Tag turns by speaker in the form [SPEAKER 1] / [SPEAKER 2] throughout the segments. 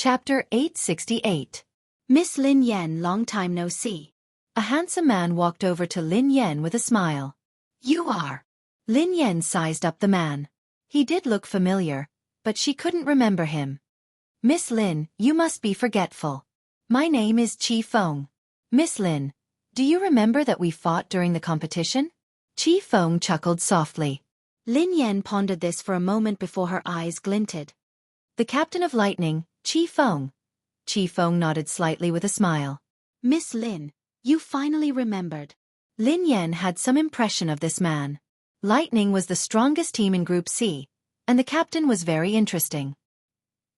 [SPEAKER 1] Chapter 868. Miss Lin Yan, long time no see. A handsome man walked over to Lin Yan with a smile. You are. Lin Yan sized up the man. He did look familiar, but she couldn't remember him. Miss Lin, you must be forgetful. My name is Chi Feng. Miss Lin, do you remember that we fought during the competition? Chi Feng chuckled softly. Lin Yan pondered this for a moment before her eyes glinted. The captain of lightning, Chi Feng. Chi Feng nodded slightly with a smile. Miss Lin, you finally remembered. Lin Yan had some impression of this man. Lightning was the strongest team in Group C, and the captain was very interesting.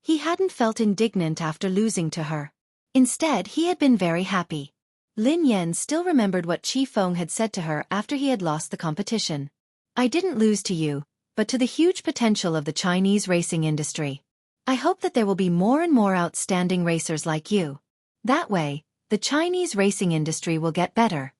[SPEAKER 1] He hadn't felt indignant after losing to her. Instead, he had been very happy. Lin Yan still remembered what Chi Feng had said to her after he had lost the competition. I didn't lose to you, but to the huge potential of the Chinese racing industry. I hope that there will be more and more outstanding racers like you. That way, the Chinese racing industry will get better.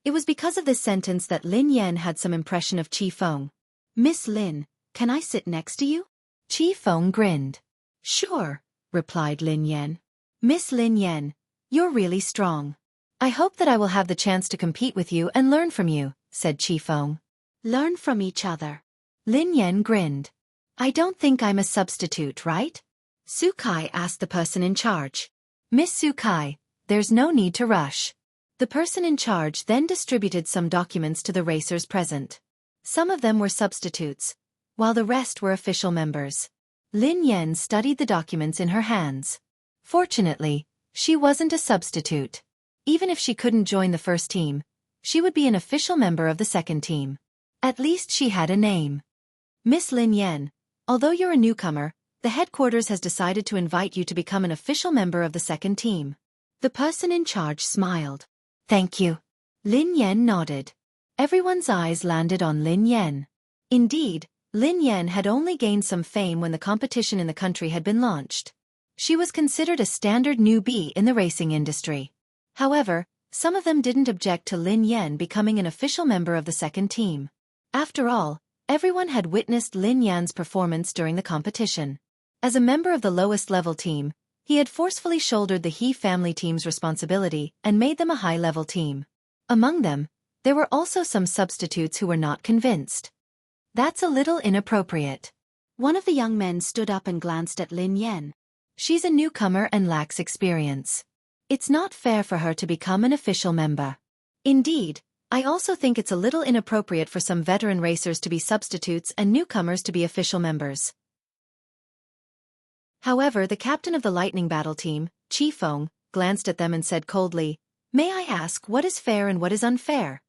[SPEAKER 1] It was because of this sentence that Lin Yan had some impression of Chi Feng. Miss Lin, can I sit next to you? Chi Feng grinned. Sure, replied Lin Yan. Miss Lin Yan, you're really strong. I hope that I will have the chance to compete with you and learn from you, said Chi Feng. Learn from each other. Lin Yan grinned. I don't think I'm a substitute, right? Xueqi asked the person in charge. Miss Xueqi, there's no need to rush. The person in charge then distributed some documents to the racers present. Some of them were substitutes, while the rest were official members. Lin Yan studied the documents in her hands. Fortunately, she wasn't a substitute. Even if she couldn't join the first team, she would be an official member of the second team. At least she had a name. Miss Lin Yan, although you're a newcomer, the headquarters has decided to invite you to become an official member of the second team. The person in charge smiled. Thank you. Lin Yan nodded. Everyone's eyes landed on Lin Yan. Indeed, Lin Yan had only gained some fame when the competition in the country had been launched. She was considered a standard newbie in the racing industry. However, some of them didn't object to Lin Yan becoming an official member of the second team. After all, everyone had witnessed Lin Yan's performance during the competition. As a member of the lowest level team, he had forcefully shouldered the He family team's responsibility and made them a high-level team. Among them, there were also some substitutes who were not convinced. That's a little inappropriate. One of the young men stood up and glanced at Lin Yan. She's a newcomer and lacks experience. It's not fair for her to become an official member. Indeed, I also think it's a little inappropriate for some veteran racers to be substitutes and newcomers to be official members. However, the captain of the Lightning Battle team, Chi Feng, glanced at them and said coldly, May I ask what is fair and what is unfair?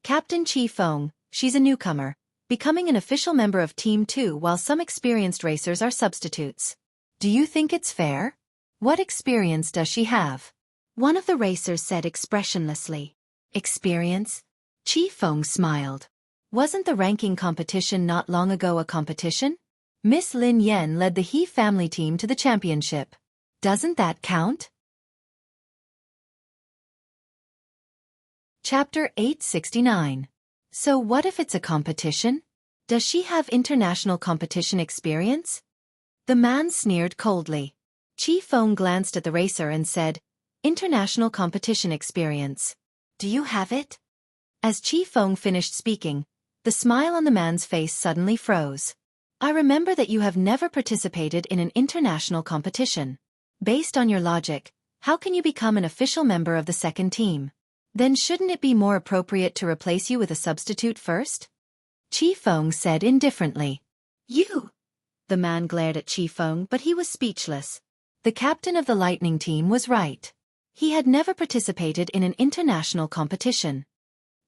[SPEAKER 1] Captain Chi Feng, she's a newcomer, becoming an official member of Team 2 while some experienced racers are substitutes. Do you think it's fair? What experience does she have? One of the racers said expressionlessly. Experience? Chi Feng smiled. Wasn't the ranking competition not long ago a competition? Miss Lin Yan led the He family team to the championship. Doesn't that count? Chapter 869. So what if it's a competition? Does she have international competition experience? The man sneered coldly. Chi Feng glanced at the racer and said, International competition experience. Do you have it? As Chi Feng finished speaking, the smile on the man's face suddenly froze. I remember that you have never participated in an international competition. Based on your logic, how can you become an official member of the second team? Then shouldn't it be more appropriate to replace you with a substitute first? Chi Feng said indifferently. You! The man glared at Chi Feng, but he was speechless. The captain of the Lightning team was right. He had never participated in an international competition.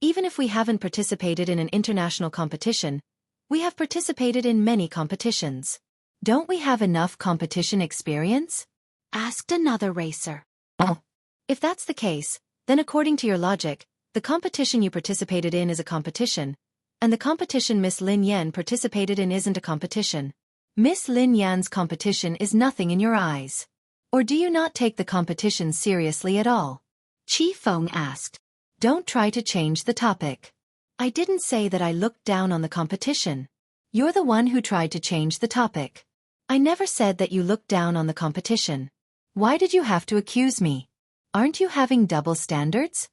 [SPEAKER 1] Even if we haven't participated in an international competition, we have participated in many competitions. Don't we have enough competition experience? Asked another racer. Oh. If that's the case, then according to your logic, the competition you participated in is a competition, and the competition Miss Lin Yan participated in isn't a competition. Miss Lin Yan's competition is nothing in your eyes. Or do you not take the competition seriously at all? Chi Feng asked. Don't try to change the topic. I didn't say that I looked down on the competition. You're the one who tried to change the topic. I never said that you looked down on the competition. Why did you have to accuse me? Aren't you having double standards?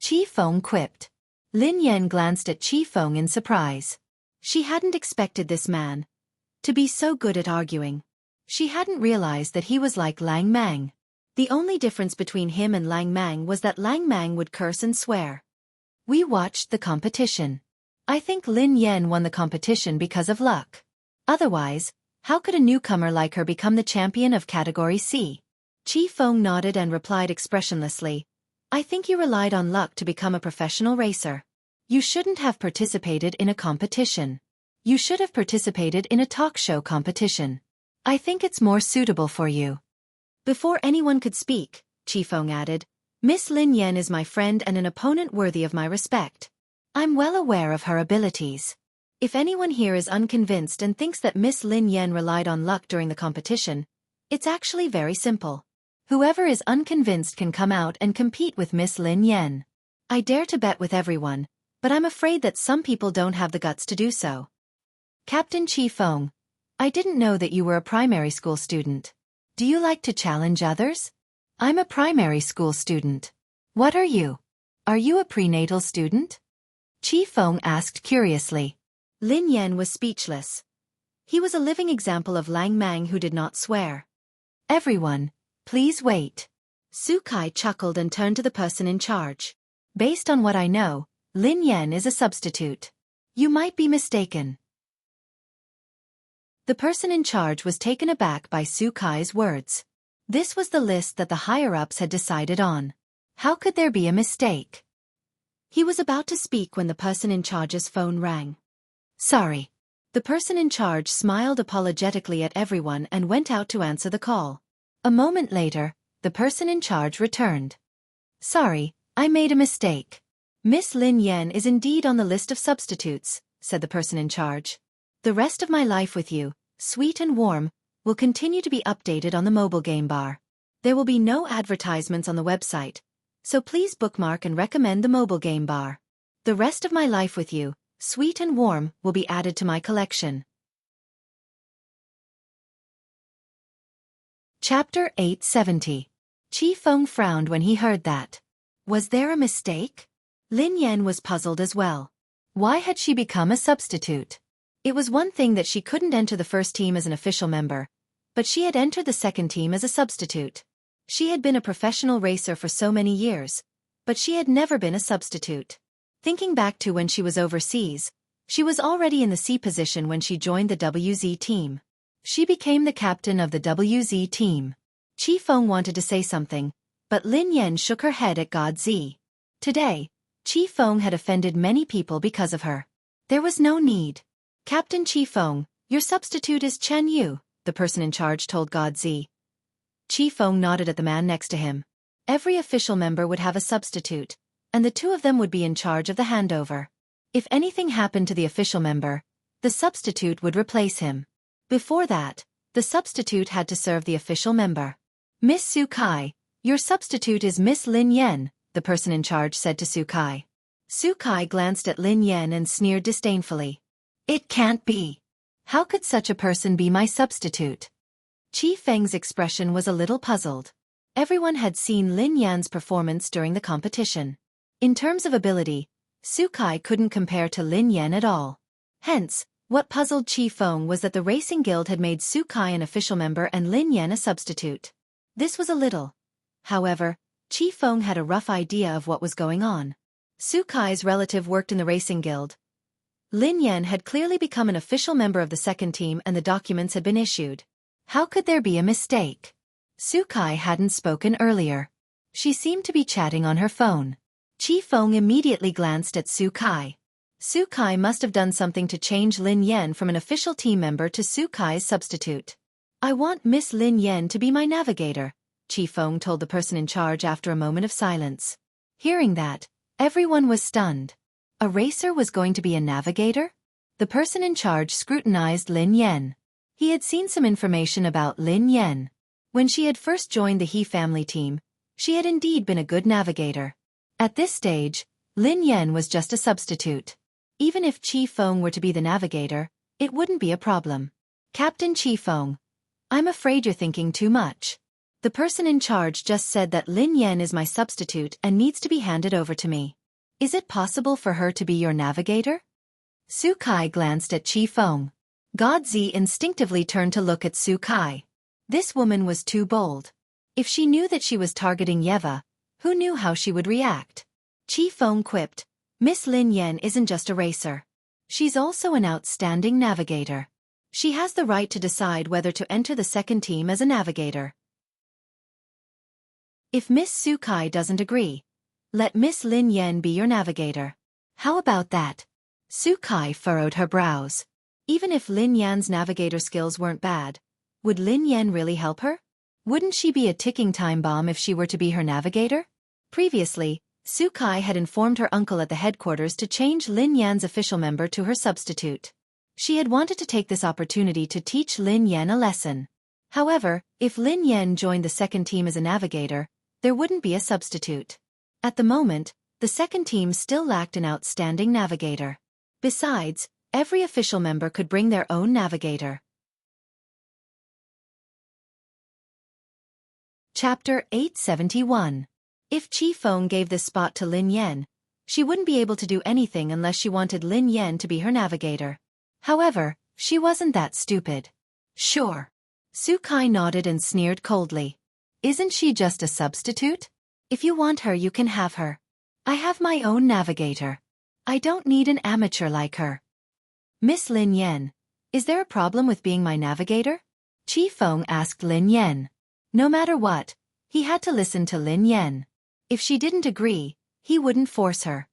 [SPEAKER 1] Qi Feng quipped. Lin Yan glanced at Qi Feng in surprise. She hadn't expected this man to be so good at arguing. She hadn't realized that he was like Lang Mang. The only difference between him and Lang Mang was that Lang Mang would curse and swear. We watched the competition. I think Lin Yan won the competition because of luck. Otherwise, how could a newcomer like her become the champion of Category C? Qi Feng nodded and replied expressionlessly, I think you relied on luck to become a professional racer. You shouldn't have participated in a competition. You should have participated in a talk show competition. I think it's more suitable for you. Before anyone could speak, Qi Feng added, Miss Lin Yan is my friend and an opponent worthy of my respect. I'm well aware of her abilities. If anyone here is unconvinced and thinks that Miss Lin Yan relied on luck during the competition, it's actually very simple. Whoever is unconvinced can come out and compete with Miss Lin Yan. I dare to bet with everyone, but I'm afraid that some people don't have the guts to do so. Captain Qi Feng, I didn't know that you were a primary school student. Do you like to challenge others? I'm a primary school student. What are you? Are you a prenatal student? Qi Feng asked curiously. Lin Yan was speechless. He was a living example of Lang Mang who did not swear. Everyone, please wait. Xueqi chuckled and turned to the person in charge. Based on what I know, Lin Yan is a substitute. You might be mistaken. The person in charge was taken aback by Xueqi's words. This was the list that the higher-ups had decided on. How could there be a mistake? He was about to speak when the person in charge's phone rang. Sorry. The person in charge smiled apologetically at everyone and went out to answer the call. A moment later, the person in charge returned. Sorry, I made a mistake. Miss Lin Yan is indeed on the list of substitutes, said the person in charge. The rest of my life with you, sweet and warm, will continue to be updated on the mobile game bar. There will be no advertisements on the website, so please bookmark and recommend the mobile game bar. The rest of my life with you, sweet and warm, will be added to my collection. Chapter 870. Qi Feng frowned when he heard that. Was there a mistake? Lin Yan was puzzled as well. Why had she become a substitute? It was one thing that she couldn't enter the first team as an official member, but she had entered the second team as a substitute. She had been a professional racer for so many years, but she had never been a substitute. Thinking back to when she was overseas, she was already in the C position when she joined the WZ team. She became the captain of the WZ team. Qi Feng wanted to say something, but Lin Yan shook her head at God Z. Today, Qi Feng had offended many people because of her. There was no need. Captain Qi Feng, your substitute is Chen Yu, the person in charge told God Z. Qi Feng nodded at the man next to him. Every official member would have a substitute, and the two of them would be in charge of the handover. If anything happened to the official member, the substitute would replace him. Before that, the substitute had to serve the official member. Miss Xueqi, your substitute is Miss Lin Yan, the person in charge said to Xueqi. Xueqi glanced at Lin Yan and sneered disdainfully. It can't be. How could such a person be my substitute? Qi Feng's expression was a little puzzled. Everyone had seen Lin Yan's performance during the competition. In terms of ability, Xueqi couldn't compare to Lin Yan at all. Hence, what puzzled Qi Feng was that the Racing Guild had made Xueqi an official member and Lin Yan a substitute. This was a little. However, Qi Feng had a rough idea of what was going on. Xueqi's relative worked in the Racing Guild. Lin Yan had clearly become an official member of the second team and the documents had been issued. How could there be a mistake? Xueqi hadn't spoken earlier. She seemed to be chatting on her phone. Qi Feng immediately glanced at Xueqi. Xueqi must have done something to change Lin Yan from an official team member to Xueqi's substitute. I want Miss Lin Yan to be my navigator, Qi Feng told the person in charge after a moment of silence. Hearing that, everyone was stunned. A racer was going to be a navigator? The person in charge scrutinized Lin Yan. He had seen some information about Lin Yan. When she had first joined the He family team, she had indeed been a good navigator. At this stage, Lin Yan was just a substitute. Even if Qi Feng were to be the navigator, it wouldn't be a problem. Captain Qi Feng, I'm afraid you're thinking too much. The person in charge just said that Lin Yan is my substitute and needs to be handed over to me. Is it possible for her to be your navigator? Xueqi glanced at Qifeng. Godzi instinctively turned to look at Xueqi. This woman was too bold. If she knew that she was targeting Yeva, who knew how she would react? Qifeng quipped, Miss Lin Yan isn't just a racer. She's also an outstanding navigator. She has the right to decide whether to enter the second team as a navigator. If Miss Xueqi doesn't agree, let Miss Lin Yan be your navigator. How about that? Xueqi furrowed her brows. Even if Lin Yan's navigator skills weren't bad, would Lin Yan really help her? Wouldn't she be a ticking time bomb if she were to be her navigator? Previously, Xueqi had informed her uncle at the headquarters to change Lin Yan's official member to her substitute. She had wanted to take this opportunity to teach Lin Yan a lesson. However, if Lin Yan joined the second team as a navigator, there wouldn't be a substitute. At the moment, the second team still lacked an outstanding navigator. Besides, every official member could bring their own navigator. Chapter 871. If Qifeng gave this spot to Lin Yan, she wouldn't be able to do anything unless she wanted Lin Yan to be her navigator. However, she wasn't that stupid. Sure. Xueqi nodded and sneered coldly. Isn't she just a substitute? If you want her, you can have her. I have my own navigator. I don't need an amateur like her. Miss Lin Yan, is there a problem with being my navigator? Qifeng asked Lin Yan. No matter what, he had to listen to Lin Yan. If she didn't agree, he wouldn't force her.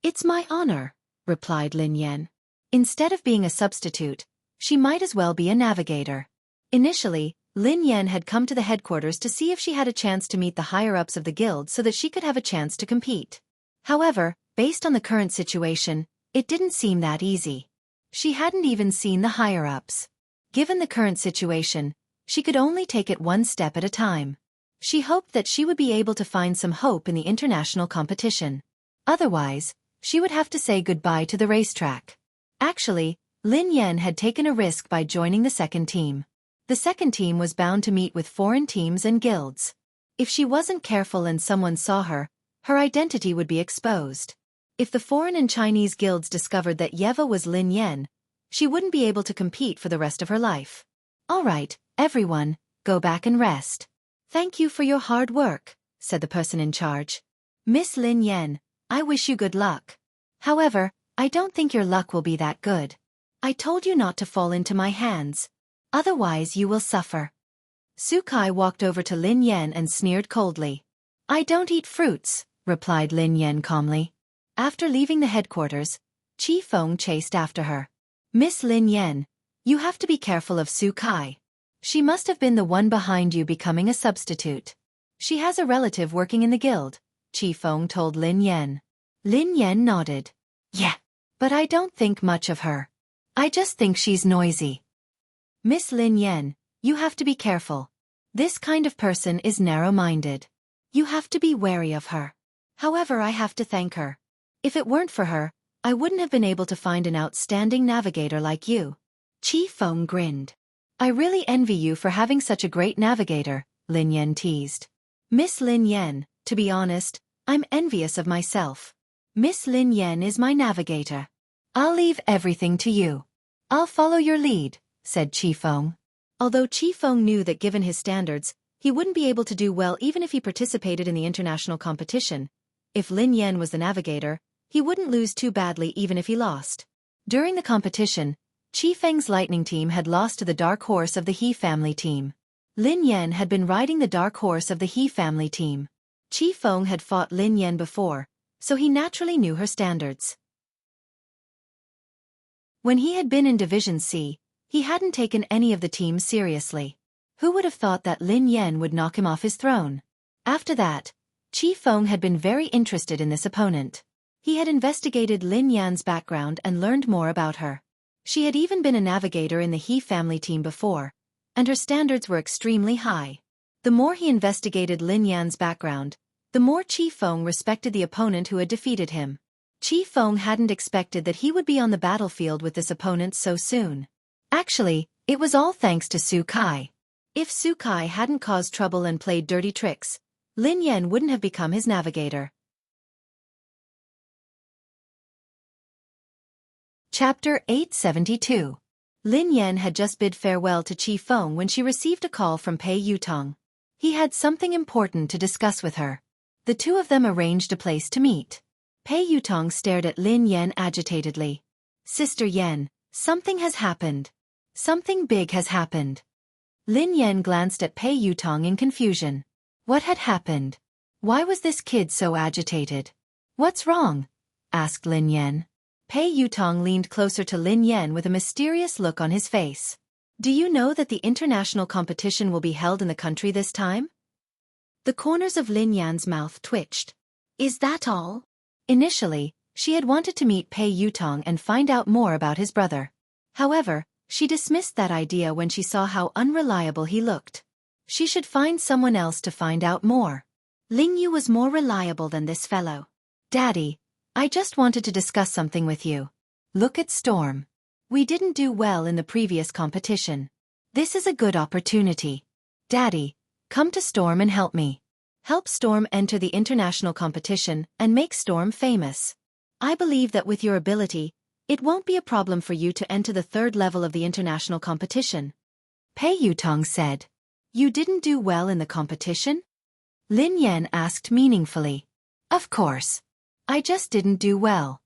[SPEAKER 1] It's my honor, replied Lin Yan. Instead of being a substitute, she might as well be a navigator. Initially, Lin Yan had come to the headquarters to see if she had a chance to meet the higher-ups of the guild so that she could have a chance to compete. However, based on the current situation, it didn't seem that easy. She hadn't even seen the higher-ups. Given the current situation, she could only take it one step at a time. She hoped that she would be able to find some hope in the international competition. Otherwise, she would have to say goodbye to the racetrack. Actually, Lin Yan had taken a risk by joining the second team. The second team was bound to meet with foreign teams and guilds. If she wasn't careful and someone saw her, her identity would be exposed. If the foreign and Chinese guilds discovered that Yeva was Lin Yan, she wouldn't be able to compete for the rest of her life. All right, everyone, go back and rest. Thank you for your hard work, said the person in charge. Miss Lin Yan, I wish you good luck. However, I don't think your luck will be that good. I told you not to fall into my hands. Otherwise you will suffer. Xueqi walked over to Lin Yan and sneered coldly. I don't eat fruits, replied Lin Yan calmly. After leaving the headquarters, Qifeng chased after her. Miss Lin Yan, you have to be careful of Xueqi. She must have been the one behind you becoming a substitute. She has a relative working in the guild, Qifeng told Lin Yan. Lin Yan nodded. Yeah, but I don't think much of her. I just think she's noisy. Miss Lin Yan, you have to be careful. This kind of person is narrow-minded. You have to be wary of her. However, I have to thank her. If it weren't for her, I wouldn't have been able to find an outstanding navigator like you. Qifeng grinned. I really envy you for having such a great navigator, Lin Yan teased. Miss Lin Yan, to be honest, I'm envious of myself. Miss Lin Yan is my navigator. I'll leave everything to you. I'll follow your lead, said Qifeng. Although Qifeng knew that given his standards, he wouldn't be able to do well even if he participated in the international competition. If Lin Yan was the navigator, he wouldn't lose too badly even if he lost. During the competition, Qifeng's lightning team had lost to the dark horse of the He family team. Lin Yan had been riding the dark horse of the He family team. Qifeng had fought Lin Yan before, so he naturally knew her standards. When he had been in Division C, he hadn't taken any of the teams seriously. Who would have thought that Lin Yan would knock him off his throne? After that, Qifeng had been very interested in this opponent. He had investigated Lin Yan's background and learned more about her. She had even been a navigator in the He family team before, and her standards were extremely high. The more he investigated Lin Yan's background, the more Qifeng respected the opponent who had defeated him. Qifeng hadn't expected that he would be on the battlefield with this opponent so soon. Actually, it was all thanks to Xueqi. If Xueqi hadn't caused trouble and played dirty tricks, Lin Yan wouldn't have become his navigator. Chapter 872. Lin Yan had just bid farewell to Qi Feng when she received a call from Pei Yutong. He had something important to discuss with her. The two of them arranged a place to meet. Pei Yutong stared at Lin Yan agitatedly. Sister Yan, something has happened. Something big has happened. Lin Yan glanced at Pei Yutong in confusion. What had happened? Why was this kid so agitated? What's wrong? Asked Lin Yan. Pei Yutong leaned closer to Lin Yan with a mysterious look on his face. Do you know that the international competition will be held in the country this time? The corners of Lin Yan's mouth twitched. Is that all? Initially, she had wanted to meet Pei Yutong and find out more about his brother. However, she dismissed that idea when she saw how unreliable he looked. She should find someone else to find out more. Ling Yu was more reliable than this fellow. Daddy, I just wanted to discuss something with you. Look at Storm. We didn't do well in the previous competition. This is a good opportunity. Daddy, come to Storm and help me. Help Storm enter the international competition and make Storm famous. I believe that with your ability, it won't be a problem for you to enter the third level of the international competition. Pei Yutong said. You didn't do well in the competition? Lin Yan asked meaningfully. Of course. I just didn't do well.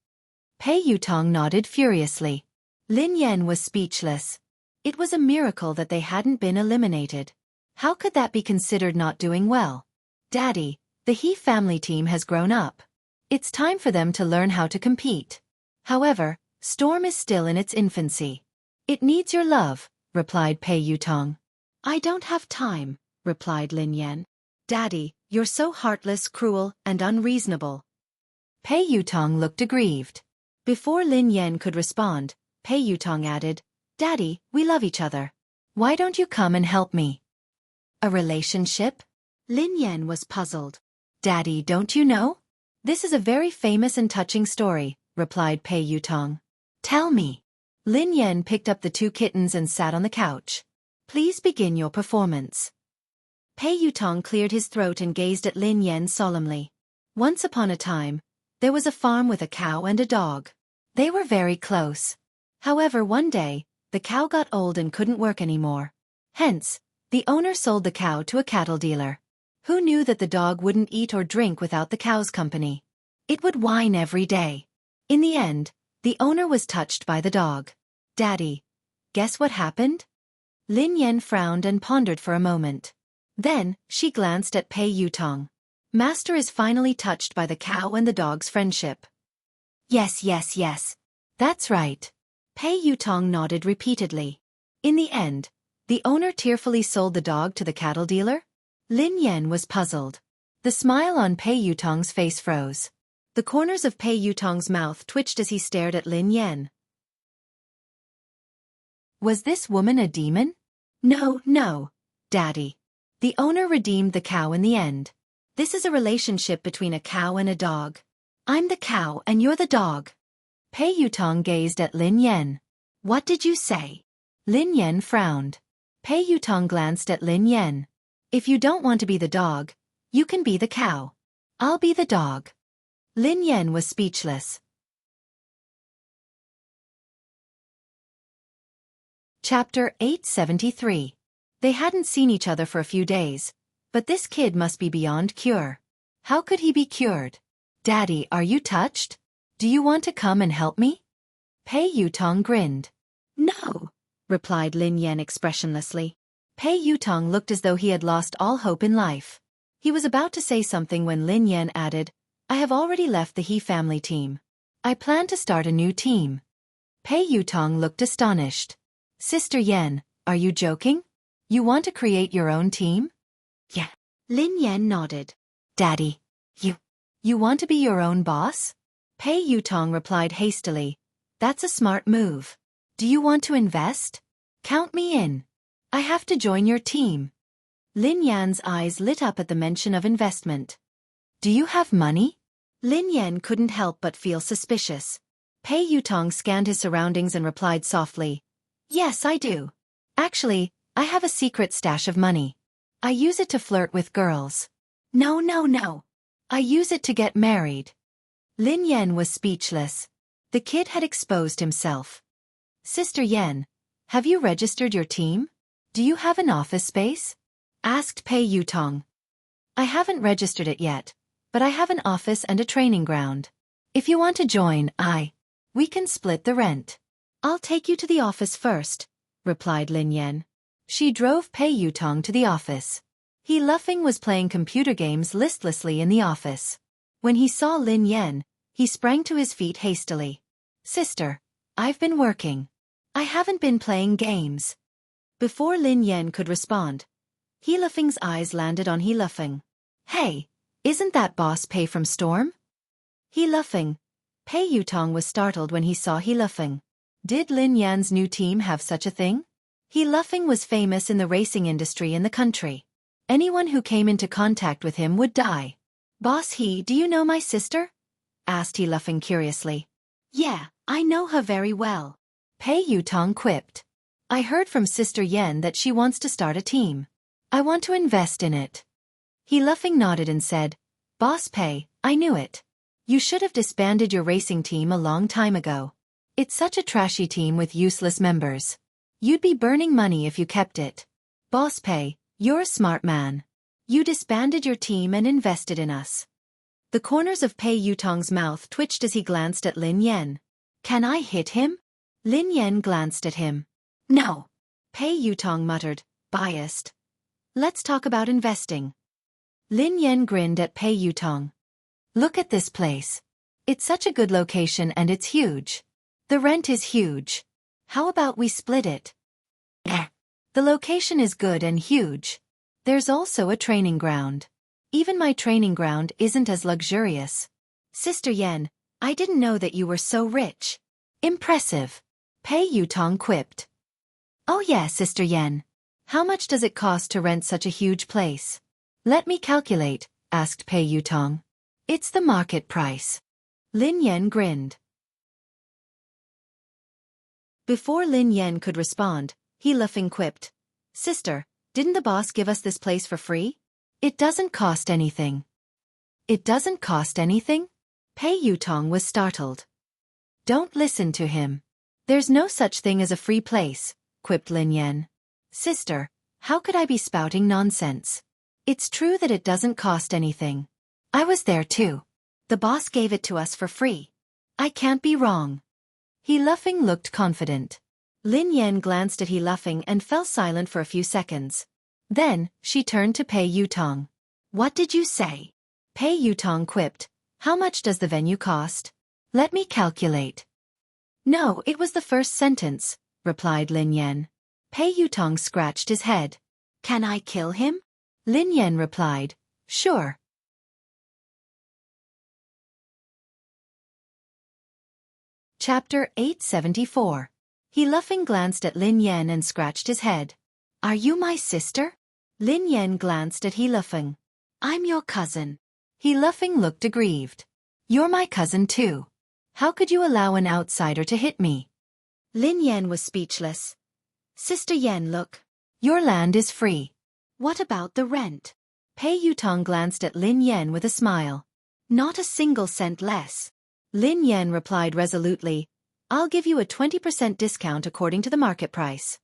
[SPEAKER 1] Pei Yutong nodded furiously. Lin Yan was speechless. It was a miracle that they hadn't been eliminated. How could that be considered not doing well? Daddy, the He family team has grown up. It's time for them to learn how to compete. However, Storm is still in its infancy. It needs your love, replied Pei Yutong. I don't have time, replied Lin Yan. Daddy, you're so heartless, cruel, and unreasonable. Pei Yutong looked aggrieved. Before Lin Yan could respond, Pei Yutong added, Daddy, we love each other. Why don't you come and help me? A relationship? Lin Yan was puzzled. Daddy, don't you know? This is a very famous and touching story, replied Pei Yutong. Tell me. Lin Yan picked up the two kittens and sat on the couch. Please begin your performance. Pei Yutong cleared his throat and gazed at Lin Yan solemnly. Once upon a time, there was a farm with a cow and a dog. They were very close. However, one day, the cow got old and couldn't work anymore. Hence, the owner sold the cow to a cattle dealer. Who knew that the dog wouldn't eat or drink without the cow's company? It would whine every day. In the end, the owner was touched by the dog. Daddy, guess what happened? Lin Yan frowned and pondered for a moment. Then, she glanced at Pei Yutong. Master is finally touched by the cow and the dog's friendship. Yes, yes, yes. That's right. Pei Yutong nodded repeatedly. In the end, the owner tearfully sold the dog to the cattle dealer? Lin Yan was puzzled. The smile on Pei Yutong's face froze. The corners of Pei Yutong's mouth twitched as he stared at Lin Yan. Was this woman a demon? No, no, Daddy. The owner redeemed the cow in the end. This is a relationship between a cow and a dog. I'm the cow and you're the dog. Pei Yutong gazed at Lin Yan. What did you say? Lin Yan frowned. Pei Yutong glanced at Lin Yan. If you don't want to be the dog, you can be the cow. I'll be the dog. Lin Yan was speechless. Chapter 873. They hadn't seen each other for a few days, but this kid must be beyond cure. How could he be cured? Daddy, are you touched? Do you want to come and help me? Pei Yutong grinned. No, replied Lin Yan expressionlessly. Pei Yutong looked as though he had lost all hope in life. He was about to say something when Lin Yan added, I have already left the He family team. I plan to start a new team. Pei Yutong looked astonished. Sister Yan, are you joking? You want to create your own team? Yeah. Lin Yan nodded. Daddy, you want to be your own boss? Pei Yutong replied hastily. That's a smart move. Do you want to invest? Count me in. I have to join your team. Lin Yan's eyes lit up at the mention of investment. Do you have money? Lin Yan couldn't help but feel suspicious. Pei Yutong scanned his surroundings and replied softly. Yes, I do. Actually, I have a secret stash of money. I use it to flirt with girls. No, no, no. I use it to get married. Lin Yan was speechless. The kid had exposed himself. Sister Yan, have you registered your team? Do you have an office space? Asked Pei Yutong. I haven't registered it yet, but I have an office and a training ground. If you want to join, we can split the rent. I'll take you to the office first, replied Lin Yan. She drove Pei Yutong to the office. He Luffing was playing computer games listlessly in the office. When he saw Lin Yan, he sprang to his feet hastily. Sister, I've been working. I haven't been playing games. Before Lin Yan could respond, He Luffing's eyes landed on He Luffing. Hey, isn't that Boss Pei from Storm? He Luffing. Pei Yutong was startled when he saw He Luffing. Did Lin Yan's new team have such a thing? He Luffing was famous in the racing industry in the country. Anyone who came into contact with him would die. Boss He, do you know my sister? Asked He Luffing curiously. Yeah, I know her very well. Pei Yutong quipped. I heard from Sister Yan that she wants to start a team. I want to invest in it. He Luffing nodded and said, Boss Pei, I knew it. You should have disbanded your racing team a long time ago. It's such a trashy team with useless members. You'd be burning money if you kept it. Boss Pei, you're a smart man. You disbanded your team and invested in us. The corners of Pei Yutong's mouth twitched as he glanced at Lin Yan. Can I hit him? Lin Yan glanced at him. No. Pei Yutong muttered, biased. Let's talk about investing. Lin Yan grinned at Pei Yutong. Look at this place. It's such a good location and it's huge. The rent is huge. How about we split it? The location is good and huge. There's also a training ground. Even my training ground isn't as luxurious. Sister Yan, I didn't know that you were so rich. Impressive. Pei Yutong quipped. Oh yeah, Sister Yan. How much does it cost to rent such a huge place? Let me calculate, asked Pei Yutong. It's the market price. Lin Yan grinned. Before Lin Yan could respond, He Luffing quipped. Sister, didn't the boss give us this place for free? It doesn't cost anything. It doesn't cost anything? Pei Yutong was startled. Don't listen to him. There's no such thing as a free place, quipped Lin Yan. Sister, how could I be spouting nonsense? It's true that it doesn't cost anything. I was there too. The boss gave it to us for free. I can't be wrong. He Luffing looked confident. Lin Yan glanced at He Luffing and fell silent for a few seconds. Then, she turned to Pei Yutong. What did you say? Pei Yutong quipped. How much does the venue cost? Let me calculate. No, it was the first sentence, replied Lin Yan. Pei Yutong scratched his head. Can I kill him? Lin Yan replied. Sure. Chapter 874. He Luffing glanced at Lin Yan and scratched his head. Are you my sister? Lin Yan glanced at He Luffing. I'm your cousin. He Luffing looked aggrieved. You're my cousin too. How could you allow an outsider to hit me? Lin Yan was speechless. Sister Yan, look. Your land is free. What about the rent? Pei Yutong glanced at Lin Yan with a smile. Not a single cent less. Lin Yan replied resolutely. I'll give you a 20% discount according to the market price.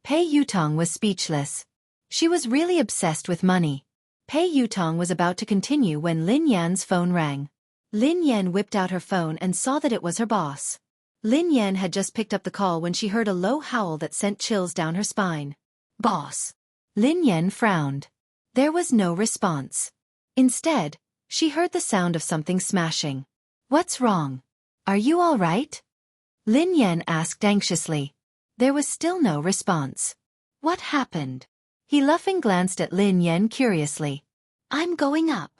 [SPEAKER 1] Pei Yutong was speechless. She was really obsessed with money. Pei Yutong was about to continue when Lin Yan's phone rang. Lin Yan whipped out her phone and saw that it was her boss. Lin Yan had just picked up the call when she heard a low howl that sent chills down her spine. Boss. Lin Yan frowned. There was no response. Instead, she heard the sound of something smashing. What's wrong? Are you all right? Lin Yan asked anxiously. There was still no response. What happened? He Luffing glanced at Lin Yan curiously. I'm going up.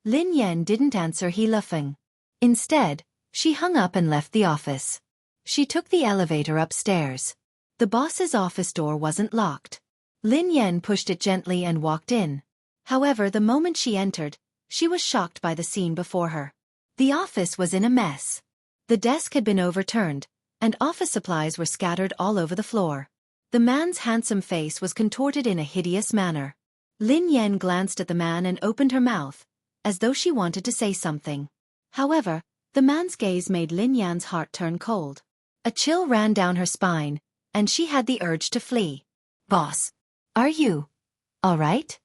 [SPEAKER 1] Lin Yan didn't answer He Luffing. Instead, she hung up and left the office. She took the elevator upstairs. The boss's office door wasn't locked. Lin Yan pushed it gently and walked in. However, the moment she entered, she was shocked by the scene before her. The office was in a mess. The desk had been overturned, and office supplies were scattered all over the floor. The man's handsome face was contorted in a hideous manner. Lin Yan glanced at the man and opened her mouth, as though she wanted to say something. However, the man's gaze made Lin Yan's heart turn cold. A chill ran down her spine, and she had the urge to flee. "Boss, are you all right?"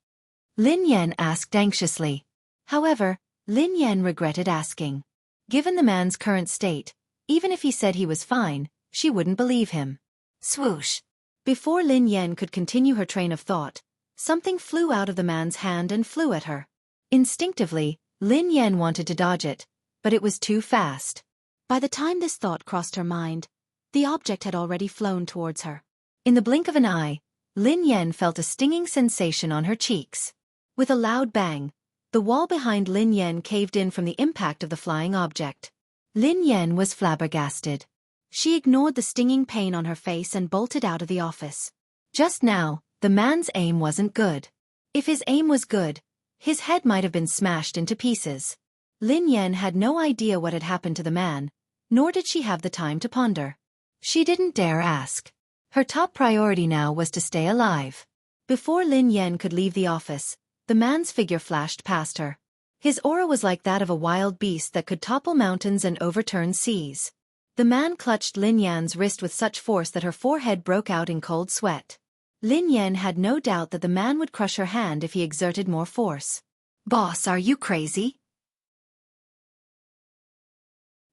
[SPEAKER 1] Lin Yan asked anxiously. However, Lin Yan regretted asking. Given the man's current state, even if he said he was fine, she wouldn't believe him. Swoosh! Before Lin Yan could continue her train of thought, something flew out of the man's hand and flew at her. Instinctively, Lin Yan wanted to dodge it, but it was too fast. By the time this thought crossed her mind, the object had already flown towards her. In the blink of an eye, Lin Yan felt a stinging sensation on her cheeks. With a loud bang, the wall behind Lin Yan caved in from the impact of the flying object. Lin Yan was flabbergasted. She ignored the stinging pain on her face and bolted out of the office. Just now, the man's aim wasn't good. If his aim was good, his head might have been smashed into pieces. Lin Yan had no idea what had happened to the man, nor did she have the time to ponder. She didn't dare ask. Her top priority now was to stay alive. Before Lin Yan could leave the office, the man's figure flashed past her. His aura was like that of a wild beast that could topple mountains and overturn seas. The man clutched Lin Yan's wrist with such force that her forehead broke out in cold sweat. Lin Yan had no doubt that the man would crush her hand if he exerted more force. "Boss, are you crazy?"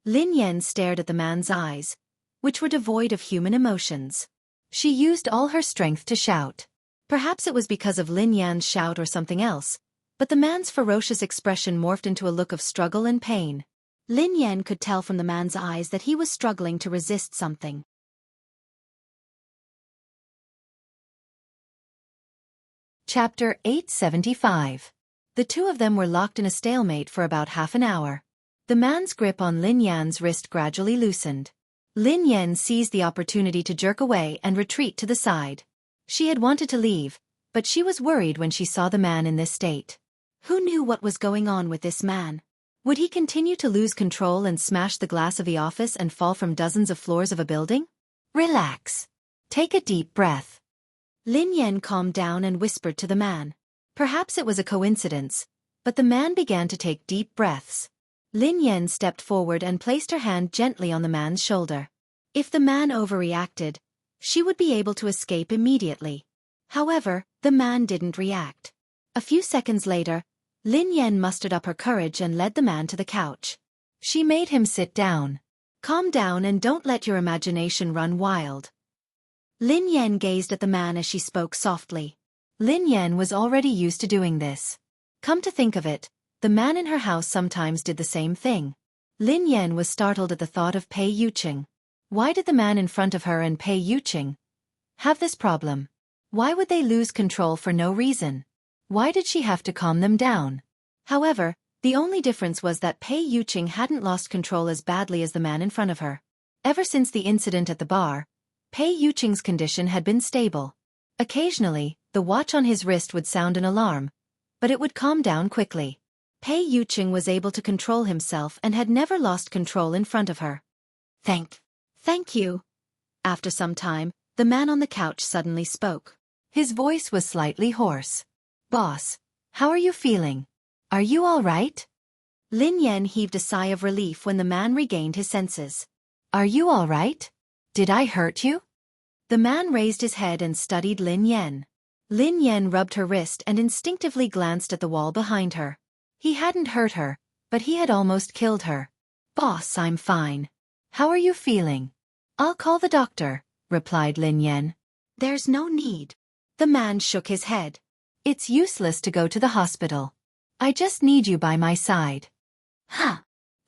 [SPEAKER 1] Lin Yan stared at the man's eyes, which were devoid of human emotions. She used all her strength to shout. Perhaps it was because of Lin Yan's shout or something else, but the man's ferocious expression morphed into a look of struggle and pain. Lin Yan could tell from the man's eyes that he was struggling to resist something. Chapter 875. The two of them were locked in a stalemate for about half an hour. The man's grip on Lin Yan's wrist gradually loosened. Lin Yan seized the opportunity to jerk away and retreat to the side. She had wanted to leave, but she was worried when she saw the man in this state. Who knew what was going on with this man? Would he continue to lose control and smash the glass of the office and fall from dozens of floors of a building? Relax. Take a deep breath. Lin Yan calmed down and whispered to the man. Perhaps it was a coincidence, but the man began to take deep breaths. Lin Yan stepped forward and placed her hand gently on the man's shoulder. If the man overreacted, she would be able to escape immediately. However, the man didn't react. A few seconds later, Lin Yan mustered up her courage and led the man to the couch. She made him sit down. "Calm down and don't let your imagination run wild." Lin Yan gazed at the man as she spoke softly. Lin Yan was already used to doing this. Come to think of it, the man in her house sometimes did the same thing. Lin Yan was startled at the thought of Pei Yuqing. Why did the man in front of her and Pei Yuqing have this problem? Why would they lose control for no reason? Why did she have to calm them down? However, the only difference was that Pei Yuqing hadn't lost control as badly as the man in front of her. Ever since the incident at the bar, Pei Yuqing's condition had been stable. Occasionally, the watch on his wrist would sound an alarm, but it would calm down quickly. Pei Yuqing was able to control himself and had never lost control in front of her. Thank you. After some time, the man on the couch suddenly spoke. His voice was slightly hoarse. "Boss, how are you feeling? Are you all right?" Lin Yan heaved a sigh of relief when the man regained his senses. "Are you all right? Did I hurt you?" The man raised his head and studied Lin Yan. Lin Yan rubbed her wrist and instinctively glanced at the wall behind her. He hadn't hurt her, but he had almost killed her. "Boss, I'm fine. How are you feeling?" "I'll call the doctor," replied Lin Yan. "There's no need." The man shook his head. "It's useless to go to the hospital. I just need you by my side." "Huh."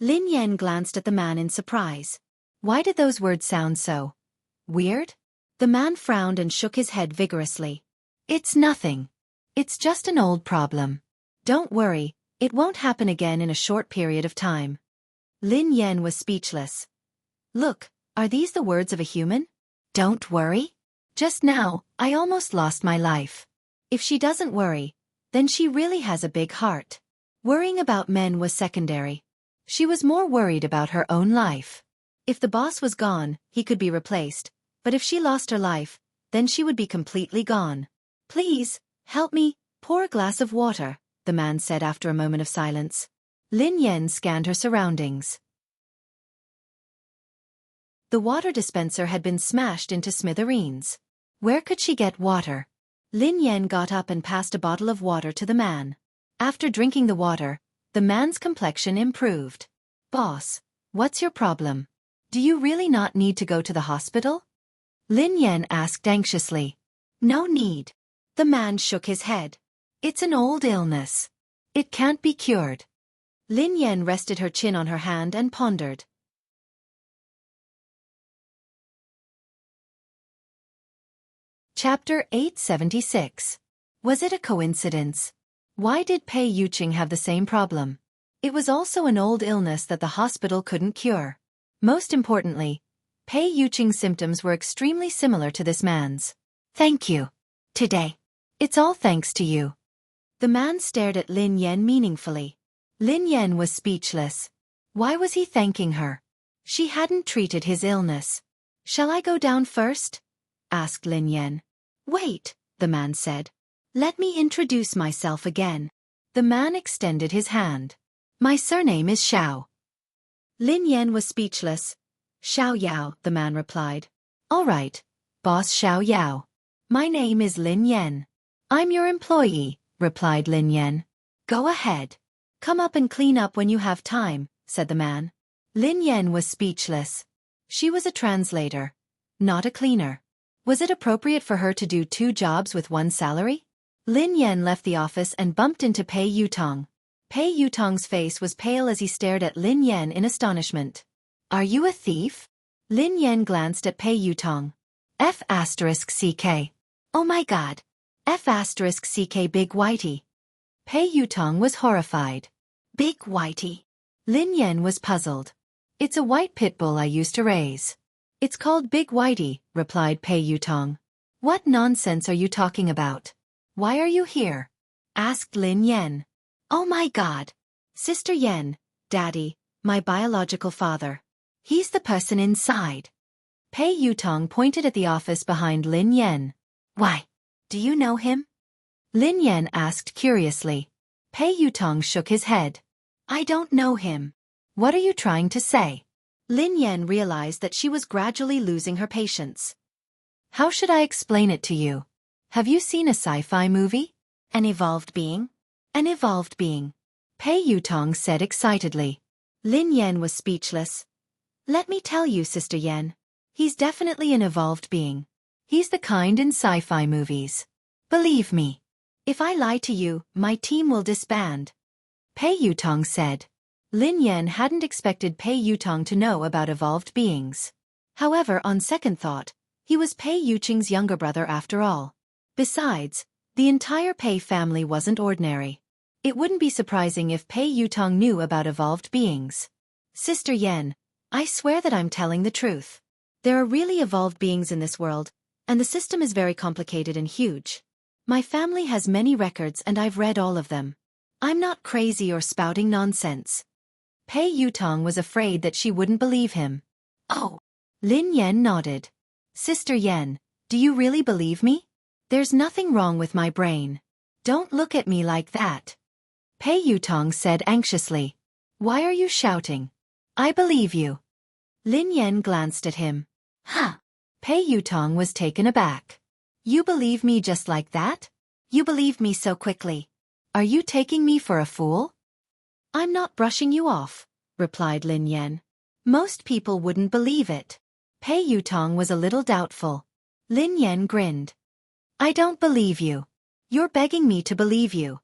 [SPEAKER 1] Lin Yan glanced at the man in surprise. Why did those words sound so weird? The man frowned and shook his head vigorously. "It's nothing. It's just an old problem. Don't worry, it won't happen again in a short period of time." Lin Yan was speechless. Look, are these the words of a human? Don't worry? Just now, I almost lost my life. If she doesn't worry, then she really has a big heart. Worrying about men was secondary. She was more worried about her own life. If the boss was gone, he could be replaced, but if she lost her life, then she would be completely gone. Please, help me, pour a glass of water, the man said after a moment of silence. Lin Yan scanned her surroundings. The water dispenser had been smashed into smithereens. Where could she get water? Lin Yan got up and passed a bottle of water to the man. After drinking the water, the man's complexion improved. Boss, what's your problem? Do you really not need to go to the hospital? Lin Yan asked anxiously. No need. The man shook his head. It's an old illness. It can't be cured. Lin Yan rested her chin on her hand and pondered. Chapter 876. Was it a coincidence? Why did Pei Yuqing have the same problem? It was also an old illness that the hospital couldn't cure. Most importantly, Pei Yuqing's symptoms were extremely similar to this man's. Thank you. Today. It's all thanks to you. The man stared at Lin Yan meaningfully. Lin Yan was speechless. Why was he thanking her? She hadn't treated his illness. Shall I go down first? Asked Lin Yan. Wait, the man said. Let me introduce myself again. The man extended his hand. My surname is Xiao. Lin Yan was speechless. Xiao Yao, the man replied. All right, boss Xiao Yao. My name is Lin Yan. I'm your employee, replied Lin Yan. Go ahead. Come up and clean up when you have time, said the man. Lin Yan was speechless. She was a translator, not a cleaner. Was it appropriate for her to do 2 jobs with 1 salary? Lin Yan left the office and bumped into Pei Yutong. Pei Yutong's face was pale as he stared at Lin Yan in astonishment. Are you a thief? Lin Yan glanced at Pei Yutong. F***CK. Oh my god. F***CK Big Whitey. Pei Yutong was horrified. Big Whitey. Lin Yan was puzzled. It's a white pit bull I used to raise. It's called Big Whitey, replied Pei Yutong. What nonsense are you talking about? Why are you here? Asked Lin Yan. Oh my god. Sister Yan, Daddy, my biological father. He's the person inside. Pei Yutong pointed at the office behind Lin Yan. Why? Do you know him? Lin Yan asked curiously. Pei Yutong shook his head. I don't know him. What are you trying to say? Lin Yan realized that she was gradually losing her patience. How should I explain it to you? Have you seen a sci-fi movie? An evolved being? An evolved being. Pei Yutong said excitedly. Lin Yan was speechless. Let me tell you, Sister Yan. He's definitely an evolved being. He's the kind in sci-fi movies. Believe me. If I lie to you, my team will disband. Pei Yutong said. Lin Yan hadn't expected Pei Yutong to know about evolved beings. However, on second thought, he was Pei Yuqing's younger brother after all. Besides, the entire Pei family wasn't ordinary. It wouldn't be surprising if Pei Yutong knew about evolved beings. Sister Yan, I swear that I'm telling the truth. There are really evolved beings in this world, and the system is very complicated and huge. My family has many records and I've read all of them. I'm not crazy or spouting nonsense. Pei Yutong was afraid that she wouldn't believe him. Oh. Lin Yan nodded. Sister Yan, do you really believe me? There's nothing wrong with my brain. Don't look at me like that. Pei Yutong said anxiously. Why are you shouting? I believe you. Lin Yan glanced at him. Huh. Pei Yutong was taken aback. You believe me just like that? You believe me so quickly. Are you taking me for a fool? I'm not brushing you off, replied Lin Yan. Most people wouldn't believe it. Pei Yutong was a little doubtful. Lin Yan grinned. I don't believe you. You're begging me to believe you.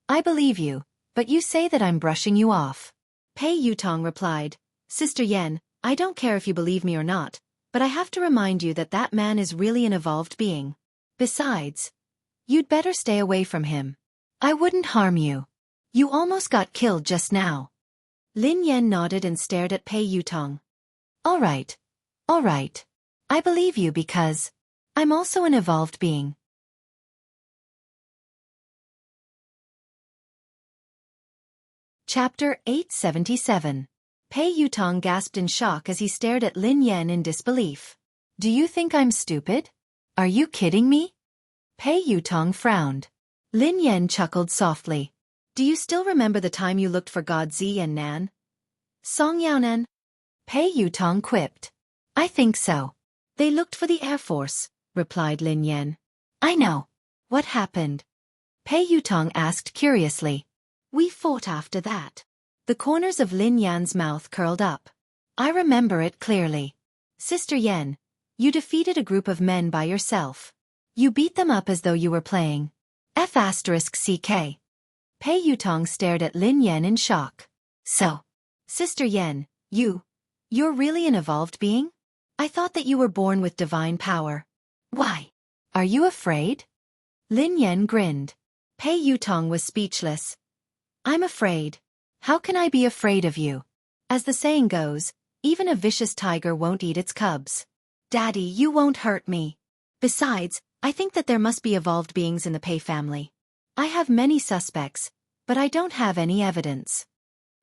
[SPEAKER 1] I believe you, but you say that I'm brushing you off. Pei Yutong replied, Sister Yan, I don't care if you believe me or not, but I have to remind you that that man is really an evolved being. Besides, you'd better stay away from him. I wouldn't harm you. You almost got killed just now. Lin Yan nodded and stared at Pei Yutong. All right. All right. I believe you because I'm also an evolved being. Chapter 877. Pei Yutong gasped in shock as he stared at Lin Yan in disbelief. Do you think I'm stupid? Are you kidding me? Pei Yutong frowned. Lin Yan chuckled softly. Do you still remember the time you looked for God Zi and Nan? Song Yaonan? Pei Yutong quipped. I think so. They looked for the Air Force, replied Lin Yan. I know. What happened? Pei Yutong asked curiously. We fought after that. The corners of Lin Yan's mouth curled up. I remember it clearly. Sister Yan, you defeated a group of men by yourself. You beat them up as though you were playing F***CK. Pei Yutong stared at Lin Yan in shock. So, Sister Yan, you're really an evolved being? I thought that you were born with divine power. Why? Are you afraid? Lin Yan grinned. Pei Yutong was speechless. I'm afraid. How can I be afraid of you? As the saying goes, even a vicious tiger won't eat its cubs. Daddy, you won't hurt me. Besides, I think that there must be evolved beings in the Pei family. I have many suspects, but I don't have any evidence.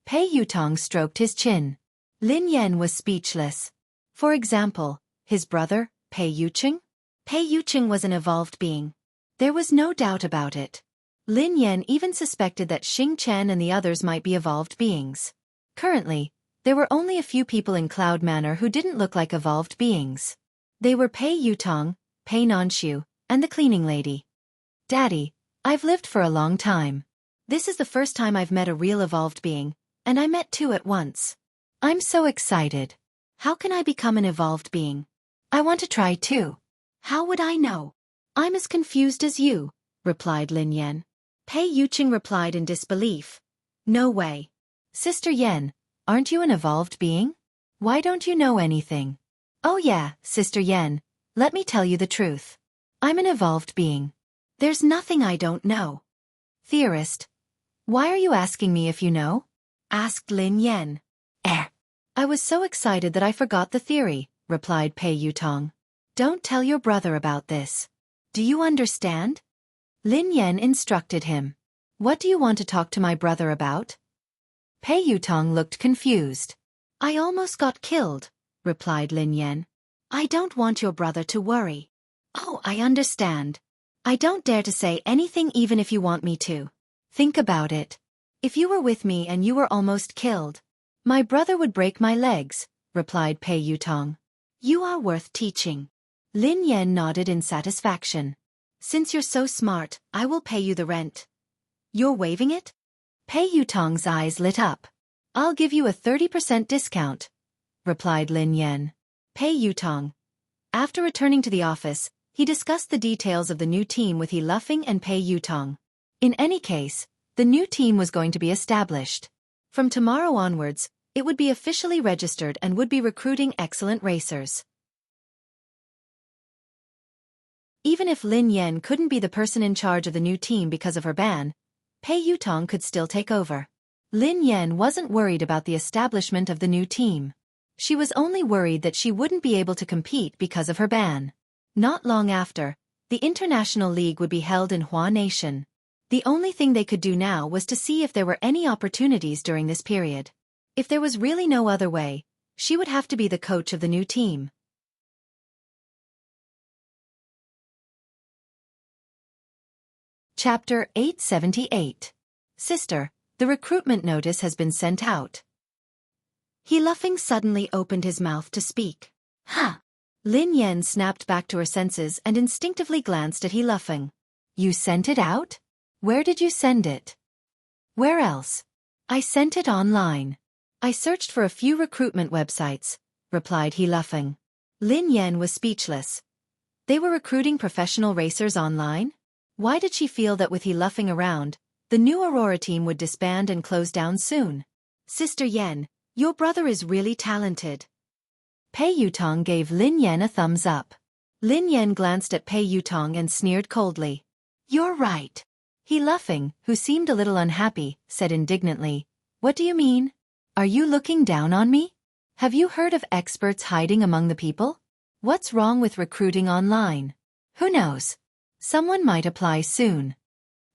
[SPEAKER 1] Pei Yutong stroked his chin. Lin Yan was speechless. For example, his brother, Pei Yuqing? Pei Yuqing was an evolved being. There was no doubt about it. Lin Yan even suspected that Xing Chen and the others might be evolved beings. Currently, there were only a few people in Cloud Manor who didn't look like evolved beings. They were Pei Yutong, Pei Nanshu, and the cleaning lady. Daddy, I've lived for a long time. This is the first time I've met a real evolved being, and I met two at once. I'm so excited. How can I become an evolved being? I want to try too. How would I know? I'm as confused as you, replied Lin Yan. Pei Yuqing replied in disbelief. No way. Sister Yan, aren't you an evolved being? Why don't you know anything? Oh yeah, Sister Yan, let me tell you the truth. I'm an evolved being. There's nothing I don't know. Theorist. Why are you asking me if you know? Asked Lin Yan. I was so excited that I forgot the theory, replied Pei Yutong. Don't tell your brother about this. Do you understand? Lin Yan instructed him. What do you want to talk to my brother about? Pei Yutong looked confused. I almost got killed, replied Lin Yan. I don't want your brother to worry. Oh, I understand. I don't dare to say anything even if you want me to. Think about it. If you were with me and you were almost killed, my brother would break my legs, replied Pei Yutong. You are worth teaching. Lin Yan nodded in satisfaction. Since you're so smart, I will pay you the rent. You're waiving it? Pei Yutong's eyes lit up. I'll give you a 30% discount, replied Lin Yan. Pei Yutong. After returning to the office, he discussed the details of the new team with He Luffing and Pei Yutong. In any case, the new team was going to be established. From tomorrow onwards, it would be officially registered and would be recruiting excellent racers. Even if Lin Yan couldn't be the person in charge of the new team because of her ban, Pei Yutong could still take over. Lin Yan wasn't worried about the establishment of the new team. She was only worried that she wouldn't be able to compete because of her ban. Not long after, the International League would be held in Hua Nation. The only thing they could do now was to see if there were any opportunities during this period. If there was really no other way, she would have to be the coach of the new team. Chapter 878. Sister, the recruitment notice has been sent out. He Luffing suddenly opened his mouth to speak. Huh. Lin Yan snapped back to her senses and instinctively glanced at He Luffing. You sent it out? Where did you send it? Where else? I sent it online. I searched for a few recruitment websites, replied He Luffing. Lin Yan was speechless. They were recruiting professional racers online? Why did she feel that with He Luffing around, the new Aurora team would disband and close down soon? Sister Yan, your brother is really talented. Pei Yutong gave Lin Yan a thumbs up. Lin Yan glanced at Pei Yutong and sneered coldly. You're right. He Luffing, who seemed a little unhappy, said indignantly, What do you mean? Are you looking down on me? Have you heard of experts hiding among the people? What's wrong with recruiting online? Who knows? Someone might apply soon.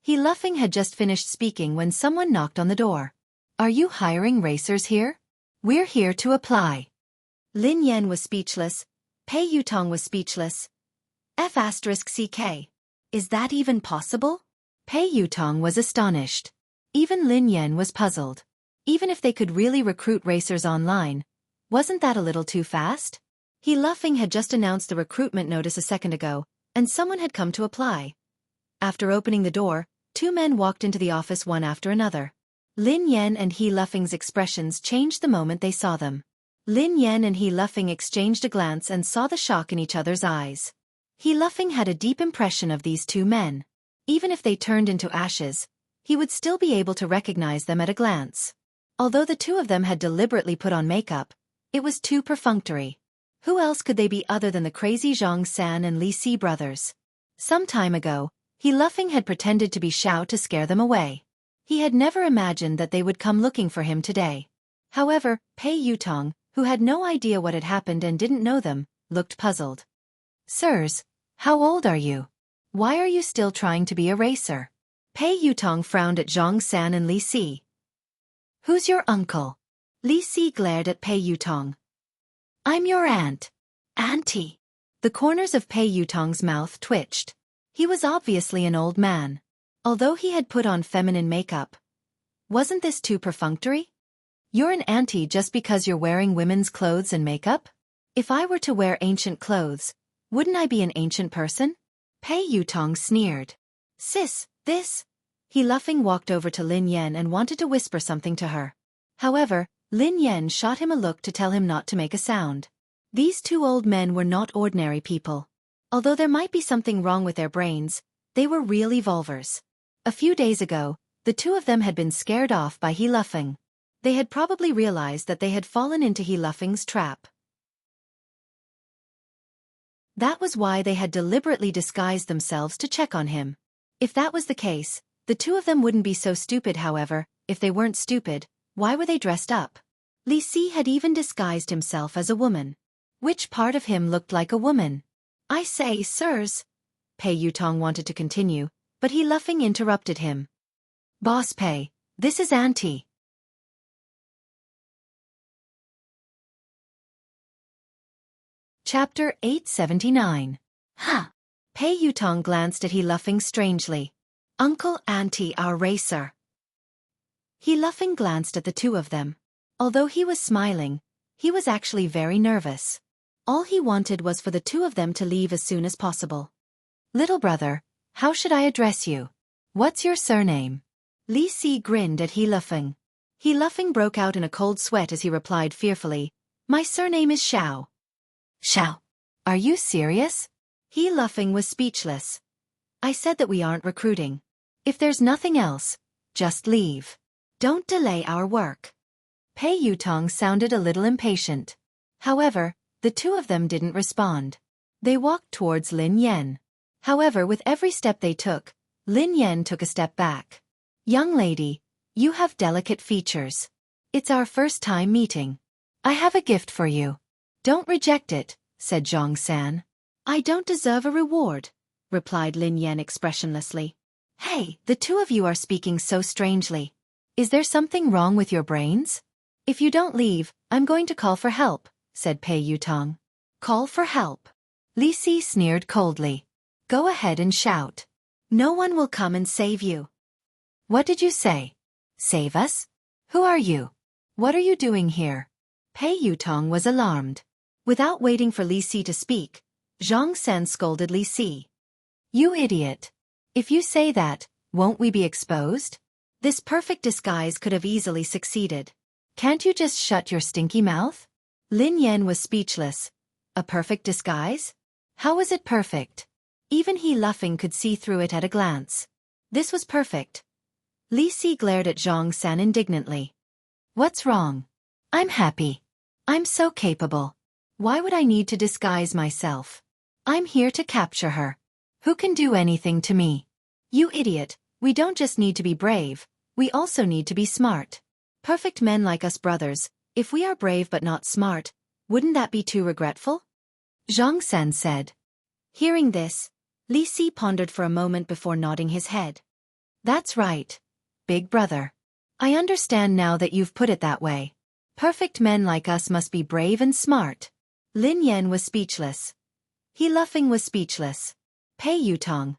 [SPEAKER 1] He Luffing had just finished speaking when someone knocked on the door. Are you hiring racers here? We're here to apply. Lin Yan was speechless. Pei Yutong was speechless. F***CK. Is that even possible? Pei Yutong was astonished. Even Lin Yan was puzzled. Even if they could really recruit racers online, wasn't that a little too fast? He Luffing had just announced the recruitment notice a second ago, and someone had come to apply. After opening the door, two men walked into the office one after another. Lin Yan and He Luffing's expressions changed the moment they saw them. Lin Yan and He Luffing exchanged a glance and saw the shock in each other's eyes. He Luffing had a deep impression of these two men. Even if they turned into ashes, he would still be able to recognize them at a glance. Although the two of them had deliberately put on makeup, it was too perfunctory. Who else could they be other than the crazy Zhang San and Li Si brothers? Some time ago, He Luffing had pretended to be Xiao to scare them away. He had never imagined that they would come looking for him today. However, Pei Yutong, who had no idea what had happened and didn't know them, looked puzzled. Sirs, how old are you? Why are you still trying to be a racer? Pei Yutong frowned at Zhang San and Li Si. Who's your uncle? Li Si glared at Pei Yutong. I'm your aunt. Auntie. The corners of Pei Yutong's mouth twitched. He was obviously an old man. Although he had put on feminine makeup. Wasn't this too perfunctory? You're an auntie just because you're wearing women's clothes and makeup? If I were to wear ancient clothes, wouldn't I be an ancient person? Pei Yutong sneered. Sis, this. He Luffing walked over to Lin Yan and wanted to whisper something to her. However, Lin Yan shot him a look to tell him not to make a sound. These two old men were not ordinary people. Although there might be something wrong with their brains, they were real evolvers. A few days ago, the two of them had been scared off by He Luffing. They had probably realized that they had fallen into He Luffing's trap. That was why they had deliberately disguised themselves to check on him. If that was the case, the two of them wouldn't be so stupid. However, if they weren't stupid, why were they dressed up? Li Si had even disguised himself as a woman. Which part of him looked like a woman? I say, sirs. Pei Yutong wanted to continue, but He Luffing interrupted him. Boss Pei, this is Auntie. Chapter 879. Huh. Pei Yutong glanced at He Luffing strangely. Uncle, Auntie, our racer. He Luffing glanced at the two of them. Although he was smiling, he was actually very nervous. All he wanted was for the two of them to leave as soon as possible. Little brother, how should I address you? What's your surname? Li Si grinned at He Luffing. He Luffing broke out in a cold sweat as he replied fearfully, My surname is Xiao. Xiao. Are you serious? He Luffing was speechless. I said that we aren't recruiting. If there's nothing else, just leave. Don't delay our work. Pei Yutong sounded a little impatient. However, the two of them didn't respond. They walked towards Lin Yan. However, with every step they took, Lin Yan took a step back. Young lady, you have delicate features. It's our first time meeting. I have a gift for you. Don't reject it, said Zhang San. I don't deserve a reward, replied Lin Yan expressionlessly. Hey, the two of you are speaking so strangely. Is there something wrong with your brains? If you don't leave, I'm going to call for help, said Pei Yutong. Call for help? Li Si sneered coldly. Go ahead and shout. No one will come and save you. What did you say? Save us? Who are you? What are you doing here? Pei Yutong was alarmed. Without waiting for Li Si to speak, Zhang San scolded Li Si. You idiot. If you say that, won't we be exposed? This perfect disguise could have easily succeeded. Can't you just shut your stinky mouth? Lin Yan was speechless. A perfect disguise? How was it perfect? Even He Luffing could see through it at a glance. This was perfect. Li Si glared at Zhang San indignantly. What's wrong? I'm happy. I'm so capable. Why would I need to disguise myself? I'm here to capture her. Who can do anything to me? You idiot, we don't just need to be brave, we also need to be smart. Perfect men like us brothers, if we are brave but not smart, wouldn't that be too regretful? Zhang San said. Hearing this, Li Si pondered for a moment before nodding his head. That's right, big brother. I understand now that you've put it that way. Perfect men like us must be brave and smart. Lin Yan was speechless. He Luffing was speechless. Pei Yutong.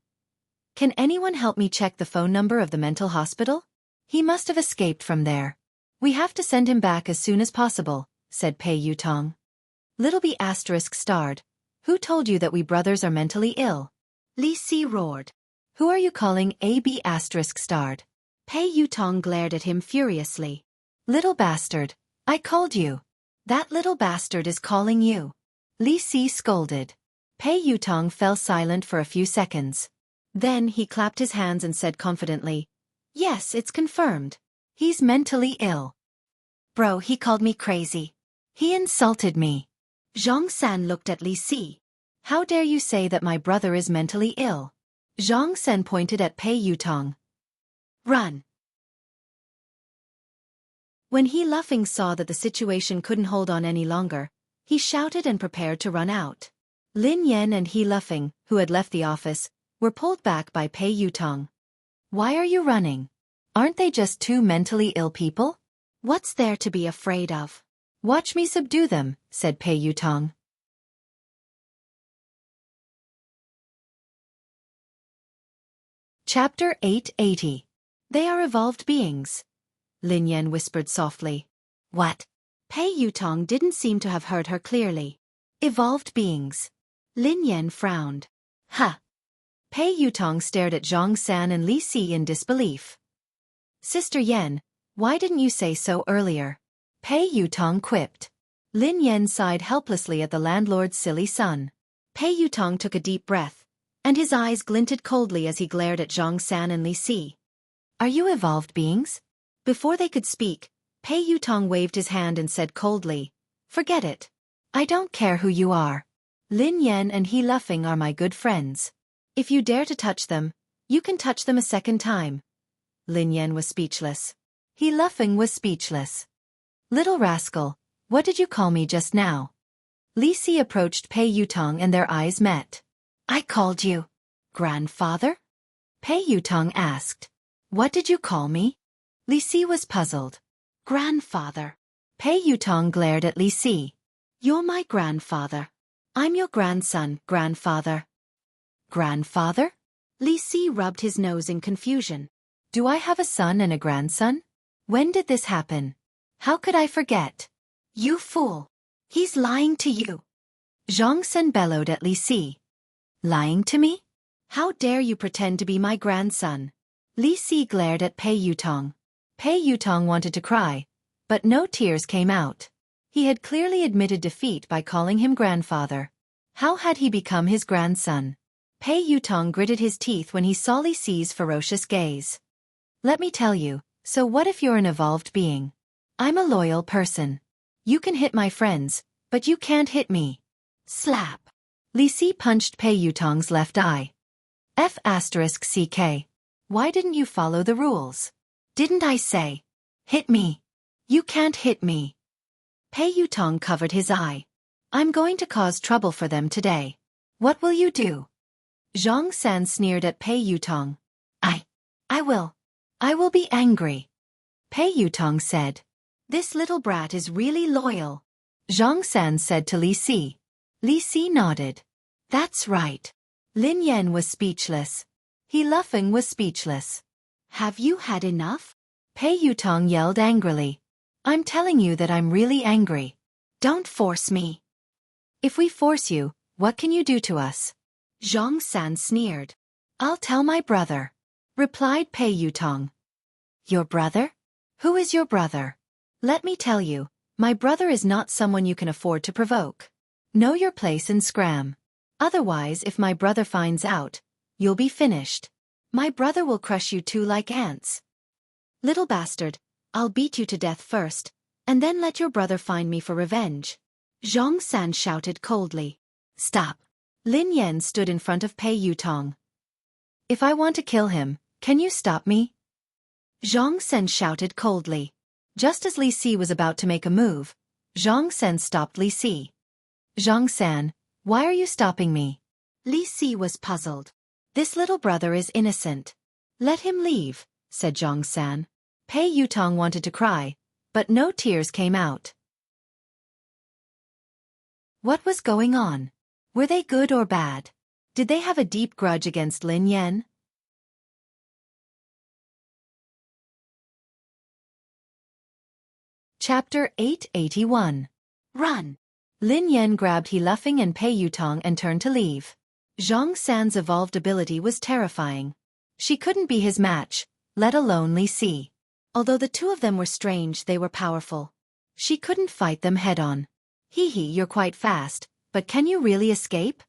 [SPEAKER 1] Can anyone help me check the phone number of the mental hospital? He must have escaped from there. We have to send him back as soon as possible, said Pei Yutong. Little B** starred. Who told you that we brothers are mentally ill? Li Si roared. Who are you calling a B** starred? Pei Yutong glared at him furiously. Little bastard, I called you. That little bastard is calling you. Li Si scolded. Pei Yutong fell silent for a few seconds. Then he clapped his hands and said confidently, Yes, it's confirmed. He's mentally ill. Bro, he called me crazy. He insulted me. Zhang San looked at Li Si. How dare you say that my brother is mentally ill? Zhang San pointed at Pei Yutong. Run. When He Luffing saw that the situation couldn't hold on any longer, he shouted and prepared to run out. Lin Yan and He Luffing, who had left the office, were pulled back by Pei Yutong. Why are you running? Aren't they just two mentally ill people? What's there to be afraid of? Watch me subdue them, said Pei Yutong. Chapter 880. They are evolved beings. Lin Yan whispered softly. What? Pei Yutong didn't seem to have heard her clearly. Evolved beings. Lin Yan frowned. Huh. Pei Yutong stared at Zhang San and Li Si in disbelief. Sister Yan, why didn't you say so earlier? Pei Yutong quipped. Lin Yan sighed helplessly at the landlord's silly son. Pei Yutong took a deep breath, and his eyes glinted coldly as he glared at Zhang San and Li Si. Are you evolved beings? Before they could speak, Pei Yutong waved his hand and said coldly, Forget it. I don't care who you are. Lin Yan and He Luffing are my good friends. If you dare to touch them, you can touch them a second time. Lin Yan was speechless. He Luffing was speechless. Little rascal, what did you call me just now? Li Si approached Pei Yutong and their eyes met. I called you grandfather? Pei Yutong asked. What did you call me? Li Si was puzzled. Grandfather. Pei Yutong glared at Li Si. You're my grandfather. I'm your grandson, grandfather. Grandfather? Li Si rubbed his nose in confusion. Do I have a son and a grandson? When did this happen? How could I forget? You fool. He's lying to you. Zhang Sen bellowed at Li Si. Lying to me? How dare you pretend to be my grandson? Li Si glared at Pei Yutong. Pei Yutong wanted to cry, but no tears came out. He had clearly admitted defeat by calling him grandfather. How had he become his grandson? Pei Yutong gritted his teeth when he saw Li Si's ferocious gaze. Let me tell you, so what if you're an evolved being? I'm a loyal person. You can hit my friends, but you can't hit me. Slap. Li Si punched Pei Yutong's left eye. F***CK. Why didn't you follow the rules? Didn't I say? Hit me. You can't hit me. Pei Yutong covered his eye. I'm going to cause trouble for them today. What will you do? Zhang San sneered at Pei Yutong. I will be angry. Pei Yutong said. This little brat is really loyal. Zhang San said to Li Si. Li Si nodded. That's right. Lin Yan was speechless. He Luffing was speechless. Have you had enough? Pei Yutong yelled angrily. I'm telling you that I'm really angry. Don't force me. If we force you, what can you do to us? Zhang San sneered. I'll tell my brother, replied Pei Yutong. Your brother? Who is your brother? Let me tell you, my brother is not someone you can afford to provoke. Know your place and scram. Otherwise, if my brother finds out, you'll be finished. My brother will crush you two like ants. Little bastard, I'll beat you to death first, and then let your brother find me for revenge. Zhang San shouted coldly. Stop. Lin Yan stood in front of Pei Yutong. If I want to kill him, can you stop me? Zhang Sen shouted coldly. Just as Li Si was about to make a move, Zhang Sen stopped Li Si. Zhang San, why are you stopping me? Li Si was puzzled. This little brother is innocent. Let him leave, said Zhang San. Pei Yutong wanted to cry, but no tears came out. What was going on? Were they good or bad? Did they have a deep grudge against Lin Yan? Chapter 881. Run! Lin Yan grabbed He Luffing and Pei Yutong and turned to leave. Zhang San's evolved ability was terrifying. She couldn't be his match, let alone Li Si. Although the two of them were strange, they were powerful. She couldn't fight them head-on. Hee, you're quite fast, but can you really escape?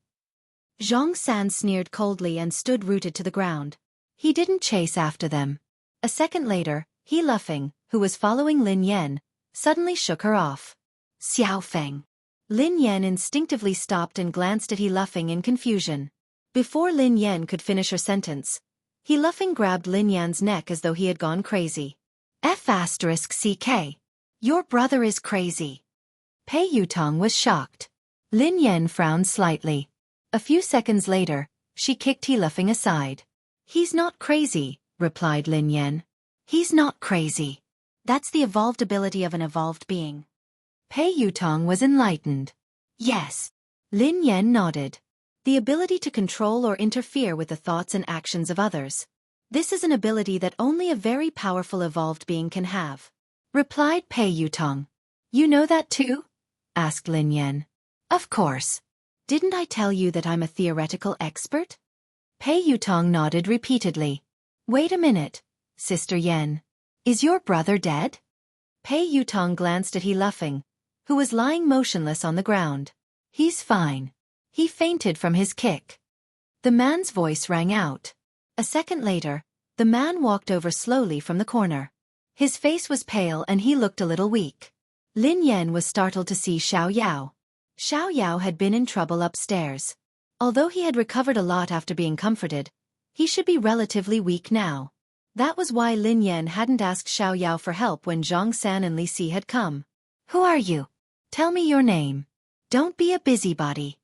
[SPEAKER 1] Zhang San sneered coldly and stood rooted to the ground. He didn't chase after them. A second later, He Luffing, who was following Lin Yan, suddenly shook her off. Xiao Feng. Lin Yan instinctively stopped and glanced at He Luffing in confusion. Before Lin Yan could finish her sentence, He Luffing grabbed Lin Yan's neck as though he had gone crazy. F***CK. Your brother is crazy. Pei Yutong was shocked. Lin Yan frowned slightly. A few seconds later, she kicked He Luffing aside. He's not crazy, replied Lin Yan. He's not crazy. That's the evolved ability of an evolved being. Pei Yutong was enlightened. Yes. Lin Yan nodded. The ability to control or interfere with the thoughts and actions of others. This is an ability that only a very powerful evolved being can have. Replied Pei Yutong. You know that too? Asked Lin Yan. Of course. Didn't I tell you that I'm a theoretical expert? Pei Yutong nodded repeatedly. Wait a minute, Sister Yan. Is your brother dead? Pei Yutong glanced at He Luffing, who was lying motionless on the ground. He's fine. He fainted from his kick. The man's voice rang out. A second later, the man walked over slowly from the corner. His face was pale and he looked a little weak. Lin Yan was startled to see Xiao Yao. Xiao Yao had been in trouble upstairs. Although he had recovered a lot after being comforted, he should be relatively weak now. That was why Lin Yan hadn't asked Xiao Yao for help when Zhang San and Li Si had come. Who are you? Tell me your name. Don't be a busybody.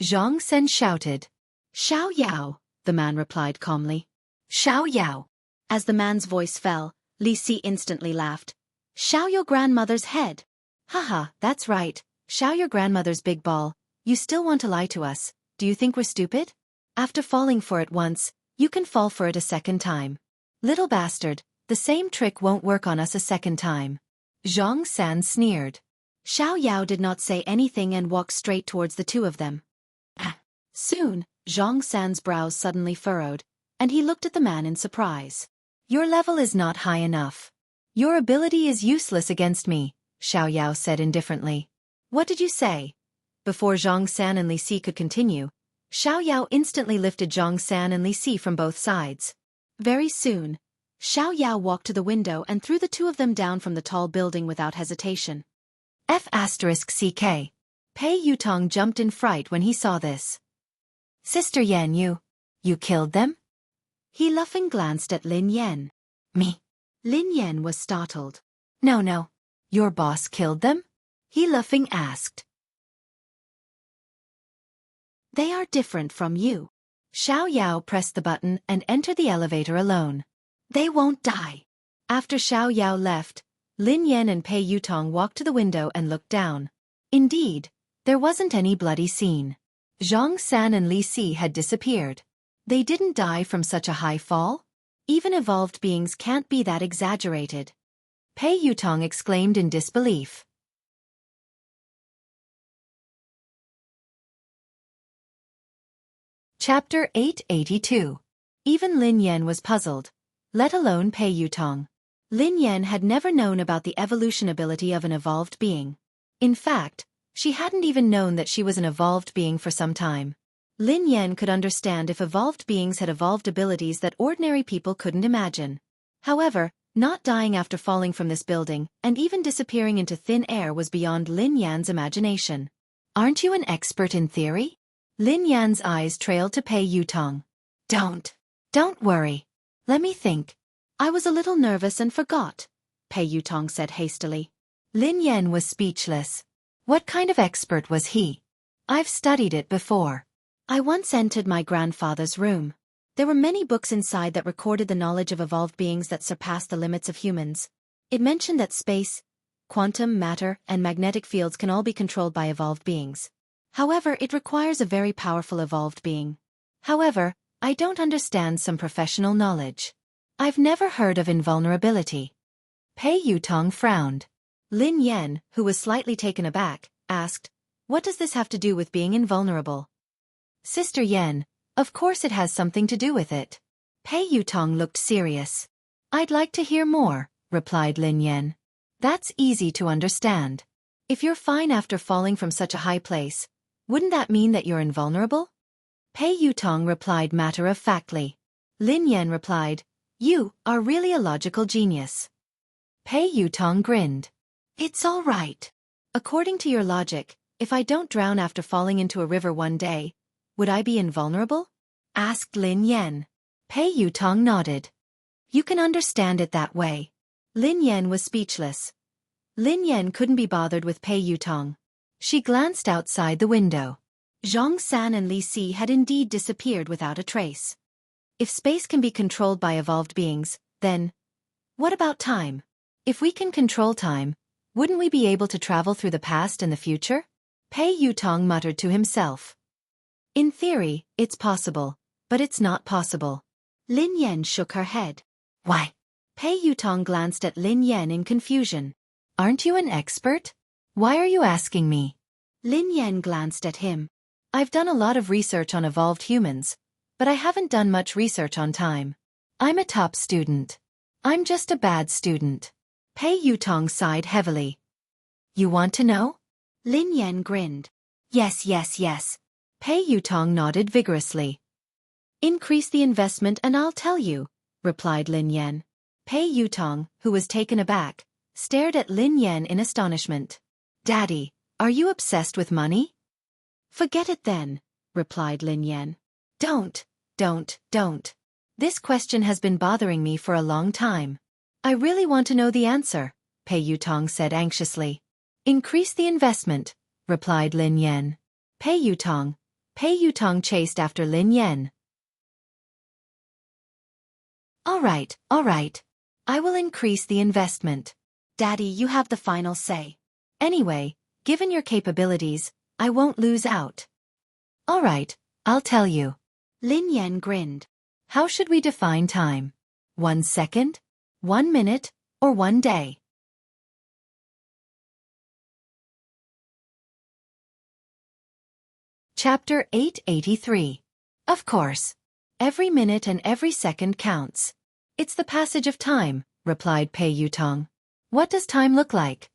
[SPEAKER 1] Zhang San shouted. Xiao Yao, the man replied calmly. Xiao Yao. As the man's voice fell, Li Si instantly laughed. Xiao, your grandmother's head. Haha, that's right. Xiao, your grandmother's big ball. You still want to lie to us. Do you think we're stupid? After falling for it once, you can fall for it a second time. Little bastard, the same trick won't work on us a second time. Zhang San sneered. Xiao Yao did not say anything and walked straight towards the two of them. Soon, Zhang San's brows suddenly furrowed, and he looked at the man in surprise. Your level is not high enough. Your ability is useless against me, Xiao Yao said indifferently. What did you say? Before Zhang San and Li Si could continue, Xiao Yao instantly lifted Zhang San and Li Si from both sides. Very soon, Xiao Yao walked to the window and threw the two of them down from the tall building without hesitation. F***CK. Pei Yutong jumped in fright when he saw this. Sister Yan, you killed them? He Luffing glanced at Lin Yan. Me? Lin Yan was startled. No. Your boss killed them? He Luffing asked. They are different from you. Xiao Yao pressed the button and entered the elevator alone. They won't die. After Xiao Yao left, Lin Yan and Pei Yutong walked to the window and looked down. Indeed, there wasn't any bloody scene. Zhang San and Li Si had disappeared. They didn't die from such a high fall? Even evolved beings can't be that exaggerated. Pei Yutong exclaimed in disbelief. Chapter 882. Even Lin Yan was puzzled, let alone Pei Yutong. Lin Yan had never known about the evolution ability of an evolved being. In fact, she hadn't even known that she was an evolved being for some time. Lin Yan could understand if evolved beings had evolved abilities that ordinary people couldn't imagine. However, not dying after falling from this building and even disappearing into thin air was beyond Lin Yan's imagination. Aren't you an expert in theory? Lin Yan's eyes trailed to Pei Yutong. Don't worry. Let me think. I was a little nervous and forgot, Pei Yutong said hastily. Lin Yan was speechless. What kind of expert was he? I've studied it before. I once entered my grandfather's room. There were many books inside that recorded the knowledge of evolved beings that surpassed the limits of humans. It mentioned that space, quantum, matter, and magnetic fields can all be controlled by evolved beings. However, it requires a very powerful evolved being. However, I don't understand some professional knowledge. I've never heard of invulnerability. Pei Yutong frowned. Lin Yan, who was slightly taken aback, asked, "What does this have to do with being invulnerable?" "Sister Yan, of course it has something to do with it." Pei Yutong looked serious. "I'd like to hear more," replied Lin Yan. "That's easy to understand. If you're fine after falling from such a high place, wouldn't that mean that you're invulnerable?" Pei Yutong replied matter-of-factly. Lin Yan replied, "You are really a logical genius." Pei Yutong grinned. "It's all right. According to your logic, if I don't drown after falling into a river one day, would I be invulnerable?" asked Lin Yan. Pei Yutong nodded. "You can understand it that way." Lin Yan was speechless. Lin Yan couldn't be bothered with Pei Yutong. She glanced outside the window. Zhang San and Li Si had indeed disappeared without a trace. If space can be controlled by evolved beings, then what about time? If we can control time, wouldn't we be able to travel through the past and the future? Pei Yutong muttered to himself. In theory, it's possible, but it's not possible. Lin Yan shook her head. Why? Pei Yutong glanced at Lin Yan in confusion. Aren't you an expert? Why are you asking me? Lin Yan glanced at him. I've done a lot of research on evolved humans, but I haven't done much research on time. I'm a top student. I'm just a bad student. Pei Yutong sighed heavily. You want to know? Lin Yan grinned. Yes, yes, yes. Pei Yutong nodded vigorously. Increase the investment and I'll tell you, replied Lin Yan. Pei Yutong, who was taken aback, stared at Lin Yan in astonishment. Daddy, are you obsessed with money? Forget it then, replied Lin Yan. Don't. This question has been bothering me for a long time. I really want to know the answer, Pei Yutong said anxiously. Increase the investment, replied Lin Yan. Pei Yutong chased after Lin Yan. All right. I will increase the investment. Daddy, you have the final say. Anyway, given your capabilities, I won't lose out. All right, I'll tell you. Lin Yan grinned. How should we define time? 1 second? 1 minute? Or 1 day? Chapter 883. Of course. Every minute and every second counts. It's the passage of time, replied Pei Yutong. What does time look like?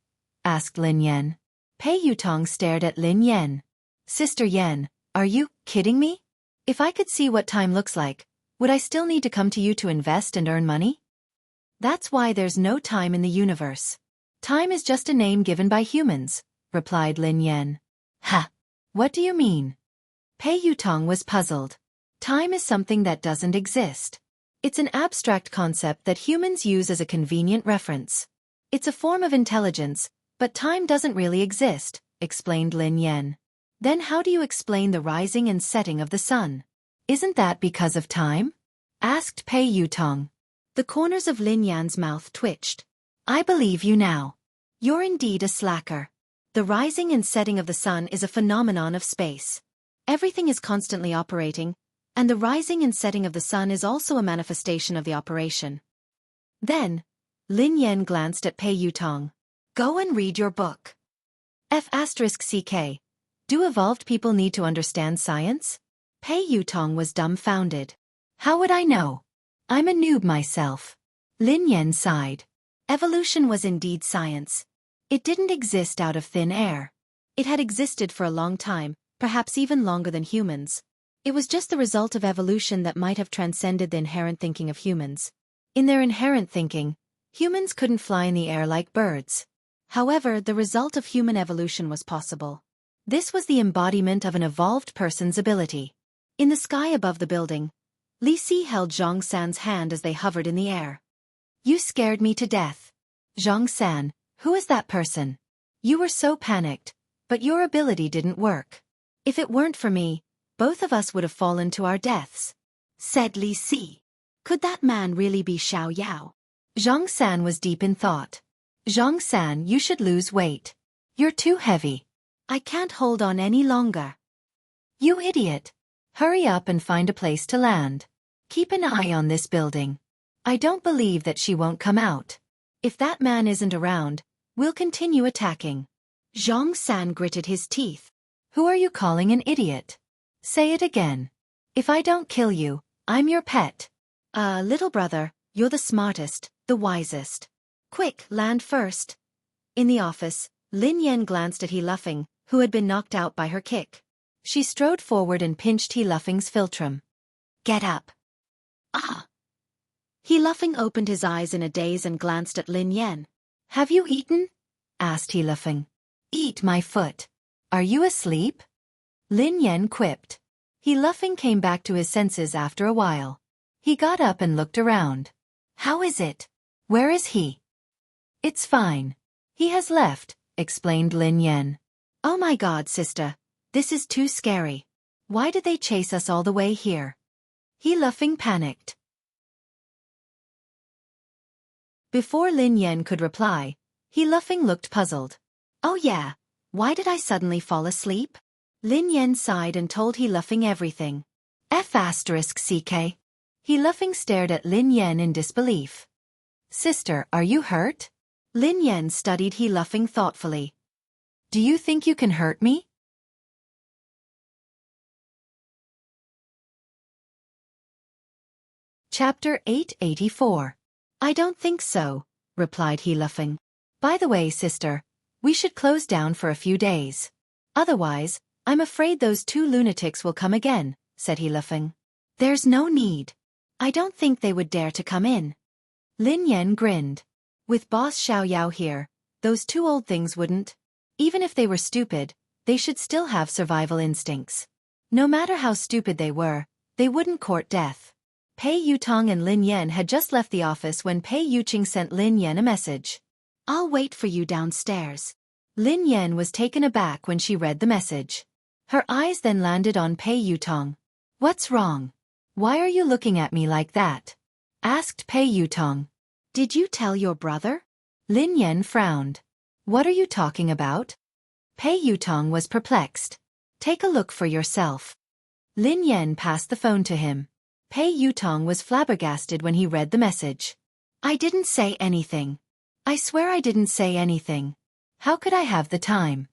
[SPEAKER 1] Asked Lin Yan. Pei Yutong stared at Lin Yan. Sister Yan, are you kidding me? If I could see what time looks like, would I still need to come to you to invest and earn money? That's why there's no time in the universe. Time is just a name given by humans, replied Lin Yan. Ha! What do you mean? Pei Yutong was puzzled. Time is something that doesn't exist. It's an abstract concept that humans use as a convenient reference. It's a form of intelligence, but time doesn't really exist, explained Lin Yan. Then how do you explain the rising and setting of the sun? Isn't that because of time? Asked Pei Yutong. The corners of Lin Yan's mouth twitched. I believe you now. You're indeed a slacker. The rising and setting of the sun is a phenomenon of space. Everything is constantly operating, and the rising and setting of the sun is also a manifestation of the operation. Then, Lin Yan glanced at Pei Yutong. Go and read your book. F***CK. Do evolved people need to understand science? Pei Yutong was dumbfounded. How would I know? I'm a noob myself. Lin Yan sighed. Evolution was indeed science. It didn't exist out of thin air. It had existed for a long time, perhaps even longer than humans. It was just the result of evolution that might have transcended the inherent thinking of humans. In their inherent thinking, humans couldn't fly in the air like birds. However, the result of human evolution was possible. This was the embodiment of an evolved person's ability. In the sky above the building, Li Si held Zhang San's hand as they hovered in the air. You scared me to death. Zhang San, who is that person? You were so panicked, but your ability didn't work. If it weren't for me, both of us would have fallen to our deaths, said Li Si. Could that man really be Xiao Yao? Zhang San was deep in thought. Zhang San, you should lose weight. You're too heavy. I can't hold on any longer. You idiot. Hurry up and find a place to land. Keep an eye on this building. I don't believe that she won't come out. If that man isn't around, we'll continue attacking. Zhang San gritted his teeth. Who are you calling an idiot? Say it again. If I don't kill you, I'm your pet. Little brother, you're the smartest, the wisest. Quick, land first. In the office, Lin Yan glanced at He Luffing, who had been knocked out by her kick. She strode forward and pinched He Luffing's philtrum. Get up. Ah! He Luffing opened his eyes in a daze and glanced at Lin Yan. Have you eaten? Asked He Luffing. Eat my foot. Are you asleep? Lin Yan quipped. He Luffing came back to his senses after a while. He got up and looked around. How is it? Where is he? It's fine. He has left, explained Lin Yan. Oh my God, sister. This is too scary. Why did they chase us all the way here? He Luffing panicked. Before Lin Yan could reply, He Luffing looked puzzled. Oh yeah, why did I suddenly fall asleep? Lin Yan sighed and told He Luffing everything. F***CK. He Luffing stared at Lin Yan in disbelief. Sister, are you hurt? Lin Yan studied He Luffing thoughtfully. Do you think you can hurt me? Chapter 884. I don't think so, replied He Luffing. By the way, sister, we should close down for a few days. Otherwise, I'm afraid those two lunatics will come again, said He Luffing. There's no need. I don't think they would dare to come in. Lin Yan grinned. With Boss Xiao Yao here, those two old things wouldn't. Even if they were stupid, they should still have survival instincts. No matter how stupid they wouldn't court death. Pei Yutong and Lin Yan had just left the office when Pei Yuqing sent Lin Yan a message. I'll wait for you downstairs. Lin Yan was taken aback when she read the message. Her eyes then landed on Pei Yutong. What's wrong? Why are you looking at me like that? Asked Pei Yutong. Did you tell your brother? Lin Yan frowned. What are you talking about? Pei Yutong was perplexed. Take a look for yourself. Lin Yan passed the phone to him. Pei Yutong was flabbergasted when he read the message. I didn't say anything. I swear I didn't say anything. How could I have the time?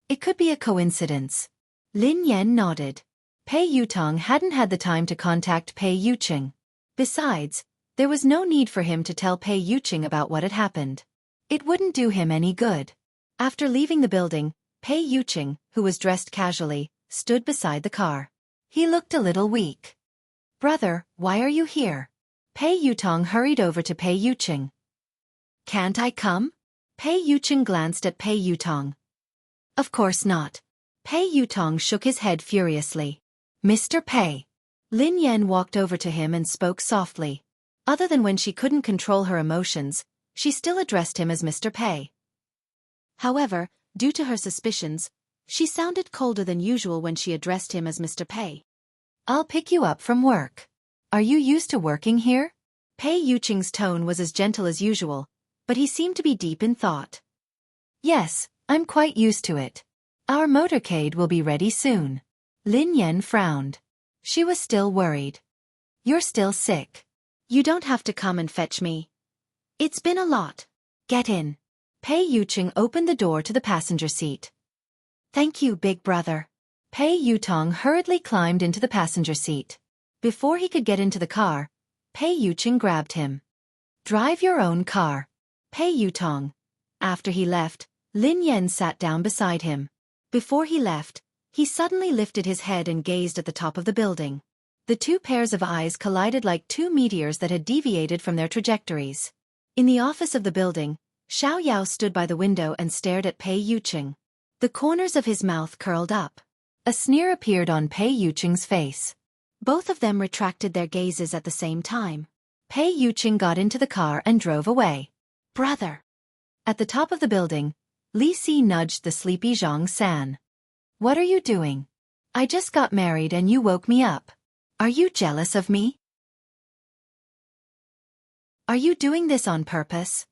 [SPEAKER 1] It could be a coincidence. Lin Yan nodded. Pei Yutong hadn't had the time to contact Pei Yuqing. Besides, there was no need for him to tell Pei Yuqing about what had happened. It wouldn't do him any good. After leaving the building, Pei Yuqing, who was dressed casually, stood beside the car. He looked a little weak. Brother, why are you here? Pei Yutong hurried over to Pei Yuqing. Can't I come? Pei Yuqing glanced at Pei Yutong. Of course not. Pei Yutong shook his head furiously. Mr. Pei. Lin Yan walked over to him and spoke softly. Other than when she couldn't control her emotions, she still addressed him as Mr. Pei. However, due to her suspicions, she sounded colder than usual when she addressed him as Mr. Pei. I'll pick you up from work. Are you used to working here? Pei Yuqing's tone was as gentle as usual, but he seemed to be deep in thought. Yes, I'm quite used to it. Our motorcade will be ready soon. Lin Yan frowned. She was still worried. You're still sick. You don't have to come and fetch me. It's been a lot. Get in. Pei Yuqing opened the door to the passenger seat. Thank you, big brother. Pei Yutong hurriedly climbed into the passenger seat. Before he could get into the car, Pei Yuqing grabbed him. Drive your own car. Pei Yutong. After he left, Lin Yan sat down beside him. Before he left, he suddenly lifted his head and gazed at the top of the building. The two pairs of eyes collided like two meteors that had deviated from their trajectories. In the office of the building, Xiao Yao stood by the window and stared at Pei Yuqing. The corners of his mouth curled up. A sneer appeared on Pei Yuqing's face. Both of them retracted their gazes at the same time. Pei Yuqing got into the car and drove away. Brother. At the top of the building, Li Si nudged the sleepy Zhang San. What are you doing? I just got married and you woke me up. Are you jealous of me? Are you doing this on purpose?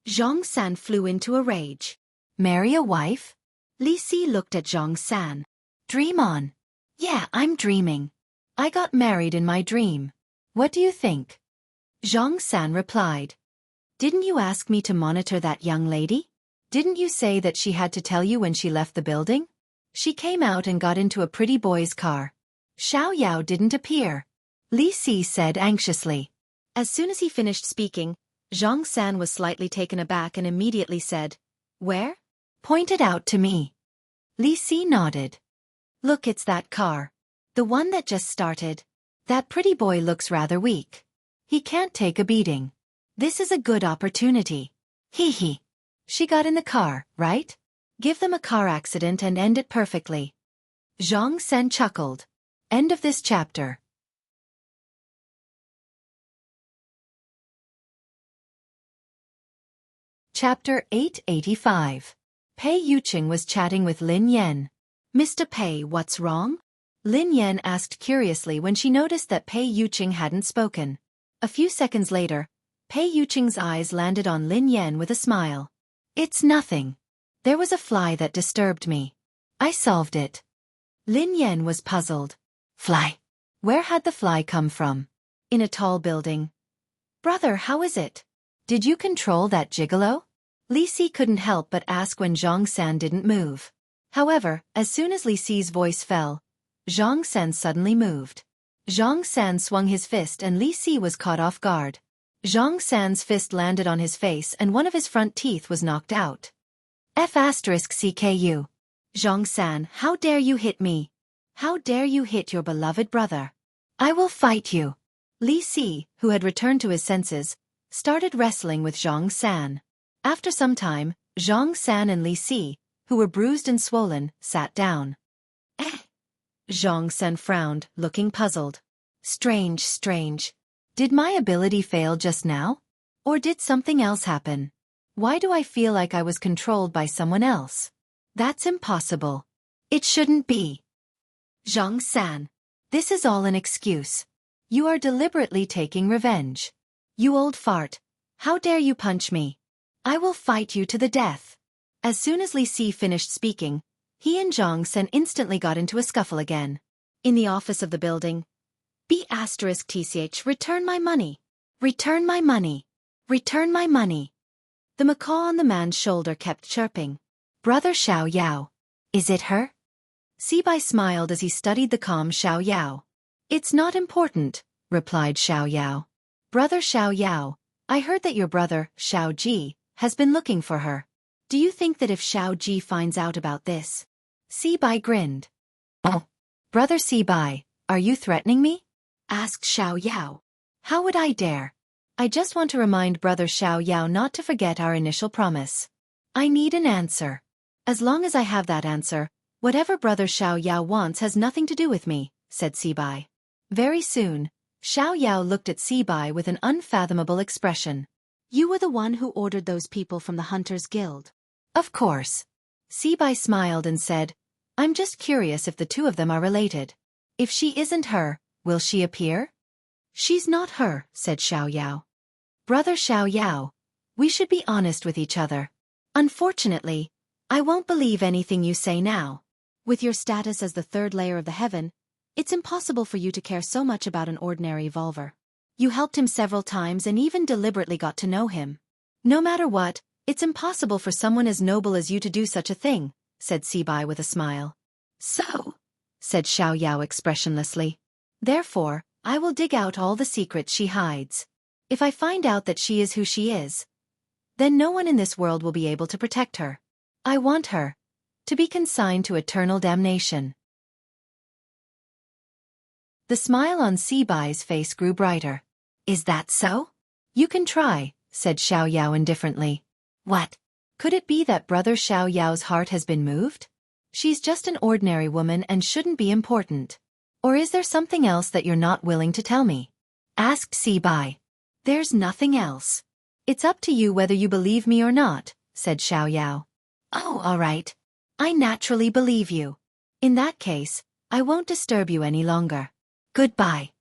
[SPEAKER 1] Zhang San flew into a rage. Marry a wife? Li Si looked at Zhang San. Dream on. Yeah, I'm dreaming. I got married in my dream. What do you think? Zhang San replied. Didn't you ask me to monitor that young lady? Didn't you say that she had to tell you when she left the building? She came out and got into a pretty boy's car. Xiao Yao didn't appear. Li Si said anxiously. As soon as he finished speaking, Zhang San was slightly taken aback and immediately said, Where? Pointed out to me. Li Si nodded. Look, it's that car. The one that just started. That pretty boy looks rather weak. He can't take a beating. This is a good opportunity. Hee hee. She got in the car, right? Give them a car accident and end it perfectly. Zhang San chuckled. End of this chapter. Chapter 885. Pei Yuqing was chatting with Lin Yan. Mr. Pei, what's wrong? Lin Yan asked curiously when she noticed that Pei Yuqing hadn't spoken. A few seconds later, Pei Yuqing's eyes landed on Lin Yan with a smile. It's nothing. There was a fly that disturbed me. I solved it. Lin Yan was puzzled. Fly? Where had the fly come from? In a tall building. Brother, how is it? Did you control that gigolo? Li Si couldn't help but ask when Zhang San didn't move. However, as soon as Li Si's voice fell, Zhang San suddenly moved. Zhang San swung his fist and Li Si was caught off guard. Zhang San's fist landed on his face and one of his front teeth was knocked out. F***CKU. Zhang San, how dare you hit me? How dare you hit your beloved brother? I will fight you. Li Si, who had returned to his senses, started wrestling with Zhang San. After some time, Zhang San and Li Si, who were bruised and swollen, sat down. Zhang San frowned, looking puzzled. Strange. Did my ability fail just now? Or did something else happen? Why do I feel like I was controlled by someone else? That's impossible. It shouldn't be. Zhang San. This is all an excuse. You are deliberately taking revenge. You old fart. How dare you punch me? I will fight you to the death. As soon as Li Si finished speaking, he and Zhang San instantly got into a scuffle again. In the office of the building, B***TCH, return my money. Return my money. Return my money. The macaw on the man's shoulder kept chirping. Brother Xiao Yao. Is it her? Sibai smiled as he studied the calm Xiao Yao. It's not important, replied Xiao Yao. Brother Xiao Yao, I heard that your brother, Xiao Ji, has been looking for her. Do you think that if Xiao Ji finds out about this? Sibai grinned. Oh. Brother Sibai, are you threatening me? Asked Xiao Yao. How would I dare? I just want to remind Brother Xiao Yao not to forget our initial promise. I need an answer. As long as I have that answer, whatever Brother Xiao Yao wants has nothing to do with me, said Sibai. Very soon, Xiao Yao looked at Sibai with an unfathomable expression. You were the one who ordered those people from the Hunters Guild. Of course. Sibai smiled and said, I'm just curious if the two of them are related. If she isn't her, will she appear? She's not her, said Xiao Yao. Brother Xiao Yao, we should be honest with each other. Unfortunately, I won't believe anything you say now. With your status as the third layer of the heaven, it's impossible for you to care so much about an ordinary evolver. You helped him several times and even deliberately got to know him. No matter what, it's impossible for someone as noble as you to do such a thing, said Sibai with a smile. So, said Xiao Yao expressionlessly. Therefore, I will dig out all the secrets she hides. If I find out that she is who she is, then no one in this world will be able to protect her. I want her to be consigned to eternal damnation. The smile on Sibai's face grew brighter. Is that so? You can try, said Xiao Yao indifferently. What? Could it be that Brother Xiao Yao's heart has been moved? She's just an ordinary woman and shouldn't be important. Or is there something else that you're not willing to tell me? Asked Sibai. There's nothing else. It's up to you whether you believe me or not, said Xiao Yao. Oh, all right. I naturally believe you. In that case, I won't disturb you any longer. Goodbye.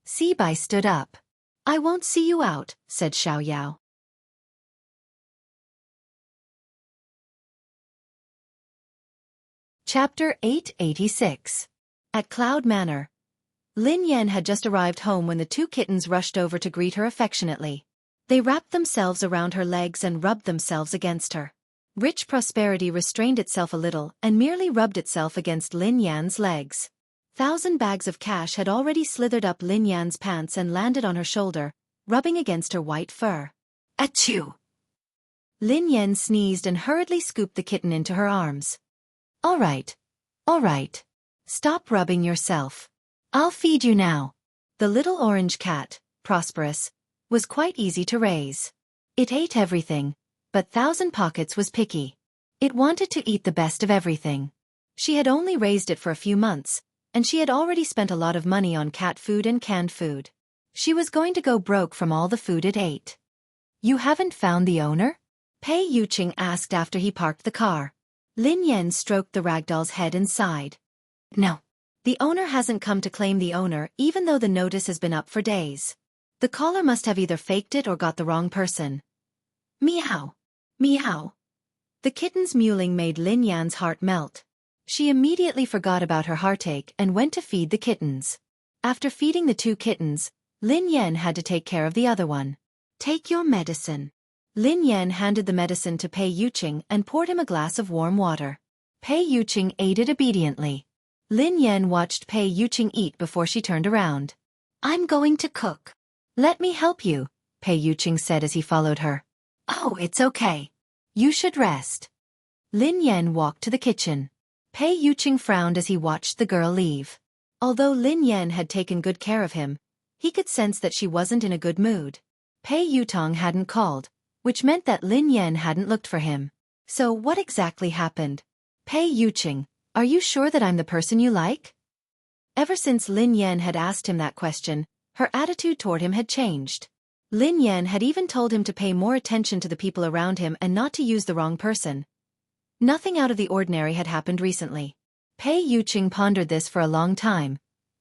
[SPEAKER 1] Sibai stood up. I won't see you out, said Xiao Yao. Chapter 886. At Cloud Manor. Lin Yan had just arrived home when the two kittens rushed over to greet her affectionately. They wrapped themselves around her legs and rubbed themselves against her. Rich Prosperity restrained itself a little and merely rubbed itself against Lin Yan's legs. 1,000 bags of cash had already slithered up Lin Yan's pants and landed on her shoulder, rubbing against her white fur. Achoo! Lin Yan sneezed and hurriedly scooped the kitten into her arms. All right. Stop rubbing yourself. I'll feed you now. The little orange cat, Prosperous, was quite easy to raise. It ate everything, but Thousand Pockets was picky. It wanted to eat the best of everything. She had only raised it for a few months, and she had already spent a lot of money on cat food and canned food. She was going to go broke from all the food it ate. You haven't found the owner? Pei Yuqing asked after he parked the car. Lin Yan stroked the ragdoll's head and sighed. No. The owner hasn't come to claim the owner even though the notice has been up for days. The caller must have either faked it or got the wrong person. Meow. Meow. The kitten's mewling made Lin Yan's heart melt. She immediately forgot about her heartache and went to feed the kittens. After feeding the two kittens, Lin Yan had to take care of the other one. Take your medicine. Lin Yan handed the medicine to Pei Yuqing and poured him a glass of warm water. Pei Yuqing ate it obediently. Lin Yan watched Pei Yuqing eat before she turned around. I'm going to cook. Let me help you, Pei Yuqing said as he followed her. Oh, it's okay. You should rest. Lin Yan walked to the kitchen. Pei Yuqing frowned as he watched the girl leave. Although Lin Yan had taken good care of him, he could sense that she wasn't in a good mood. Pei Yutong hadn't called, which meant that Lin Yan hadn't looked for him. So what exactly happened? Pei Yuqing, are you sure that I'm the person you like? Ever since Lin Yan had asked him that question, her attitude toward him had changed. Lin Yan had even told him to pay more attention to the people around him and not to use the wrong person. Nothing out of the ordinary had happened recently. Pei Yuqing pondered this for a long time,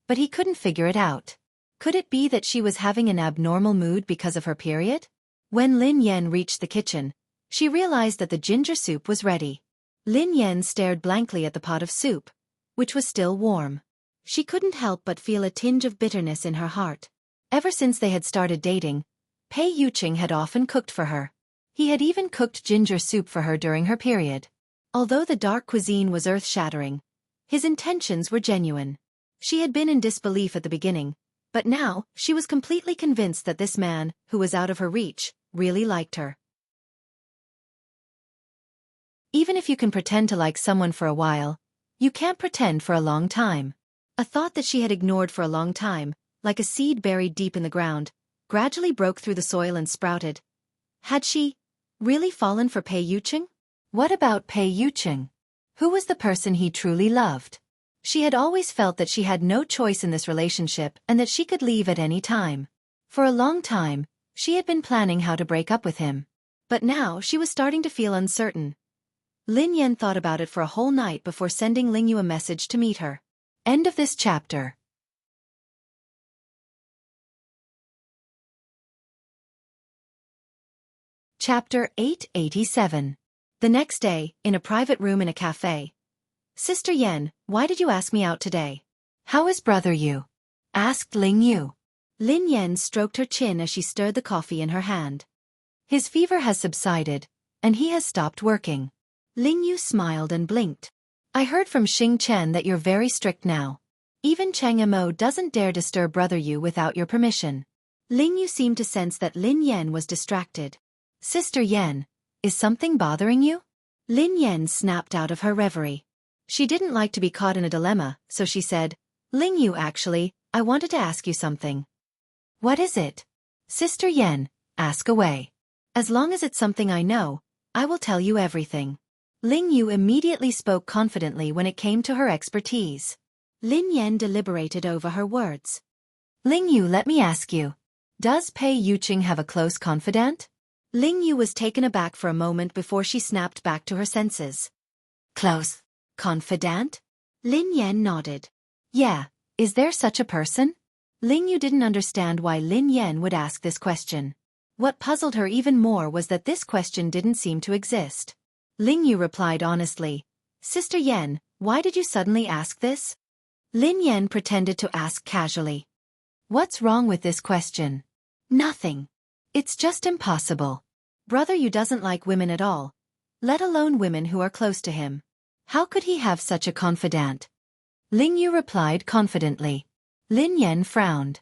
[SPEAKER 1] but he couldn't figure it out. Could it be that she was having an abnormal mood because of her period? When Lin Yan reached the kitchen, she realized that the ginger soup was ready. Lin Yan stared blankly at the pot of soup, which was still warm. She couldn't help but feel a tinge of bitterness in her heart. Ever since they had started dating, Pei Yuqing had often cooked for her. He had even cooked ginger soup for her during her period. Although the dark cuisine was earth-shattering, his intentions were genuine. She had been in disbelief at the beginning, but now she was completely convinced that this man, who was out of her reach, really liked her. Even if you can pretend to like someone for a while, you can't pretend for a long time. A thought that she had ignored for a long time, like a seed buried deep in the ground, gradually broke through the soil and sprouted. Had she really fallen for Pei Yuqing? What about Pei Yuqing? Who was the person he truly loved? She had always felt that she had no choice in this relationship and that she could leave at any time. For a long time, she had been planning how to break up with him. But now she was starting to feel uncertain. Lin Yan thought about it for a whole night before sending Ling Yu a message to meet her. End of this chapter. Chapter 887. The next day, in a private room in a cafe. Sister Yan, why did you ask me out today? How is brother Yu? Asked Ling Yu. Lin Yan stroked her chin as she stirred the coffee in her hand. His fever has subsided, and he has stopped working. Ling Yu smiled and blinked. I heard from Xing Chen that you're very strict now. Even Chang Mo doesn't dare disturb brother Yu without your permission. Ling Yu seemed to sense that Lin Yan was distracted. Sister Yan, is something bothering you? Lin Yan snapped out of her reverie. She didn't like to be caught in a dilemma, so she said, Ling Yu, actually, I wanted to ask you something. What is it? Sister Yan, ask away. As long as it's something I know, I will tell you everything. Ling Yu immediately spoke confidently when it came to her expertise. Lin Yan deliberated over her words. Ling Yu, let me ask you. Does Pei Yuqing have a close confidant? Ling Yu was taken aback for a moment before she snapped back to her senses. Close confidant? Lin Yan nodded. Yeah, is there such a person? Ling Yu didn't understand why Lin Yan would ask this question. What puzzled her even more was that this question didn't seem to exist. Ling Yu replied honestly, Sister Yan, Why did you suddenly ask this? Lin Yan pretended to ask casually. What's wrong with this question? Nothing. It's just impossible. Brother Yu doesn't like women at all, let alone women who are close to him. How could he have such a confidant? Ling Yu replied confidently. Lin Yan frowned.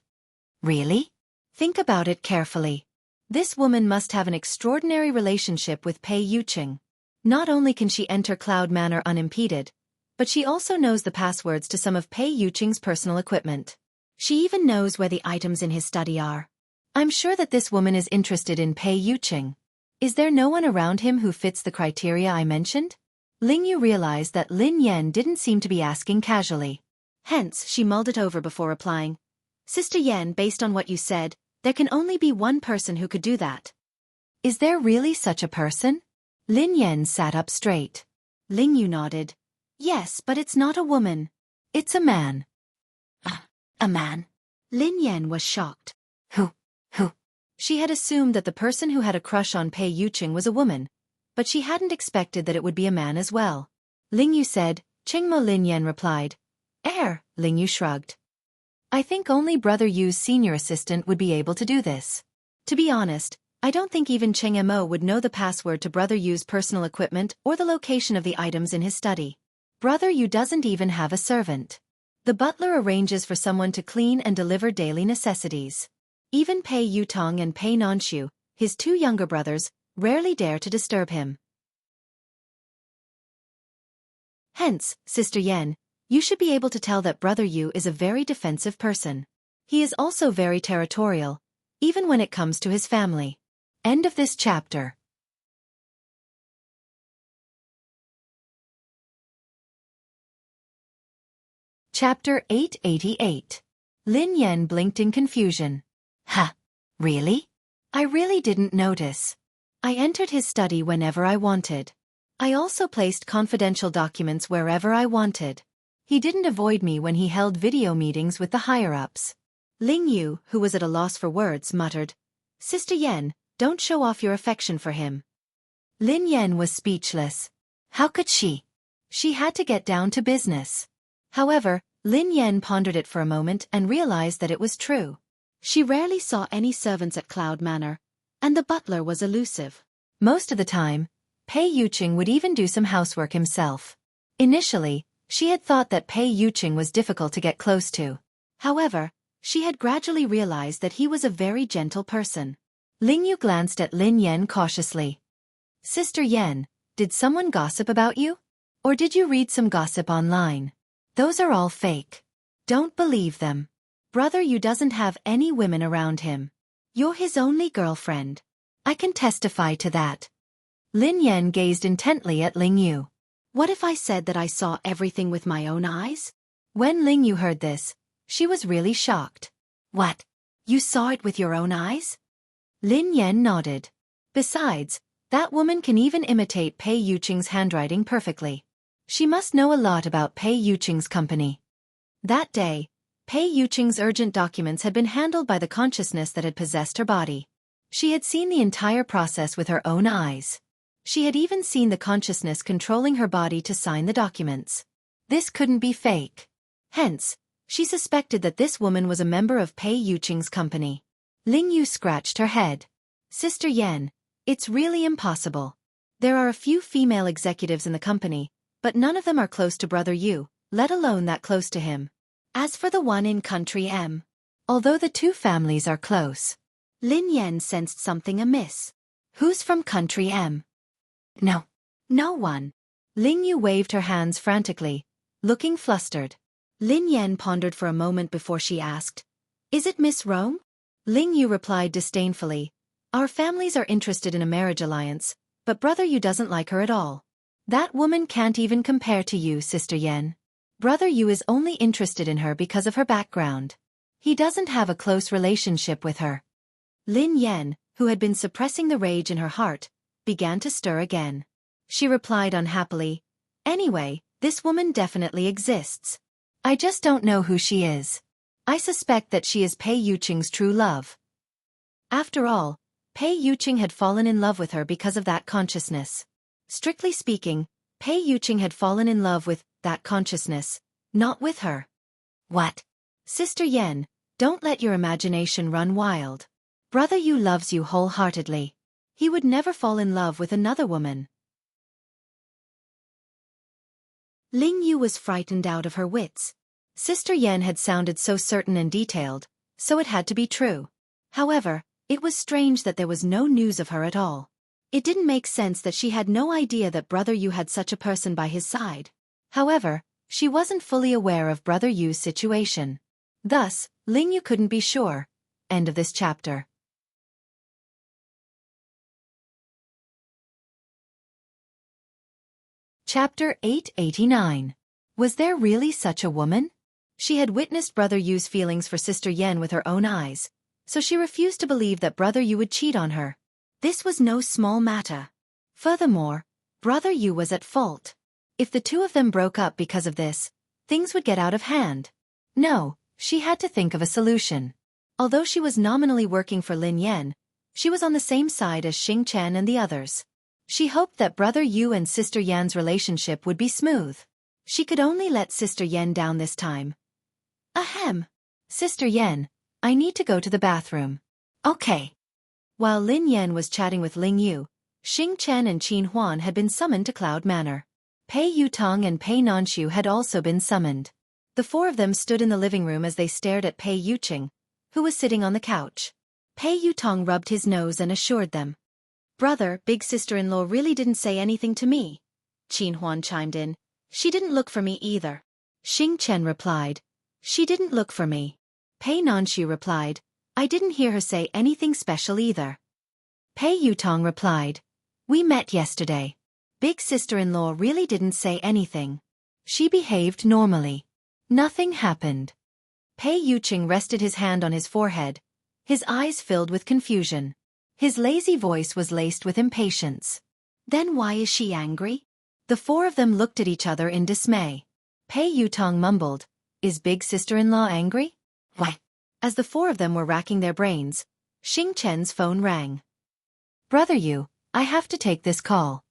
[SPEAKER 1] Really? Think about it carefully. This woman must have an extraordinary relationship with Pei Yuqing. Not only can she enter Cloud Manor unimpeded, but she also knows the passwords to some of Pei Yuqing's personal equipment. She even knows where the items in his study are. I'm sure that this woman is interested in Pei Yuqing. Is there no one around him who fits the criteria I mentioned? Ling Yu realized that Lin Yan didn't seem to be asking casually. Hence, she mulled it over before replying. Sister Yan, based on what you said, there can only be one person who could do that. Is there really such a person? Lin Yan sat up straight. Ling Yu nodded. Yes, but it's not a woman. It's a man. A man? Lin Yan was shocked. Who? She had assumed that the person who had a crush on Pei Yuqing was a woman, but she hadn't expected that it would be a man as well. Ling Yu said, Qingmo. Lin Yan replied. Ling Yu shrugged. I think only Brother Yu's senior assistant would be able to do this. To be honest, I don't think even Cheng Mo would know the password to Brother Yu's personal equipment or the location of the items in his study. Brother Yu doesn't even have a servant. The butler arranges for someone to clean and deliver daily necessities. Even Pei Yutong and Pei Nanshu, his two younger brothers, rarely dare to disturb him. Hence, Sister Yan, you should be able to tell that Brother Yu is a very defensive person. He is also very territorial, even when it comes to his family. End of this chapter. Chapter 888. Lin Yan blinked in confusion. Ha! Really? I really didn't notice. I entered his study whenever I wanted. I also placed confidential documents wherever I wanted. He didn't avoid me when he held video meetings with the higher-ups. Ling Yu, who was at a loss for words, muttered, Sister Yan, don't show off your affection for him. Lin Yan was speechless. How could she? She had to get down to business. However, Lin Yan pondered it for a moment and realized that it was true. She rarely saw any servants at Cloud Manor, and the butler was elusive. Most of the time, Pei Yuqing would even do some housework himself. Initially, she had thought that Pei Yuqing was difficult to get close to. However, she had gradually realized that he was a very gentle person. Ling Yu glanced at Lin Yan cautiously. Sister Yan, did someone gossip about you? Or did you read some gossip online? Those are all fake. Don't believe them. Brother Yu doesn't have any women around him. You're his only girlfriend. I can testify to that. Lin Yan gazed intently at Ling Yu. What if I said that I saw everything with my own eyes? When Ling Yu heard this, she was really shocked. What? You saw it with your own eyes? Lin Yan nodded. Besides, that woman can even imitate Pei Yuqing's handwriting perfectly. She must know a lot about Pei Yuqing's company. That day, Pei Yuqing's urgent documents had been handled by the consciousness that had possessed her body. She had seen the entire process with her own eyes. She had even seen the consciousness controlling her body to sign the documents. This couldn't be fake. Hence, she suspected that this woman was a member of Pei Yuqing's company. Ling Yu scratched her head. Sister Yan, it's really impossible. There are a few female executives in the company, but none of them are close to Brother Yu, let alone that close to him. As for the one in Country M, although the two families are close, Lin Yan sensed something amiss. Who's from Country M? No one. Ling Yu waved her hands frantically, looking flustered. Lin Yan pondered for a moment before she asked, Is it Miss Rome? Ling Yu replied disdainfully, Our families are interested in a marriage alliance, but Brother Yu doesn't like her at all. That woman can't even compare to you, Sister Yan. Brother Yu is only interested in her because of her background. He doesn't have a close relationship with her. Lin Yan, who had been suppressing the rage in her heart, began to stir again. She replied unhappily, Anyway, this woman definitely exists. I just don't know who she is. I suspect that she is Pei Yuqing's true love. After all, Pei Yuqing had fallen in love with her because of that consciousness. Strictly speaking, Pei Yuqing had fallen in love with that consciousness, not with her. What? Sister Yen, don't let your imagination run wild. Brother Yu loves you wholeheartedly. He would never fall in love with another woman. Ling Yu was frightened out of her wits. Sister Yen had sounded so certain and detailed, so it had to be true. However, it was strange that there was no news of her at all. It didn't make sense that she had no idea that Brother Yu had such a person by his side. However, she wasn't fully aware of Brother Yu's situation. Thus, Ling Yu couldn't be sure. End of this chapter. Chapter 889. Was there really such a woman? She had witnessed Brother Yu's feelings for Sister Yen with her own eyes, so she refused to believe that Brother Yu would cheat on her. This was no small matter. Furthermore, Brother Yu was at fault. If the two of them broke up because of this, things would get out of hand. No, she had to think of a solution. Although she was nominally working for Lin Yen, she was on the same side as Xing Chen and the others. She hoped that Brother Yu and Sister Yan's relationship would be smooth. She could only let Sister Yen down this time. Ahem. Sister Yen, I need to go to the bathroom. Okay. While Lin Yen was chatting with Ling Yu, Xing Chen and Qin Huan had been summoned to Cloud Manor. Pei Yutong and Pei Nanshu had also been summoned. The four of them stood in the living room as they stared at Pei Yuqing, who was sitting on the couch. Pei Yutong rubbed his nose and assured them. Brother, big sister-in-law really didn't say anything to me. Qin Huan chimed in. She didn't look for me either. Xing Chen replied. She didn't look for me. Pei Nanshu replied. I didn't hear her say anything special either. Pei Yutong replied. We met yesterday. Big sister-in-law really didn't say anything. She behaved normally. Nothing happened. Pei Yuqing rested his hand on his forehead. His eyes filled with confusion. His lazy voice was laced with impatience. Then why is she angry? The four of them looked at each other in dismay. Pei Yutong mumbled. Is big sister-in-law angry? Why? As the four of them were racking their brains, Xing Chen's phone rang. Brother Yu, I have to take this call.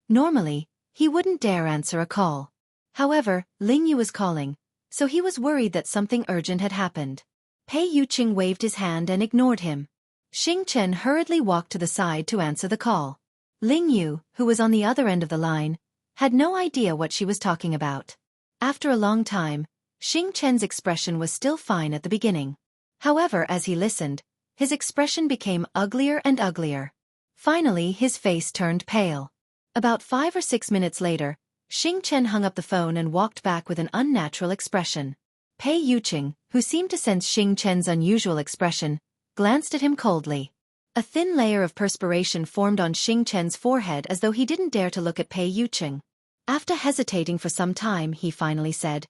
[SPEAKER 1] Normally, he wouldn't dare answer a call. However, Ling Yu was calling, so he was worried that something urgent had happened. Pei Yuqing waved his hand and ignored him. Xing Chen hurriedly walked to the side to answer the call. Ling Yu, who was on the other end of the line, had no idea what she was talking about. After a long time, Xing Chen's expression was still fine at the beginning. However, as he listened, his expression became uglier and uglier. Finally, his face turned pale. About 5 or 6 minutes later, Xing Chen hung up the phone and walked back with an unnatural expression. Pei Yuqing, who seemed to sense Xing Chen's unusual expression, glanced at him coldly. A thin layer of perspiration formed on Xing Chen's forehead as though he didn't dare to look at Pei Yuqing. After hesitating for some time, he finally said,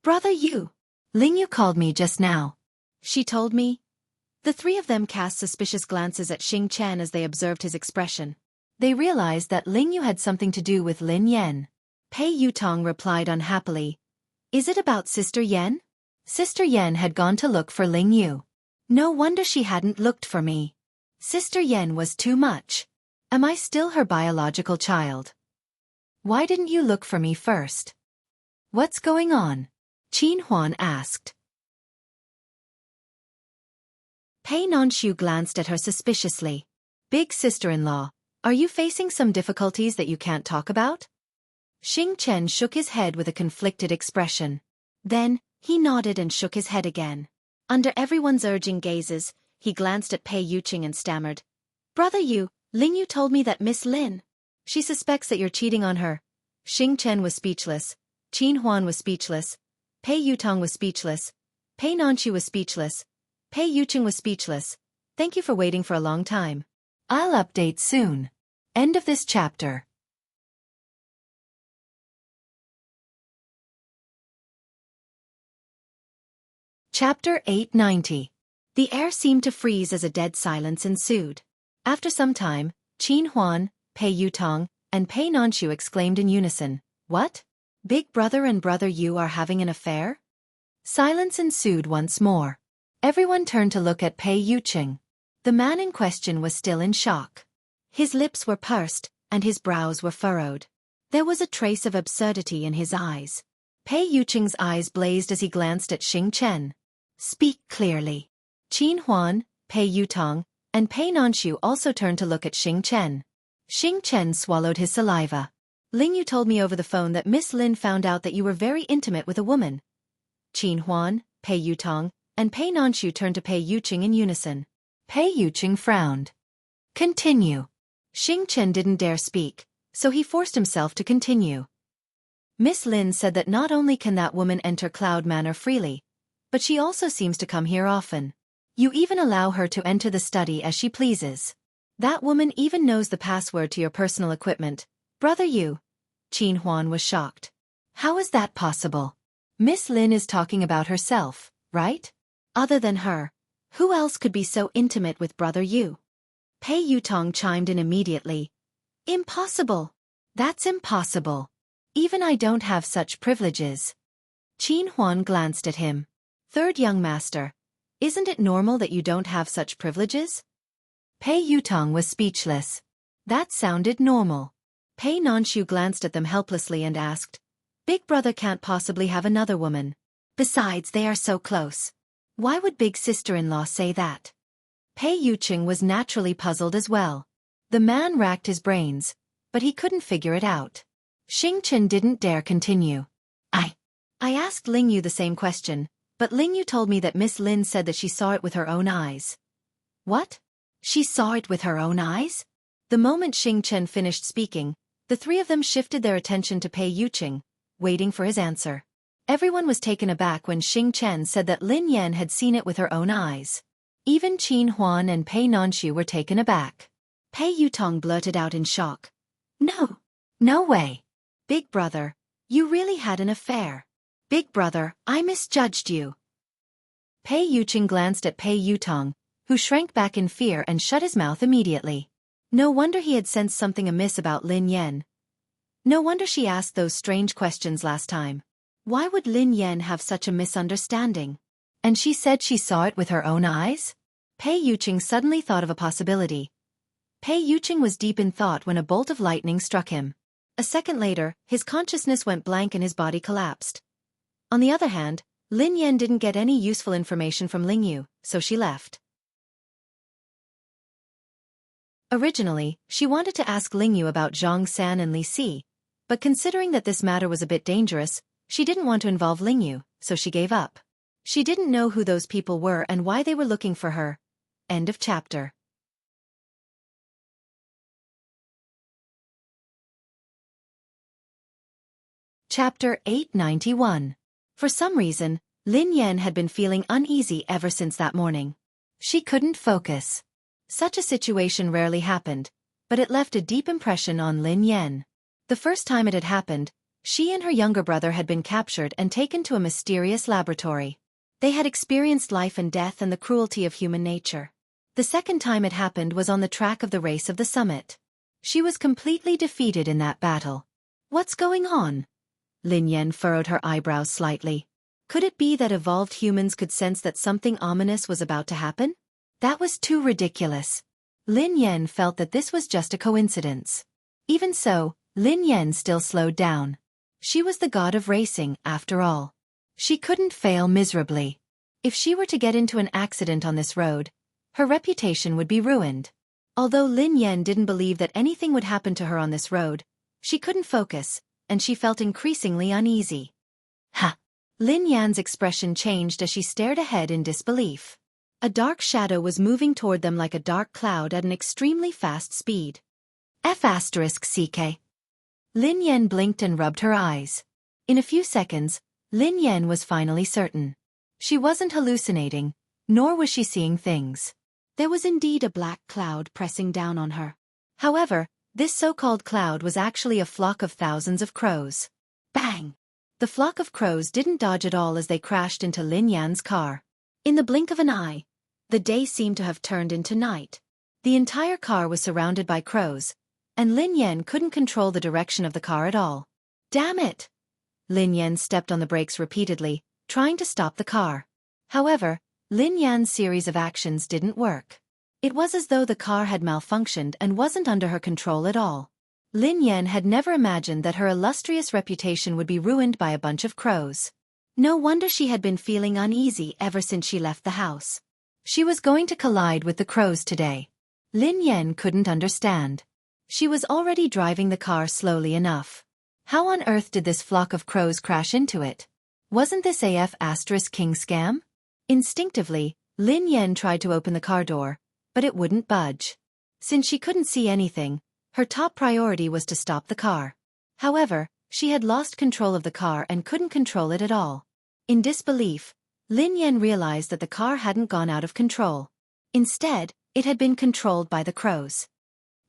[SPEAKER 1] Brother Yu, Ling Yu called me just now. She told me. The three of them cast suspicious glances at Xing Chen as they observed his expression. They realized that Ling Yu had something to do with Lin Yen. Pei Yutong replied unhappily. Is it about Sister Yen? Sister Yen had gone to look for Ling Yu. No wonder she hadn't looked for me. Sister Yen was too much. Am I still her biological child? Why didn't you look for me first? What's going on? Qin Huan asked. Pei Nanshu glanced at her suspiciously. Big sister-in-law, are you facing some difficulties that you can't talk about? Xing Chen shook his head with a conflicted expression. Then, he nodded and shook his head again. Under everyone's urging gazes, he glanced at Pei Yuqing and stammered. Brother Yu, Ling Yu told me that Miss Lin. She suspects that you're cheating on her. Xing Chen was speechless. Qin Huan was speechless. Pei Yutong was speechless. Pei Nanshu was speechless. Pei Yuqing was speechless. Thank you for waiting for a long time. I'll update soon. End of this chapter. Chapter 890. The air seemed to freeze as a dead silence ensued. After some time, Qin Huan, Pei Yutong, and Pei Nanshu exclaimed in unison, What? Big Brother and Brother Yu are having an affair? Silence ensued once more. Everyone turned to look at Pei Yuqing. The man in question was still in shock. His lips were pursed, and his brows were furrowed. There was a trace of absurdity in his eyes. Pei Yuqing's eyes blazed as he glanced at Xing Chen. Speak clearly. Qin Huan, Pei Yutong, and Pei Nanshu also turned to look at Xing Chen. Xing Chen swallowed his saliva. Ling Yu told me over the phone that Miss Lin found out that you were very intimate with a woman. Qin Huan, Pei Yutong, and Pei Nanshu turned to Pei Yuqing in unison. Pei Yuqing frowned. Continue. Xing Chen didn't dare speak, so he forced himself to continue. Miss Lin said that not only can that woman enter Cloud Manor freely, but she also seems to come here often. You even allow her to enter the study as she pleases. That woman even knows the password to your personal equipment. Brother Yu. Qin Huan was shocked. How is that possible? Miss Lin is talking about herself, right? Other than her, who else could be so intimate with Brother Yu? Pei Yutong chimed in immediately. Impossible. That's impossible. Even I don't have such privileges. Qin Huan glanced at him. Third young master. Isn't it normal that you don't have such privileges? Pei Yutong was speechless. That sounded normal. Pei Nanshu glanced at them helplessly and asked, Big brother can't possibly have another woman. Besides, they are so close. Why would big sister-in-law say that? Pei Yuqing was naturally puzzled as well. The man racked his brains, but he couldn't figure it out. Xing Chen didn't dare continue. I asked Ling Yu the same question, but Ling Yu told me that Miss Lin said that she saw it with her own eyes. What? She saw it with her own eyes? The moment Xing Chen finished speaking, the three of them shifted their attention to Pei Yuqing, waiting for his answer. Everyone was taken aback when Xing Chen said that Lin Yan had seen it with her own eyes. Even Qin Huan and Pei Nanshu were taken aback. Pei Yutong blurted out in shock. No. No way. Big brother, you really had an affair. Big brother, I misjudged you. Pei Yuqing glanced at Pei Yutong, who shrank back in fear and shut his mouth immediately. No wonder he had sensed something amiss about Lin Yan. No wonder she asked those strange questions last time. Why would Lin Yan have such a misunderstanding? And she said she saw it with her own eyes? Pei Yuqing suddenly thought of a possibility. Pei Yuqing was deep in thought when a bolt of lightning struck him. A second later, his consciousness went blank and his body collapsed. On the other hand, Lin Yan didn't get any useful information from Ling Yu, so she left. Originally, she wanted to ask Ling Yu about Zhang San and Li Si, but considering that this matter was a bit dangerous, she didn't want to involve Ling Yu, so she gave up. She didn't know who those people were and why they were looking for her. End of chapter. Chapter 891. For some reason, Lin Yan had been feeling uneasy ever since that morning. She couldn't focus. Such a situation rarely happened, but it left a deep impression on Lin Yan. The first time it had happened, she and her younger brother had been captured and taken to a mysterious laboratory. They had experienced life and death and the cruelty of human nature. The second time it happened was on the track of the race of the summit. She was completely defeated in that battle. What's going on? Lin Yan furrowed her eyebrows slightly. Could it be that evolved humans could sense that something ominous was about to happen? That was too ridiculous. Lin Yan felt that this was just a coincidence. Even so, Lin Yan still slowed down. She was the god of racing, after all. She couldn't fail miserably. If she were to get into an accident on this road, her reputation would be ruined. Although Lin Yan didn't believe that anything would happen to her on this road, she couldn't focus, and she felt increasingly uneasy. Ha! Lin Yan's expression changed as she stared ahead in disbelief. A dark shadow was moving toward them like a dark cloud at an extremely fast speed. F***CK. Lin Yan blinked and rubbed her eyes. In a few seconds, Lin Yan was finally certain. She wasn't hallucinating, nor was she seeing things. There was indeed a black cloud pressing down on her. However, this so-called cloud was actually a flock of thousands of crows. Bang! The flock of crows didn't dodge at all as they crashed into Lin Yan's car. In the blink of an eye, the day seemed to have turned into night. The entire car was surrounded by crows, and Lin Yan couldn't control the direction of the car at all. Damn it! Lin Yan stepped on the brakes repeatedly, trying to stop the car. However, Lin Yan's series of actions didn't work. It was as though the car had malfunctioned and wasn't under her control at all. Lin Yan had never imagined that her illustrious reputation would be ruined by a bunch of crows. No wonder she had been feeling uneasy ever since she left the house. She was going to collide with the crows today. Lin Yan couldn't understand. She was already driving the car slowly enough. How on earth did this flock of crows crash into it? Wasn't this *King scam? Instinctively, Lin Yan tried to open the car door, but it wouldn't budge. Since she couldn't see anything, her top priority was to stop the car. However, she had lost control of the car and couldn't control it at all. In disbelief, Lin Yan realized that the car hadn't gone out of control. Instead, it had been controlled by the crows.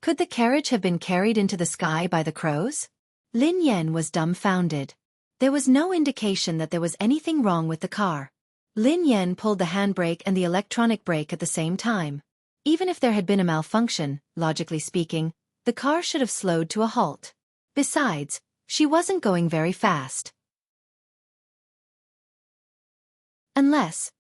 [SPEAKER 1] Could the carriage have been carried into the sky by the crows? Lin Yan was dumbfounded. There was no indication that there was anything wrong with the car. Lin Yan pulled the handbrake and the electronic brake at the same time. Even if there had been a malfunction, logically speaking, the car should have slowed to a halt. Besides, she wasn't going very fast. Unless,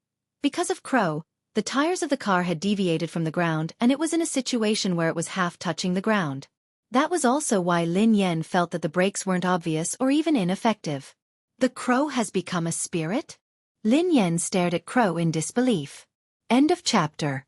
[SPEAKER 1] because of Crow, the tires of the car had deviated from the ground and it was in a situation where it was half touching the ground. That was also why Lin Yan felt that the brakes weren't obvious or even ineffective. The crow has become a spirit? Lin Yan stared at Crow in disbelief. End of chapter.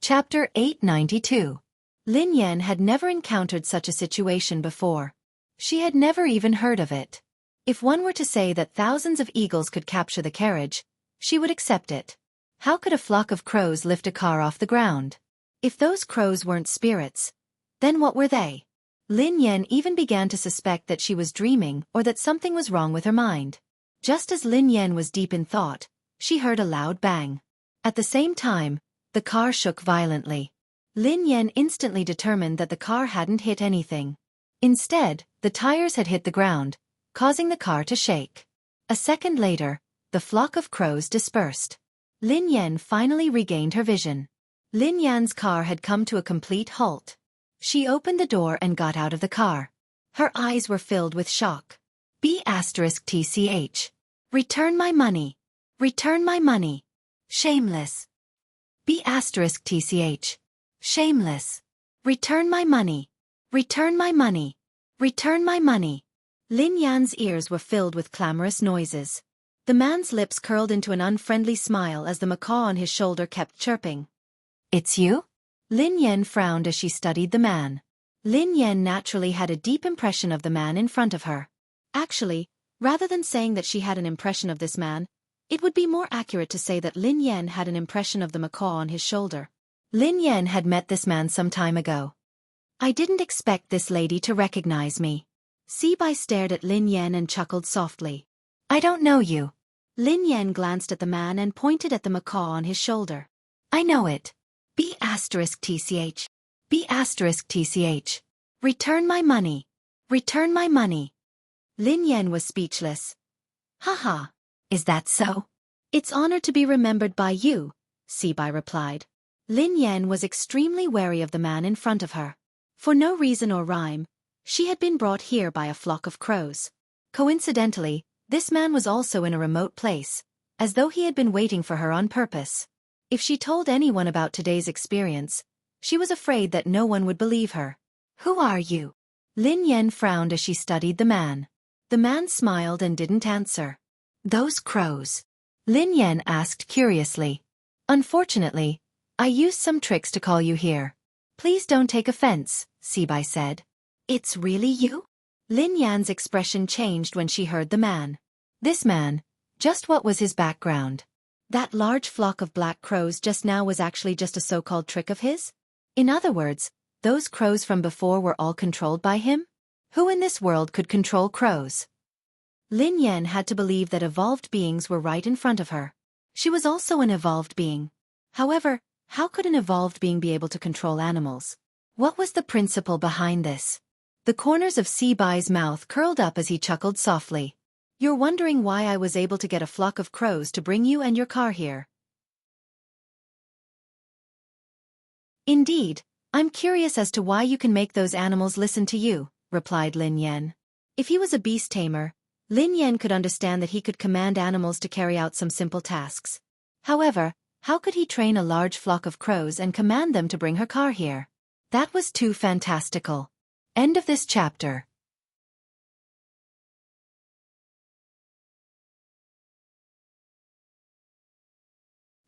[SPEAKER 1] Chapter 892. Lin Yan had never encountered such a situation before. She had never even heard of it. If one were to say that thousands of eagles could capture the carriage, she would accept it. How could a flock of crows lift a car off the ground? If those crows weren't spirits, then what were they? Lin Yan even began to suspect that she was dreaming or that something was wrong with her mind. Just as Lin Yan was deep in thought, she heard a loud bang. At the same time, the car shook violently. Lin Yan instantly determined that the car hadn't hit anything. Instead, the tires had hit the ground, causing the car to shake. A second later, the flock of crows dispersed. Lin Yan finally regained her vision. Lin Yan's car had come to a complete halt. She opened the door and got out of the car. Her eyes were filled with shock. *TCH. Return my money. Return my money. Shameless. *TCH. Shameless. Return my money. Return my money. Return my money. Lin Yan's ears were filled with clamorous noises. The man's lips curled into an unfriendly smile as the macaw on his shoulder kept chirping. It's you? Lin Yan frowned as she studied the man. Lin Yan naturally had a deep impression of the man in front of her. Actually, rather than saying that she had an impression of this man, it would be more accurate to say that Lin Yan had an impression of the macaw on his shoulder. Lin Yan had met this man some time ago. I didn't expect this lady to recognize me. Sibai stared at Lin Yan and chuckled softly. I don't know you. Lin Yan glanced at the man and pointed at the macaw on his shoulder. I know it. *TCH. *TCH. Return my money. Return my money. Lin Yan was speechless. Haha. Is that so? It's honored to be remembered by you, Sibai replied. Lin Yan was extremely wary of the man in front of her. For no reason or rhyme, she had been brought here by a flock of crows. Coincidentally, this man was also in a remote place, as though he had been waiting for her on purpose. If she told anyone about today's experience, she was afraid that no one would believe her. Who are you? Lin Yan frowned as she studied the man. The man smiled and didn't answer. Those crows? Lin Yan asked curiously. Unfortunately, I used some tricks to call you here. Please don't take offense, Sibai said. It's really you? Lin Yan's expression changed when she heard the man. This man, just what was his background? That large flock of black crows just now was actually just a so-called trick of his? In other words, those crows from before were all controlled by him? Who in this world could control crows? Lin Yan had to believe that evolved beings were right in front of her. She was also an evolved being. However, how could an evolved being be able to control animals? What was the principle behind this? The corners of Sibai's mouth curled up as he chuckled softly. You're wondering why I was able to get a flock of crows to bring you and your car here. Indeed, I'm curious as to why you can make those animals listen to you, replied Lin Yan. If he was a beast tamer, Lin Yan could understand that he could command animals to carry out some simple tasks. However, How could he train a large flock of crows and command them to bring her car here? That was too fantastical. End of this chapter.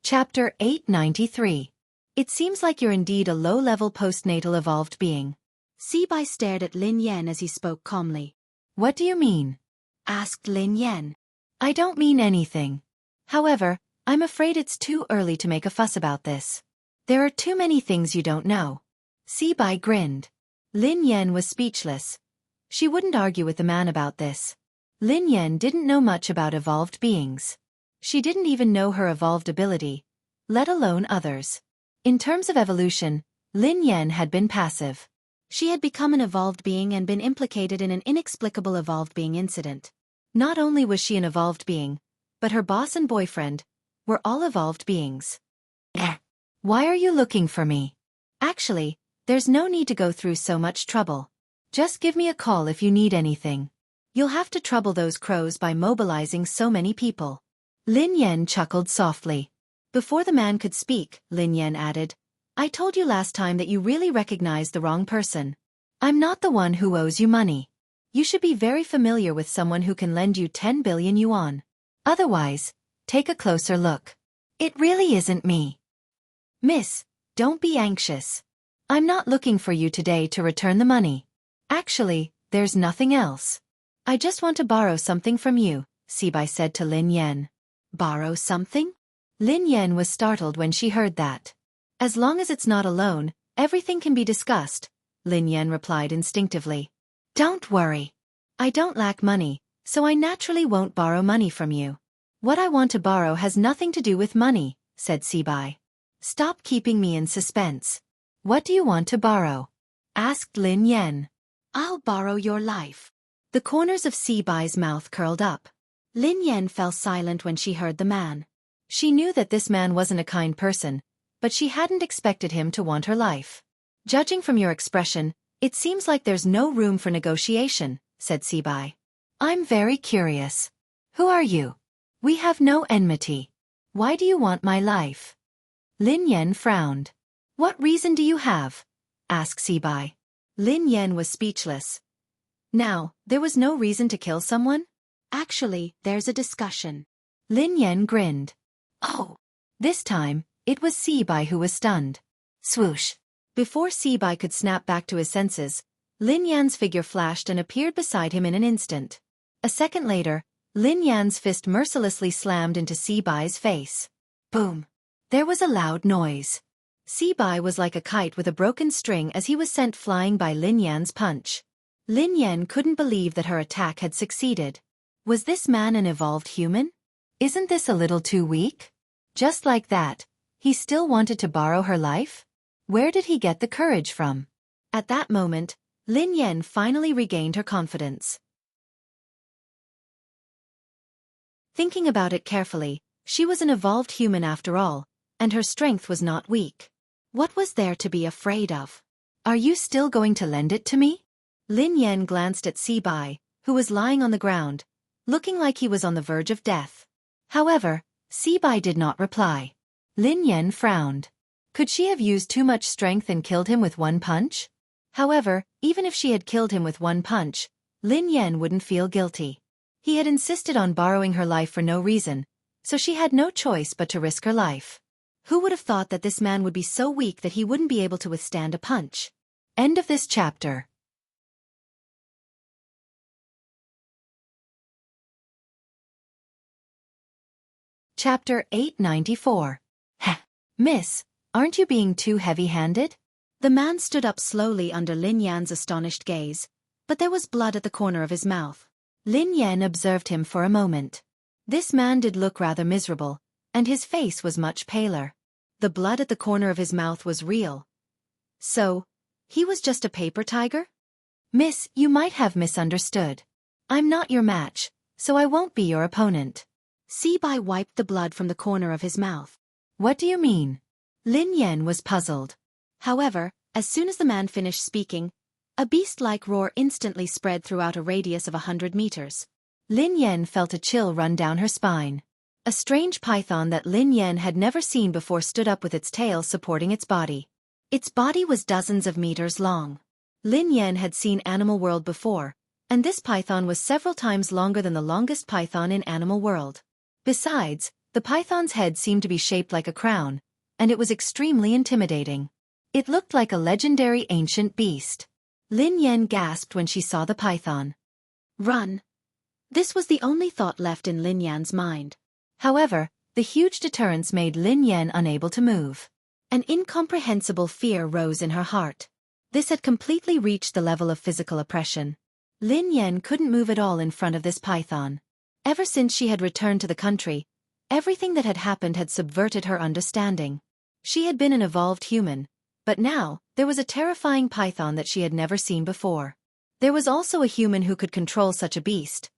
[SPEAKER 1] Chapter 893. It seems like you're indeed a low-level postnatal evolved being. Sibai stared at Lin Yan as he spoke calmly. What do you mean? Asked Lin Yan. I don't mean anything. However, I'm afraid it's too early to make a fuss about this. There are too many things you don't know. Sibai grinned. Lin Yan was speechless. She wouldn't argue with the man about this. Lin Yan didn't know much about evolved beings. She didn't even know her evolved ability, let alone others. In terms of evolution, Lin Yan had been passive. She had become an evolved being and been implicated in an inexplicable evolved being incident. Not only was she an evolved being, but her boss and boyfriend were all evolved beings. Why are you looking for me? Actually, there's no need to go through so much trouble. Just give me a call if you need anything. You'll have to trouble those crows by mobilizing so many people. Lin Yan chuckled softly. Before the man could speak, Lin Yan added, I told you last time that you really recognized the wrong person. I'm not the one who owes you money. You should be very familiar with someone who can lend you 10 billion yuan. Otherwise, take a closer look. It really isn't me. Miss, don't be anxious. I'm not looking for you today to return the money. Actually, there's nothing else. I just want to borrow something from you, Sibai said to Lin Yan. Borrow something? Lin Yan was startled when she heard that. As long as it's not a loan, everything can be discussed, Lin Yan replied instinctively. Don't worry. I don't lack money, so I naturally won't borrow money from you. What I want to borrow has nothing to do with money, said Sibai. Stop keeping me in suspense. What do you want to borrow? Asked Lin Yan. I'll borrow your life. The corners of Sibai's mouth curled up. Lin Yan fell silent when she heard the man. She knew that this man wasn't a kind person, but she hadn't expected him to want her life. Judging from your expression, it seems like there's no room for negotiation, said Sibai. I'm very curious. Who are you? We have no enmity. Why do you want my life? Lin Yan frowned. What reason do you have? Asked Sibai. Lin Yan was speechless. Now, there was no reason to kill someone? Actually, there's a discussion. Lin Yan grinned. Oh. This time, it was Sibai who was stunned. Swoosh. Before Sibai could snap back to his senses, Lin Yan's figure flashed and appeared beside him in an instant. A second later, Lin Yan's fist mercilessly slammed into Sibai's face. Boom. There was a loud noise. Sibai was like a kite with a broken string as he was sent flying by Lin Yan's punch. Lin Yan couldn't believe that her attack had succeeded. Was this man an evolved human? Isn't this a little too weak? Just like that, he still wanted to borrow her life? Where did he get the courage from? At that moment, Lin Yan finally regained her confidence. Thinking about it carefully, she was an evolved human after all, and her strength was not weak. What was there to be afraid of? Are you still going to lend it to me? Lin Yan glanced at Sibai, who was lying on the ground, looking like he was on the verge of death. However, Sibai did not reply. Lin Yan frowned. Could she have used too much strength and killed him with one punch? However, even if she had killed him with one punch, Lin Yan wouldn't feel guilty. He had insisted on borrowing her life for no reason, so she had no choice but to risk her life. Who would have thought that this man would be so weak that he wouldn't be able to withstand a punch? End of this chapter. Chapter 894. Heh. Miss, aren't you being too heavy-handed? The man stood up slowly under Lin Yan's astonished gaze, but there was blood at the corner of his mouth. Lin Yan observed him for a moment. This man did look rather miserable, and his face was much paler. The blood at the corner of his mouth was real. So, he was just a paper tiger? Miss, you might have misunderstood. I'm not your match, so I won't be your opponent. Sibai wiped the blood from the corner of his mouth. What do you mean? Lin Yan was puzzled. However, as soon as the man finished speaking, a beast-like roar instantly spread throughout a radius of 100 meters. Lin Yan felt a chill run down her spine. A strange python that Lin Yan had never seen before stood up with its tail supporting its body. Its body was dozens of meters long. Lin Yan had seen Animal World before, and this python was several times longer than the longest python in Animal World. Besides, the python's head seemed to be shaped like a crown, and it was extremely intimidating. It looked like a legendary ancient beast. Lin Yan gasped when she saw the python. Run! This was the only thought left in Lin Yan's mind. However, the huge deterrence made Lin Yan unable to move. An incomprehensible fear rose in her heart. This had completely reached the level of physical oppression. Lin Yan couldn't move at all in front of this python. Ever since she had returned to the country, everything that had happened had subverted her understanding. She had been an evolved human, but now, there was a terrifying python that she had never seen before. There was also a human who could control such a beast.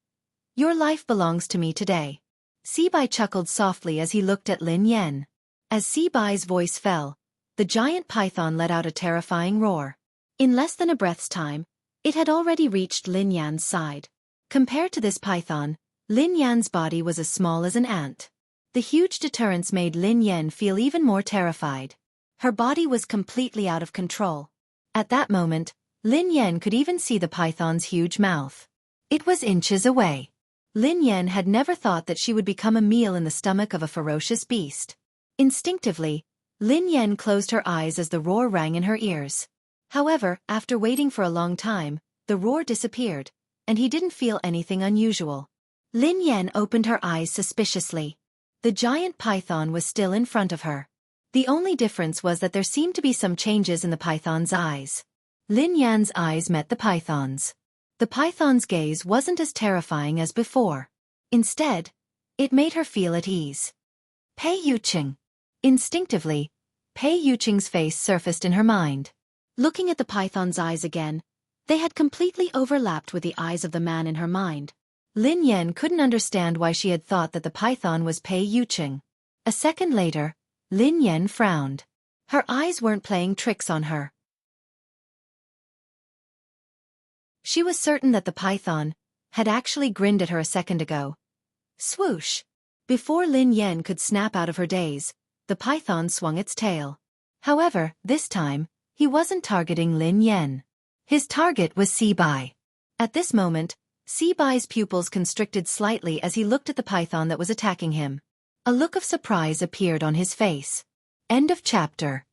[SPEAKER 1] Your life belongs to me today. Sibai chuckled softly as he looked at Lin Yan. As Sibai's voice fell, the giant python let out a terrifying roar. In less than a breath's time, it had already reached Lin Yan's side. Compared to this python, Lin Yan's body was as small as an ant. The huge deterrence made Lin Yan feel even more terrified. Her body was completely out of control. At that moment, Lin Yan could even see the python's huge mouth. It was inches away. Lin Yan had never thought that she would become a meal in the stomach of a ferocious beast. Instinctively, Lin Yan closed her eyes as the roar rang in her ears. However, after waiting for a long time, the roar disappeared, and he didn't feel anything unusual. Lin Yan opened her eyes suspiciously. The giant python was still in front of her. The only difference was that there seemed to be some changes in the python's eyes. Lin Yan's eyes met the python's. The python's gaze wasn't as terrifying as before. Instead, it made her feel at ease. Pei Yuqing. Instinctively, Pei Yuqing's face surfaced in her mind. Looking at the python's eyes again, they had completely overlapped with the eyes of the man in her mind. Lin Yan couldn't understand why she had thought that the python was Pei Yuqing. A second later, Lin Yan frowned. Her eyes weren't playing tricks on her. She was certain that the python had actually grinned at her a second ago. Swoosh! Before Lin Yan could snap out of her daze, the python swung its tail. However, this time, he wasn't targeting Lin Yan. His target was Sibai. At this moment, Sibai's pupils constricted slightly as he looked at the python that was attacking him. A look of surprise appeared on his face. End of chapter.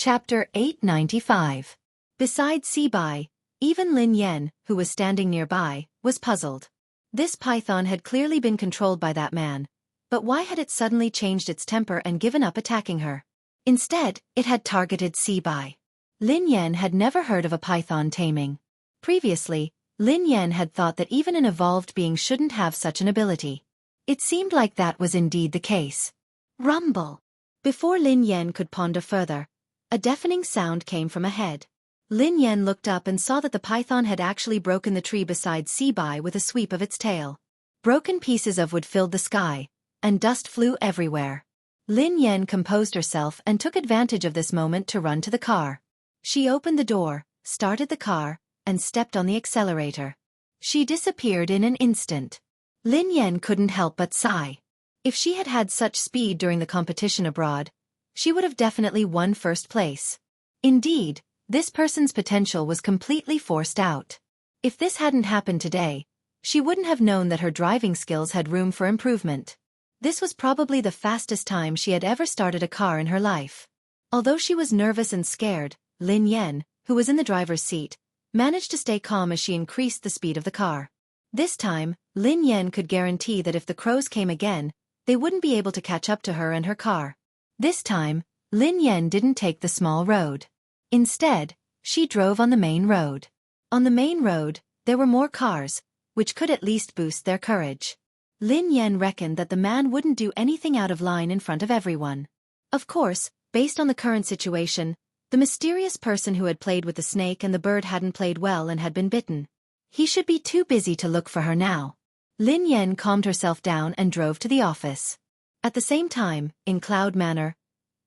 [SPEAKER 1] Chapter 895. Besides Sibai, even Lin Yan, who was standing nearby, was puzzled. This python had clearly been controlled by that man, but why had it suddenly changed its temper and given up attacking her? Instead, it had targeted Sibai. Lin Yan had never heard of a python taming. Previously, Lin Yan had thought that even an evolved being shouldn't have such an ability. It seemed like that was indeed the case. Rumble! Before Lin Yan could ponder further, a deafening sound came from ahead. Lin Yan looked up and saw that the python had actually broken the tree beside Sibai with a sweep of its tail. Broken pieces of wood filled the sky, and dust flew everywhere. Lin Yan composed herself and took advantage of this moment to run to the car. She opened the door, started the car, and stepped on the accelerator. She disappeared in an instant. Lin Yan couldn't help but sigh. If she had had such speed during the competition abroad, she would have definitely won first place. Indeed, this person's potential was completely forced out. If this hadn't happened today, she wouldn't have known that her driving skills had room for improvement. This was probably the fastest time she had ever started a car in her life. Although she was nervous and scared, Lin Yan, who was in the driver's seat, managed to stay calm as she increased the speed of the car. This time, Lin Yan could guarantee that if the crows came again, they wouldn't be able to catch up to her and her car. This time, Lin Yan didn't take the small road. Instead, she drove on the main road. On the main road, there were more cars, which could at least boost their courage. Lin Yan reckoned that the man wouldn't do anything out of line in front of everyone. Of course, based on the current situation, the mysterious person who had played with the snake and the bird hadn't played well and had been bitten. He should be too busy to look for her now. Lin Yan calmed herself down and drove to the office. At the same time, in Cloud Manor,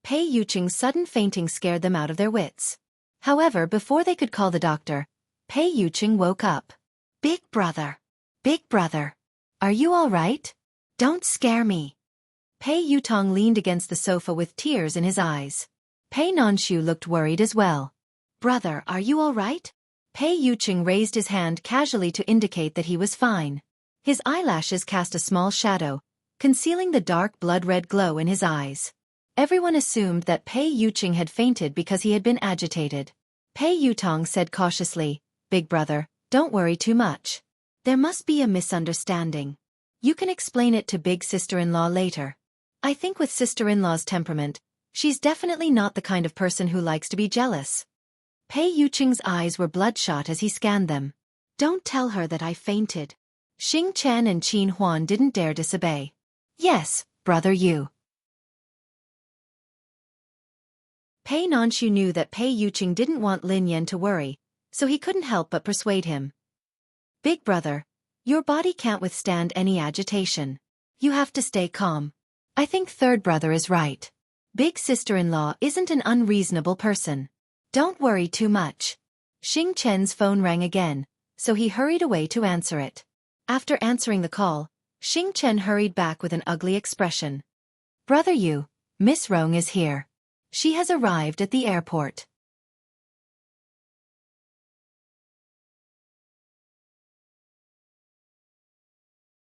[SPEAKER 1] Pei Yuqing's sudden fainting scared them out of their wits. However, before they could call the doctor, Pei Yuqing woke up. Big brother. Big brother. Are you all right? Don't scare me. Pei Yutong leaned against the sofa with tears in his eyes. Pei Nanshu looked worried as well. Brother, are you all right? Pei Yuqing raised his hand casually to indicate that he was fine. His eyelashes cast a small shadow, concealing the dark blood-red glow in his eyes. Everyone assumed that Pei Yuqing had fainted because he had been agitated. Pei Yutong said cautiously, Big brother, don't worry too much. There must be a misunderstanding. You can explain it to big sister-in-law later. I think with sister-in-law's temperament, she's definitely not the kind of person who likes to be jealous. Pei Yuqing's eyes were bloodshot as he scanned them. Don't tell her that I fainted. Xing Chen and Qin Huan didn't dare disobey. Yes, brother you. Pei Nanshu knew that Pei Yuqing didn't want Lin Yan to worry, so he couldn't help but persuade him. Big brother, your body can't withstand any agitation. You have to stay calm. I think third brother is right. Big sister-in-law isn't an unreasonable person. Don't worry too much. Xing Chen's phone rang again, so he hurried away to answer it. After answering the call, Xing Chen hurried back with an ugly expression. Brother you, Miss Rong is here. She has arrived at the airport.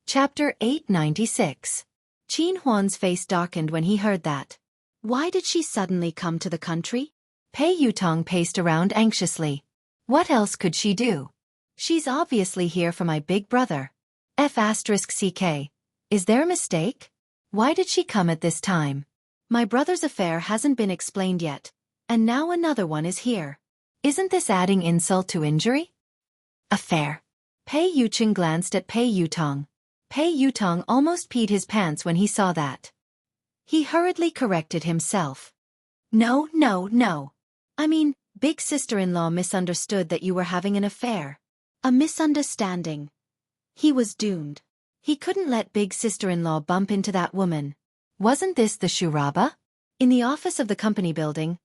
[SPEAKER 1] Chapter 896. Qin Huan's face darkened when he heard that. Why did she suddenly come to the country? Pei Yutong paced around anxiously. What else could she do? She's obviously here for my big brother. F***CK. Is there a mistake? Why did she come at this time? My brother's affair hasn't been explained yet, and now another one is here. Isn't this adding insult to injury? Affair. Pei Yuqing glanced at Pei Yutong. Pei Yutong almost peed his pants when he saw that. He hurriedly corrected himself. No. I mean, big sister-in-law misunderstood that you were having an affair. A misunderstanding. He was doomed. He couldn't let big sister-in-law bump into that woman. Wasn't this the Shuraba? In the office of the company building,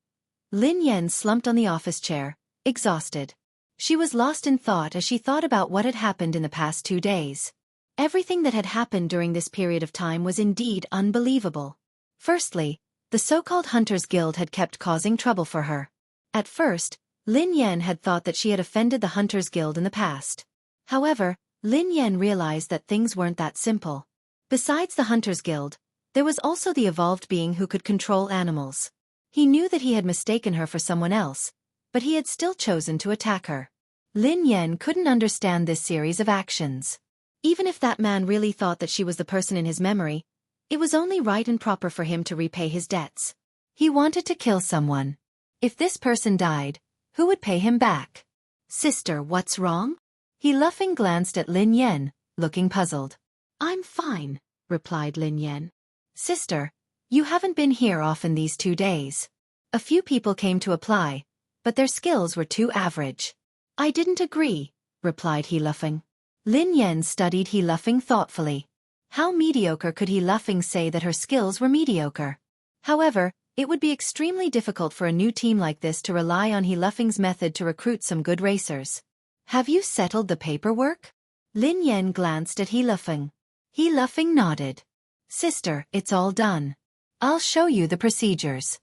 [SPEAKER 1] Lin Yan slumped on the office chair, exhausted. She was lost in thought as she thought about what had happened in the past 2 days. Everything that had happened during this period of time was indeed unbelievable. Firstly, the so-called Hunters Guild had kept causing trouble for her. At first, Lin Yan had thought that she had offended the Hunters Guild in the past. However, Lin Yan realized that things weren't that simple. Besides the Hunters Guild, there was also the evolved being who could control animals. He knew that he had mistaken her for someone else, but he had still chosen to attack her. Lin Yan couldn't understand this series of actions. Even if that man really thought that she was the person in his memory, it was only right and proper for him to repay his debts. He wanted to kill someone. If this person died, who would pay him back? Sister, what's wrong? He laughing glanced at Lin Yan, looking puzzled. I'm fine, replied Lin Yan. Sister, you haven't been here often these 2 days. A few people came to apply, but their skills were too average. I didn't agree, replied he laughing. Lin Yan studied he laughing thoughtfully. How mediocre could he laughing say that her skills were mediocre? However, it would be extremely difficult for a new team like this to rely on he laughing's method to recruit some good racers. Have you settled the paperwork? Lin Yan glanced at he laughing. He laughing nodded. Sister, it's all done. I'll show you the procedures.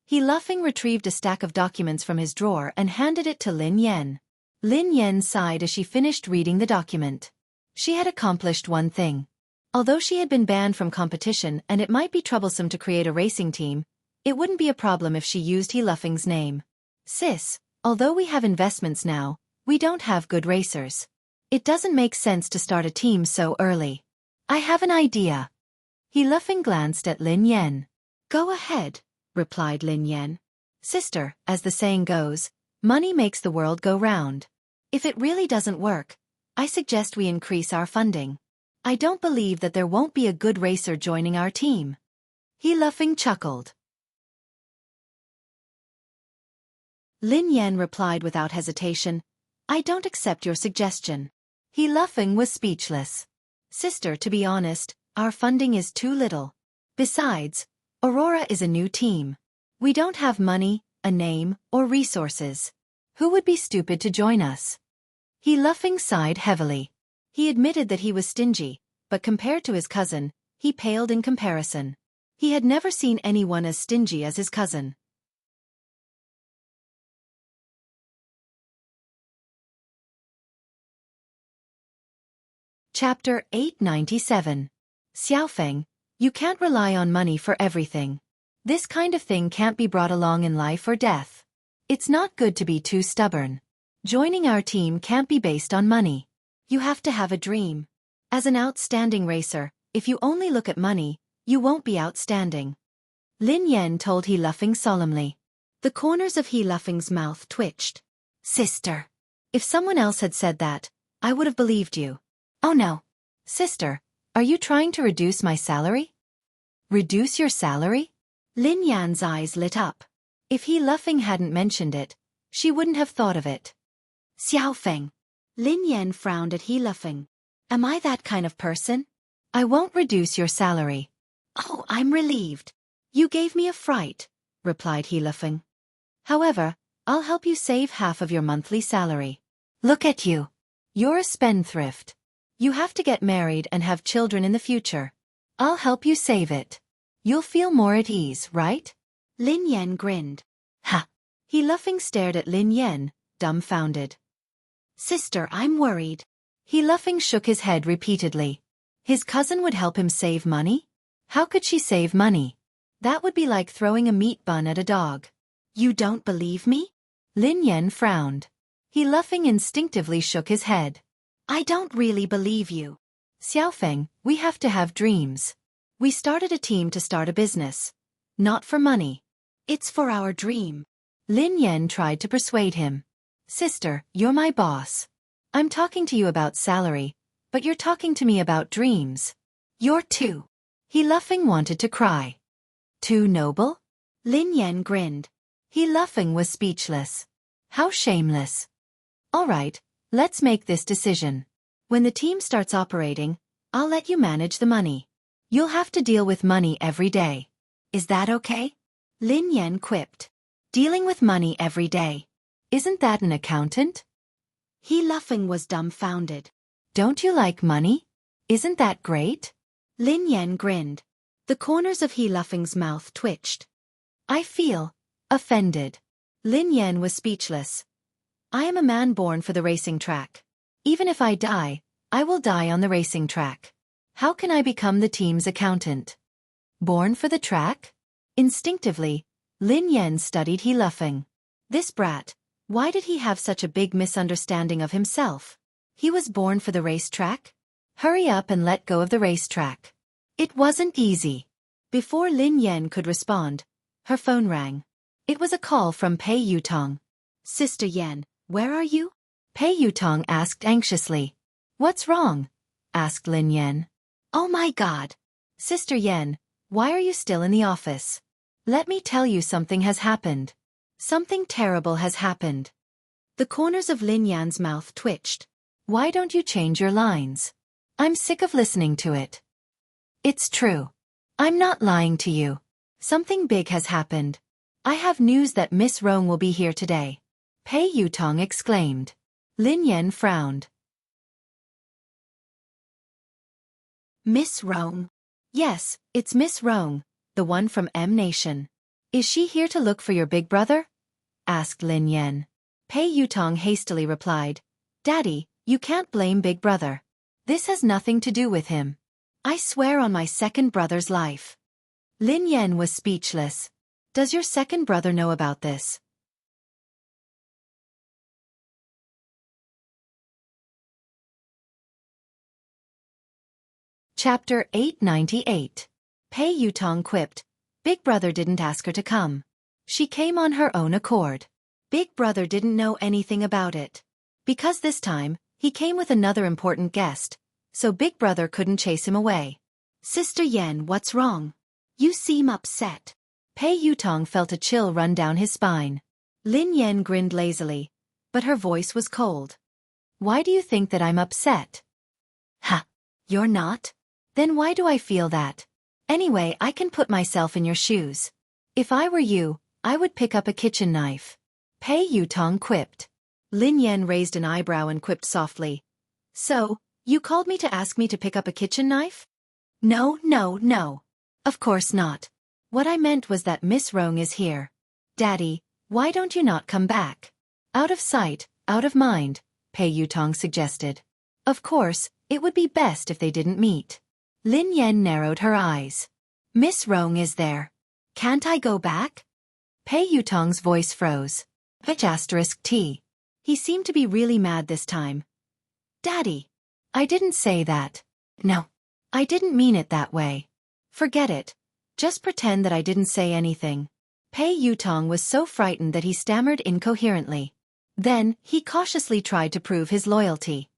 [SPEAKER 1] He laughing retrieved a stack of documents from his drawer and handed it to Lin Yan. Lin Yan sighed as she finished reading the document. She had accomplished one thing. Although she had been banned from competition and it might be troublesome to create a racing team, it wouldn't be a problem if she used he laughing's name. Sis, although we have investments now, we don't have good racers. It doesn't make sense to start a team so early. I have an idea. He laughing glanced at Lin Yan. Go ahead, replied Lin Yan. Sister, as the saying goes, money makes the world go round. If it really doesn't work, I suggest we increase our funding. I don't believe that there won't be a good racer joining our team. He laughing chuckled. Lin Yan replied without hesitation, I don't accept your suggestion. He laughing was speechless. Sister, to be honest, our funding is too little. Besides, Aurora is a new team. We don't have money, a name, or resources. Who would be stupid to join us? He laughing sighed heavily. He admitted that he was stingy, but compared to his cousin, he paled in comparison. He had never seen anyone as stingy as his cousin. Chapter 897. Xiaofeng, you can't rely on money for everything. This kind of thing can't be brought along in life or death. It's not good to be too stubborn. Joining our team can't be based on money. You have to have a dream. As an outstanding racer, if you only look at money, you won't be outstanding. Lin Yan told He Lufeng solemnly. The corners of He Lufeng's mouth twitched. Sister. If someone else had said that, I would have believed you. Oh no. Sister, are you trying to reduce my salary? Reduce your salary? Lin Yan's eyes lit up. If He Lufeng hadn't mentioned it, she wouldn't have thought of it. Xiaofeng. Lin Yan frowned at He Lufeng. Am I that kind of person? I won't reduce your salary. Oh, I'm relieved. You gave me a fright, replied He Lufeng. However, I'll help you save half of your monthly salary. Look at you. You're a spendthrift. You have to get married and have children in the future. I'll help you save it. You'll feel more at ease, right? Lin Yan grinned. Ha! He Lufeng stared at Lin Yan, dumbfounded. Sister, I'm worried. He Lufeng shook his head repeatedly. His cousin would help him save money? How could she save money? That would be like throwing a meat bun at a dog. You don't believe me? Lin Yan frowned. He Lufeng instinctively shook his head. I don't really believe you. Xiaofeng, we have to have dreams. We started a team to start a business. Not for money. It's for our dream. Lin Yan tried to persuade him. Sister, you're my boss. I'm talking to you about salary, but you're talking to me about dreams. You're too. He Lufeng wanted to cry. Too noble? Lin Yan grinned. He Lufeng was speechless. How shameless. All right, let's make this decision. When the team starts operating, I'll let you manage the money. You'll have to deal with money every day. Is that okay? Lin Yan quipped. Dealing with money every day. Isn't that an accountant? He Lufeng was dumbfounded. Don't you like money? Isn't that great? Lin Yan grinned. The corners of He Lufeng's mouth twitched. I feel offended. Lin Yan was speechless. I am a man born for the racing track. Even if I die, I will die on the racing track. How can I become the team's accountant? Born for the track? Instinctively, Lin Yan studied He Lufeng. This brat, why did he have such a big misunderstanding of himself? He was born for the racetrack? Hurry up and let go of the racetrack. It wasn't easy. Before Lin Yan could respond, her phone rang. It was a call from Pei Yutong. Sister Yan, where are you? Pei Yutong asked anxiously. What's wrong? Asked Lin Yan. Oh my God. Sister Yan, why are you still in the office? Let me tell you, something has happened. Something terrible has happened. The corners of Lin Yan's mouth twitched. Why don't you change your lines? I'm sick of listening to it. It's true. I'm not lying to you. Something big has happened. I have news that Miss Rong will be here today. Pei Yutong exclaimed. Lin Yan frowned. Miss Rong? Yes, it's Miss Rong, the one from M Nation. Is she here to look for your big brother? Asked Lin Yan. Pei Yutong hastily replied. Daddy, you can't blame big brother. This has nothing to do with him. I swear on my second brother's life. Lin Yan was speechless. Does your second brother know about this? Chapter 898. Pei Yutong quipped. Big brother didn't ask her to come. She came on her own accord. Big brother didn't know anything about it. Because this time, he came with another important guest, so big brother couldn't chase him away. Sister Yan, what's wrong? You seem upset. Pei Yutong felt a chill run down his spine. Lin Yan grinned lazily, but her voice was cold. Why do you think that I'm upset? Ha! You're not? Then why do I feel that? Anyway, I can put myself in your shoes. If I were you, I would pick up a kitchen knife. Pei Yutong quipped. Lin Yan raised an eyebrow and quipped softly. So, you called me to ask me to pick up a kitchen knife? No, no, no. Of course not. What I meant was that Miss Rong is here. Daddy, why don't you not come back? Out of sight, out of mind, Pei Yutong suggested. Of course, it would be best if they didn't meet. Lin Yan narrowed her eyes. Miss Rong is there. Can't I go back? Pei Yutong's voice froze. T. He seemed to be really mad this time. Daddy. I didn't say that. No. I didn't mean it that way. Forget it. Just pretend that I didn't say anything. Pei Yutong was so frightened that he stammered incoherently. Then, he cautiously tried to prove his loyalty.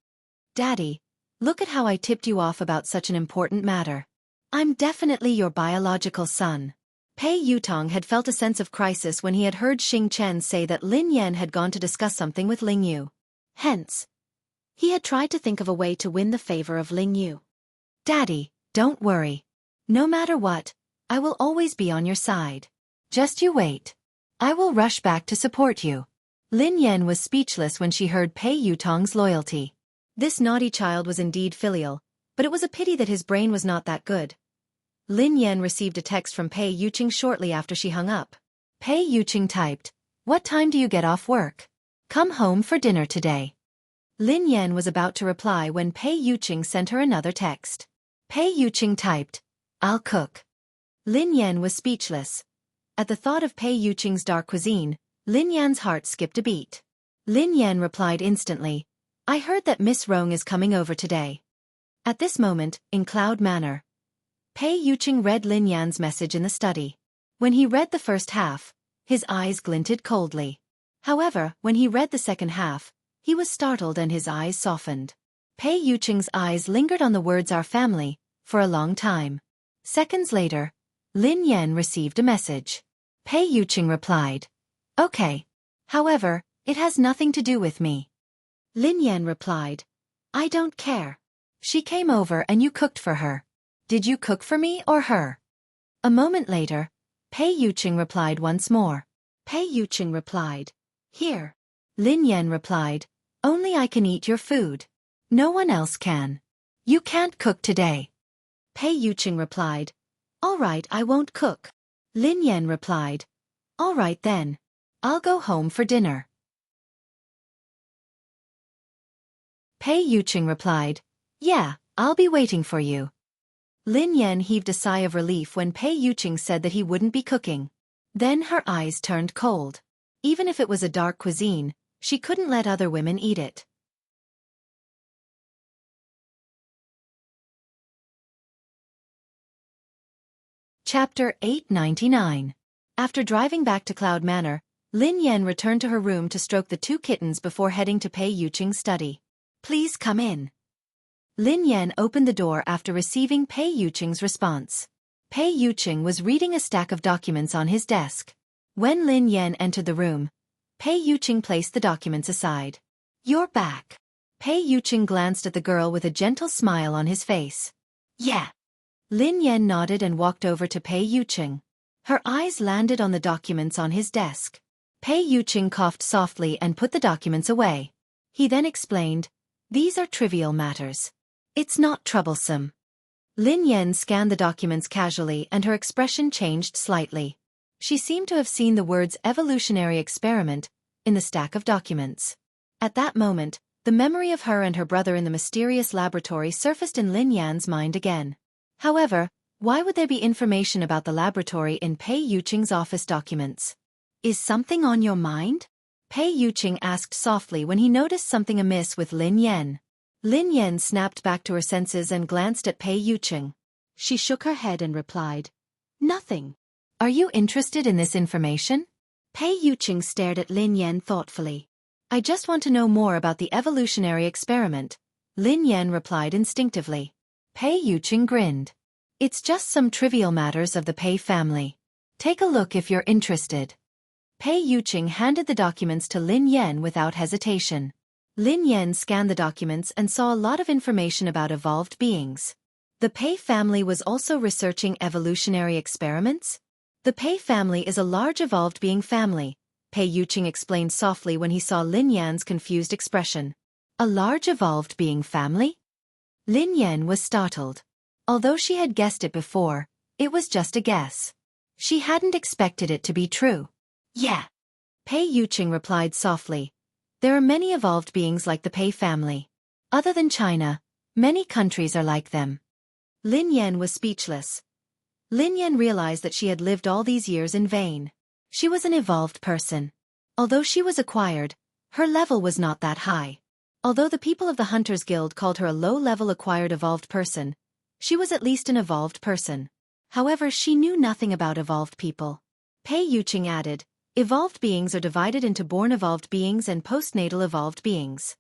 [SPEAKER 1] Daddy, look at how I tipped you off about such an important matter. I'm definitely your biological son. Pei Yutong had felt a sense of crisis when he had heard Xing Chen say that Lin Yan had gone to discuss something with Ling Yu. Hence, he had tried to think of a way to win the favor of Ling Yu. Daddy, don't worry. No matter what, I will always be on your side. Just you wait. I will rush back to support you. Lin Yan was speechless when she heard Pei Yutong's loyalty. This naughty child was indeed filial, but it was a pity that his brain was not that good. Lin Yan received a text from Pei Yuqing shortly after she hung up. Pei Yuqing typed, "What time do you get off work? Come home for dinner today." Lin Yan was about to reply when Pei Yuqing sent her another text. Pei Yuqing typed, "I'll cook." Lin Yan was speechless. At the thought of Pei Yuqing's dark cuisine, Lin Yan's heart skipped a beat. Lin Yan replied instantly, "I heard that Miss Rong is coming over today." At this moment, in Cloud Manor, Pei Yuqing read Lin Yan's message in the study. When he read the first half, his eyes glinted coldly. However, when he read the second half, he was startled and his eyes softened. Pei Yuqing's eyes lingered on the words "our family" for a long time. Seconds later, Lin Yan received a message. Pei Yuqing replied, "Okay. However, it has nothing to do with me." Lin Yan replied, "I don't care. She came over and you cooked for her. Did you cook for me or her?" A moment later, Pei Yuqing replied once more. Pei Yuqing replied, "Here." Lin Yan replied, "Only I can eat your food. No one else can. You can't cook today." Pei Yuqing replied, "All right, I won't cook." Lin Yan replied, "All right then. I'll go home for dinner." Pei Yuqing replied, "Yeah, I'll be waiting for you." Lin Yan heaved a sigh of relief when Pei Yuqing said that he wouldn't be cooking. Then her eyes turned cold. Even if it was a dark cuisine, she couldn't let other women eat it. Chapter 899. After driving back to Cloud Manor, Lin Yan returned to her room to stroke the two kittens before heading to Pei Yuqing's study. "Please come in." Lin Yan opened the door after receiving Pei Yuqing's response. Pei Yuqing was reading a stack of documents on his desk. When Lin Yan entered the room, Pei Yuqing placed the documents aside. "You're back." Pei Yuqing glanced at the girl with a gentle smile on his face. "Yeah." Lin Yan nodded and walked over to Pei Yuqing. Her eyes landed on the documents on his desk. Pei Yuqing coughed softly and put the documents away. He then explained, "These are trivial matters. It's not troublesome." Lin Yan scanned the documents casually and her expression changed slightly. She seemed to have seen the words "evolutionary experiment" in the stack of documents. At that moment, the memory of her and her brother in the mysterious laboratory surfaced in Lin Yan's mind again. However, why would there be information about the laboratory in Pei Yuqing's office documents? "Is something on your mind?" Pei Yuqing asked softly when he noticed something amiss with Lin Yan. Lin Yan snapped back to her senses and glanced at Pei Yuqing. She shook her head and replied, "Nothing." "Are you interested in this information?" Pei Yuqing stared at Lin Yan thoughtfully. "I just want to know more about the evolutionary experiment," Lin Yan replied instinctively. Pei Yuqing grinned. "It's just some trivial matters of the Pei family. Take a look if you're interested." Pei Yuqing handed the documents to Lin Yan without hesitation. Lin Yan scanned the documents and saw a lot of information about evolved beings. The Pei family was also researching evolutionary experiments? The Pei family is a large evolved being family, Pei Yuqing explained softly when he saw Lin Yan's confused expression. A large evolved being family? Lin Yan was startled. Although she had guessed it before, it was just a guess. She hadn't expected it to be true. Yeah. Pei Yuqing replied softly. There are many evolved beings like the Pei family. Other than China, many countries are like them. Lin Yan was speechless. Lin Yan realized that she had lived all these years in vain. She was an evolved person. Although she was acquired, her level was not that high. Although the people of the Hunters Guild called her a low-level acquired evolved person, she was at least an evolved person. However, she knew nothing about evolved people. Pei Yuqing added, evolved beings are divided into born evolved beings and postnatal evolved beings.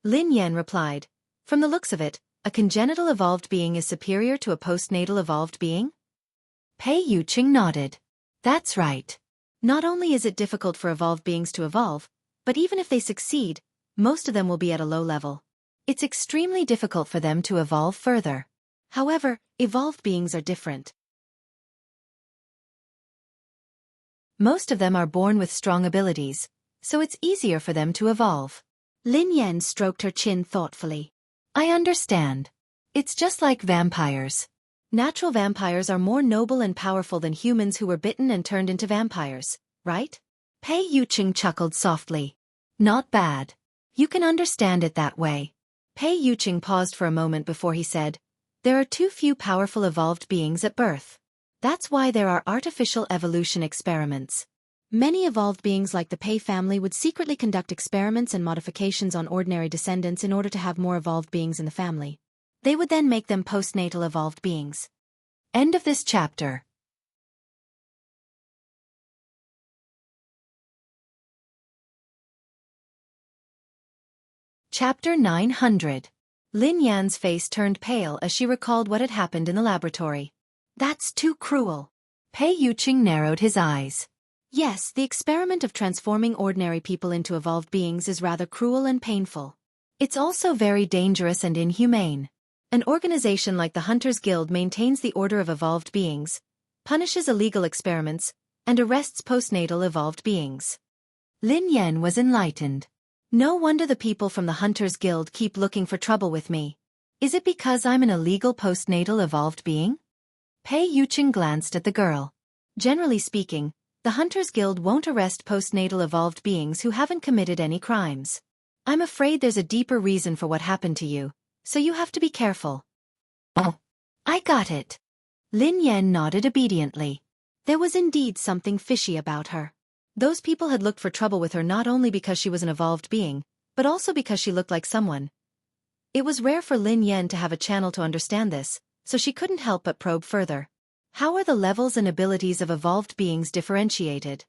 [SPEAKER 1] Lin Yan replied, from the looks of it, a congenital evolved being is superior to a postnatal evolved being? Pei Yuqing nodded. That's right. Not only is it difficult for evolved beings to evolve, but even if they succeed, most of them will be at a low level. It's extremely difficult for them to evolve further. However, evolved beings are different. Most of them are born with strong abilities, so it's easier for them to evolve. Lin Yan stroked her chin thoughtfully. I understand. It's just like vampires. Natural vampires are more noble and powerful than humans who were bitten and turned into vampires, right? Pei Yuqing chuckled softly. Not bad. You can understand it that way. Pei Yuqing paused for a moment before he said, there are too few powerful evolved beings at birth. That's why there are artificial evolution experiments. Many evolved beings like the Pei family would secretly conduct experiments and modifications on ordinary descendants in order to have more evolved beings in the family. They would then make them postnatal evolved beings. End of this chapter. Chapter 900. Lin Yan's face turned pale as she recalled what had happened in the laboratory. That's too cruel. Pei Yuqing narrowed his eyes. Yes, the experiment of transforming ordinary people into evolved beings is rather cruel and painful. It's also very dangerous and inhumane. An organization like the Hunters Guild maintains the order of evolved beings, punishes illegal experiments, and arrests postnatal evolved beings. Lin Yan was enlightened. No wonder the people from the Hunters Guild keep looking for trouble with me. Is it because I'm an illegal postnatal evolved being? Pei Yuqing glanced at the girl. Generally speaking, the Hunters Guild won't arrest postnatal evolved beings who haven't committed any crimes. I'm afraid there's a deeper reason for what happened to you, so you have to be careful. Oh, I got it. Lin Yan nodded obediently. There was indeed something fishy about her. Those people had looked for trouble with her not only because she was an evolved being, but also because she looked like someone. It was rare for Lin Yan to have a channel to understand this, so she couldn't help but probe further. How are the levels and abilities of evolved beings differentiated?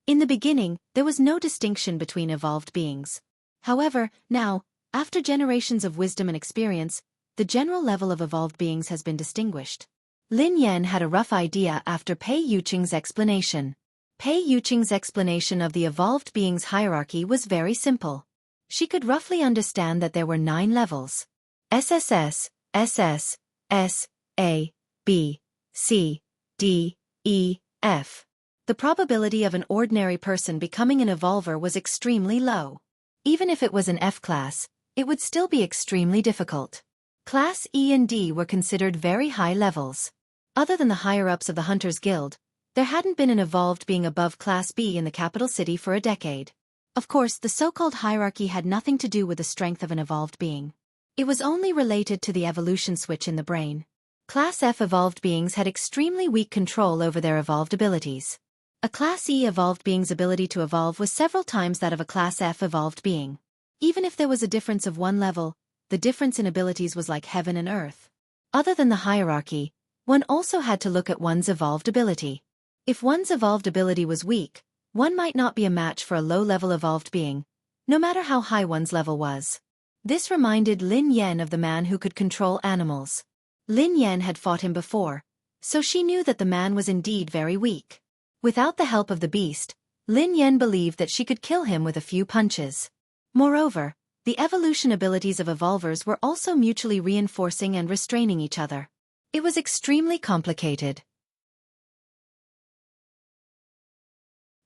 [SPEAKER 1] In the beginning, there was no distinction between evolved beings. However, now, after generations of wisdom and experience, the general level of evolved beings has been distinguished. Lin Yan had a rough idea after Pei Yuqing's explanation. Pei Yuqing's explanation of the evolved beings' hierarchy was very simple. She could roughly understand that there were 9 levels. SSS, SS, S, A, B, C, D, E, F. The probability of an ordinary person becoming an evolver was extremely low. Even if it was an F class, it would still be extremely difficult. Class E and D were considered very high levels. Other than the higher-ups of the Hunters Guild, there hadn't been an evolved being above Class B in the capital city for a decade. Of course, the so-called hierarchy had nothing to do with the strength of an evolved being. It was only related to the evolution switch in the brain. Class F evolved beings had extremely weak control over their evolved abilities. A Class E evolved being's ability to evolve was several times that of a Class F evolved being. Even if there was a difference of 1 level, the difference in abilities was like heaven and earth. Other than the hierarchy, one also had to look at one's evolved ability. If one's evolved ability was weak, one might not be a match for a low-level evolved being, no matter how high one's level was. This reminded Lin Yan of the man who could control animals. Lin Yan had fought him before, so she knew that the man was indeed very weak. Without the help of the beast, Lin Yan believed that she could kill him with a few punches. Moreover, the evolution abilities of evolvers were also mutually reinforcing and restraining each other. It was extremely complicated.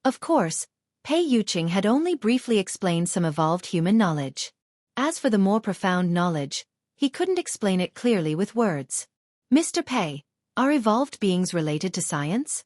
[SPEAKER 1] Of course, Pei Yuqing had only briefly explained some evolved human knowledge. As for the more profound knowledge, he couldn't explain it clearly with words. Mr. Pei, are evolved beings related to science?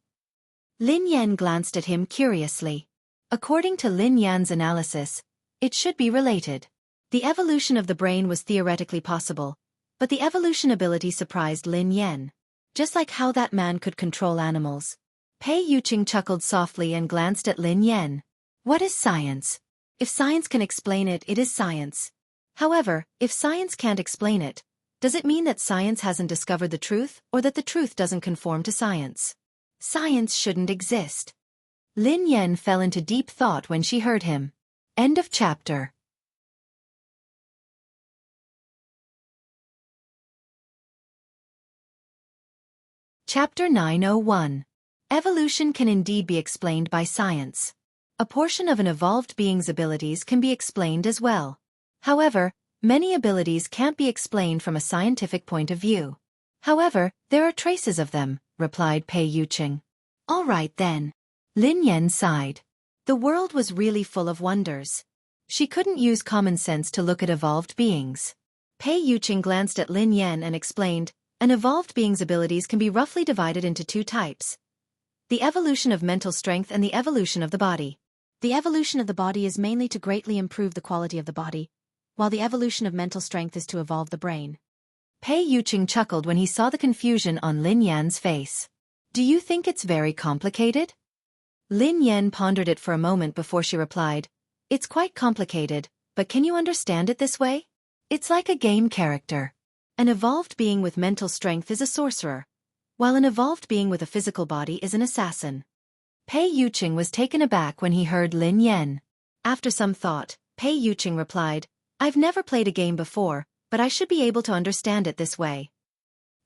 [SPEAKER 1] Lin Yan glanced at him curiously. According to Lin Yan's analysis, it should be related. The evolution of the brain was theoretically possible, but the evolution ability surprised Lin Yan. Just like how that man could control animals. Pei Yuqing chuckled softly and glanced at Lin Yan. What is science? If science can explain it, it is science. However, if science can't explain it, does it mean that science hasn't discovered the truth, or that the truth doesn't conform to science? Science shouldn't exist. Lin Yan fell into deep thought when she heard him. End of chapter. Chapter 901. Evolution can indeed be explained by science. A portion of an evolved being's abilities can be explained as well. However, many abilities can't be explained from a scientific point of view. However, there are traces of them, replied Pei Yuqing. All right then. Lin Yan sighed. The world was really full of wonders. She couldn't use common sense to look at evolved beings. Pei Yuqing glanced at Lin Yan and explained, an evolved being's abilities can be roughly divided into two types. The evolution of mental strength and the evolution of the body. The evolution of the body is mainly to greatly improve the quality of the body, while the evolution of mental strength is to evolve the brain. Pei Yuqing chuckled when he saw the confusion on Lin Yan's face. Do you think it's very complicated? Lin Yan pondered it for a moment before she replied, it's quite complicated, but can you understand it this way? It's like a game character. An evolved being with mental strength is a sorcerer, while an evolved being with a physical body is an assassin. Pei Yuqing was taken aback when he heard Lin Yan. After some thought, Pei Yuqing replied, I've never played a game before, but I should be able to understand it this way.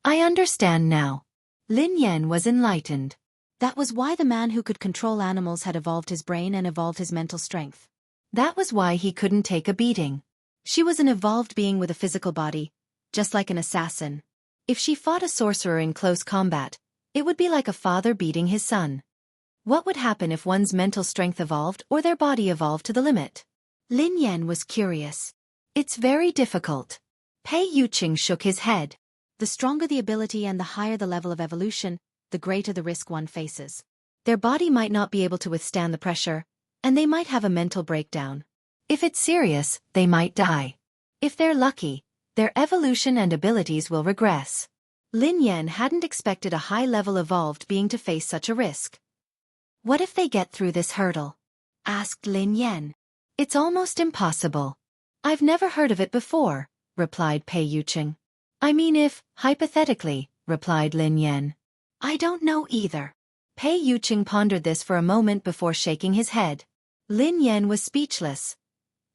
[SPEAKER 1] I understand now. Lin Yan was enlightened. That was why the man who could control animals had evolved his brain and evolved his mental strength. That was why he couldn't take a beating. She was an evolved being with a physical body, just like an assassin. If she fought a sorcerer in close combat, it would be like a father beating his son. What would happen if one's mental strength evolved or their body evolved to the limit? Lin Yan was curious. It's very difficult. Pei Yuqing shook his head. The stronger the ability and the higher the level of evolution, the greater the risk one faces. Their body might not be able to withstand the pressure, and they might have a mental breakdown. If it's serious, they might die. If they're lucky, their evolution and abilities will regress. Lin Yan hadn't expected a high-level evolved being to face such a risk. What if they get through this hurdle? Asked Lin Yan. It's almost impossible. I've never heard of it before, replied Pei Yuqing. I mean if, hypothetically, replied Lin Yan. I don't know either. Pei Yuqing pondered this for a moment before shaking his head. Lin Yan was speechless.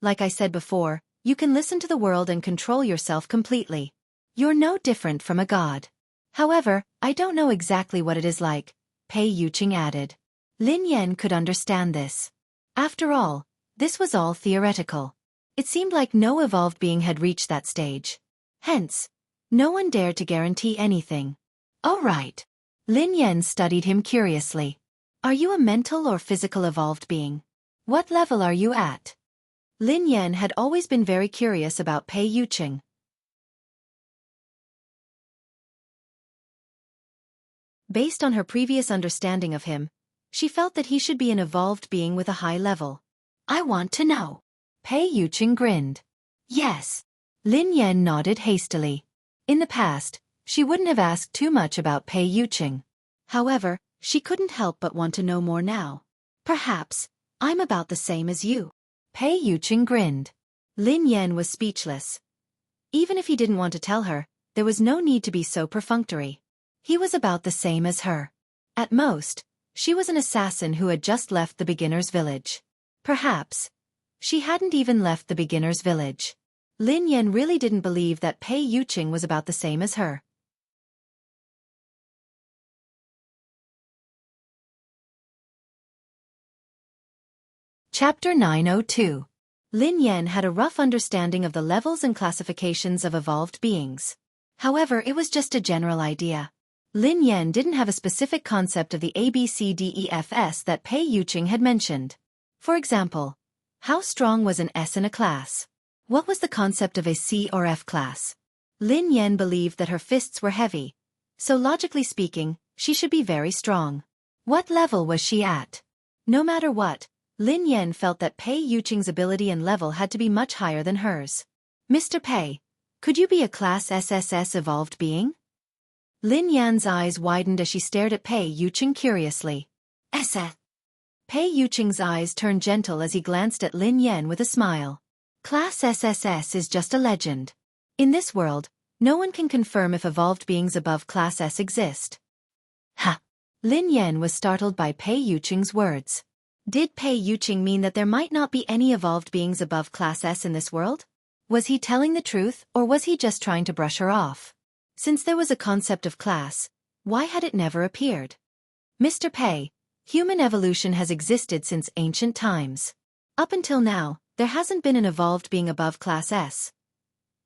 [SPEAKER 1] Like I said before, you can listen to the world and control yourself completely. You're no different from a god. However, I don't know exactly what it is like, Pei Yuqing added. Lin Yan could understand this. After all, this was all theoretical. It seemed like no evolved being had reached that stage. Hence, no one dared to guarantee anything. Oh right. Lin Yan studied him curiously. Are you a mental or physical evolved being? What level are you at? Lin Yan had always been very curious about Pei Yuqing. Based on her previous understanding of him, she felt that he should be an evolved being with a high level. I want to know. Pei Yuqing grinned. Yes. Lin Yan nodded hastily. In the past, she wouldn't have asked too much about Pei Yuqing. However, she couldn't help but want to know more now. Perhaps, I'm about the same as you. Pei Yuqing grinned. Lin Yan was speechless. Even if he didn't want to tell her, there was no need to be so perfunctory. He was about the same as her. At most, she was an assassin who had just left the beginner's village. Perhaps, she hadn't even left the beginner's village. Lin Yan really didn't believe that Pei Yuqing was about the same as her. Chapter 902. Lin Yan had a rough understanding of the levels and classifications of evolved beings. However, it was just a general idea. Lin Yan didn't have a specific concept of the ABCDEFS that Pei Yuqing had mentioned. For example, how strong was an S in a class? What was the concept of a C or F class? Lin Yan believed that her fists were heavy, so logically speaking, she should be very strong. What level was she at? No matter what, Lin Yan felt that Pei Yuqing's ability and level had to be much higher than hers. Mr. Pei, could you be a class SSS evolved being? Lin Yan's eyes widened as she stared at Pei Yuqing curiously. SS. Pei Yuqing's eyes turned gentle as he glanced at Lin Yan with a smile. Class SSS is just a legend. In this world, no one can confirm if evolved beings above Class S exist. Ha! Lin Yan was startled by Pei Yuqing's words. Did Pei Yuqing mean that there might not be any evolved beings above Class S in this world? Was he telling the truth, or was he just trying to brush her off? Since there was a concept of class, why had it never appeared? Mr. Pei, human evolution has existed since ancient times. Up until now, there hasn't been an evolved being above Class S.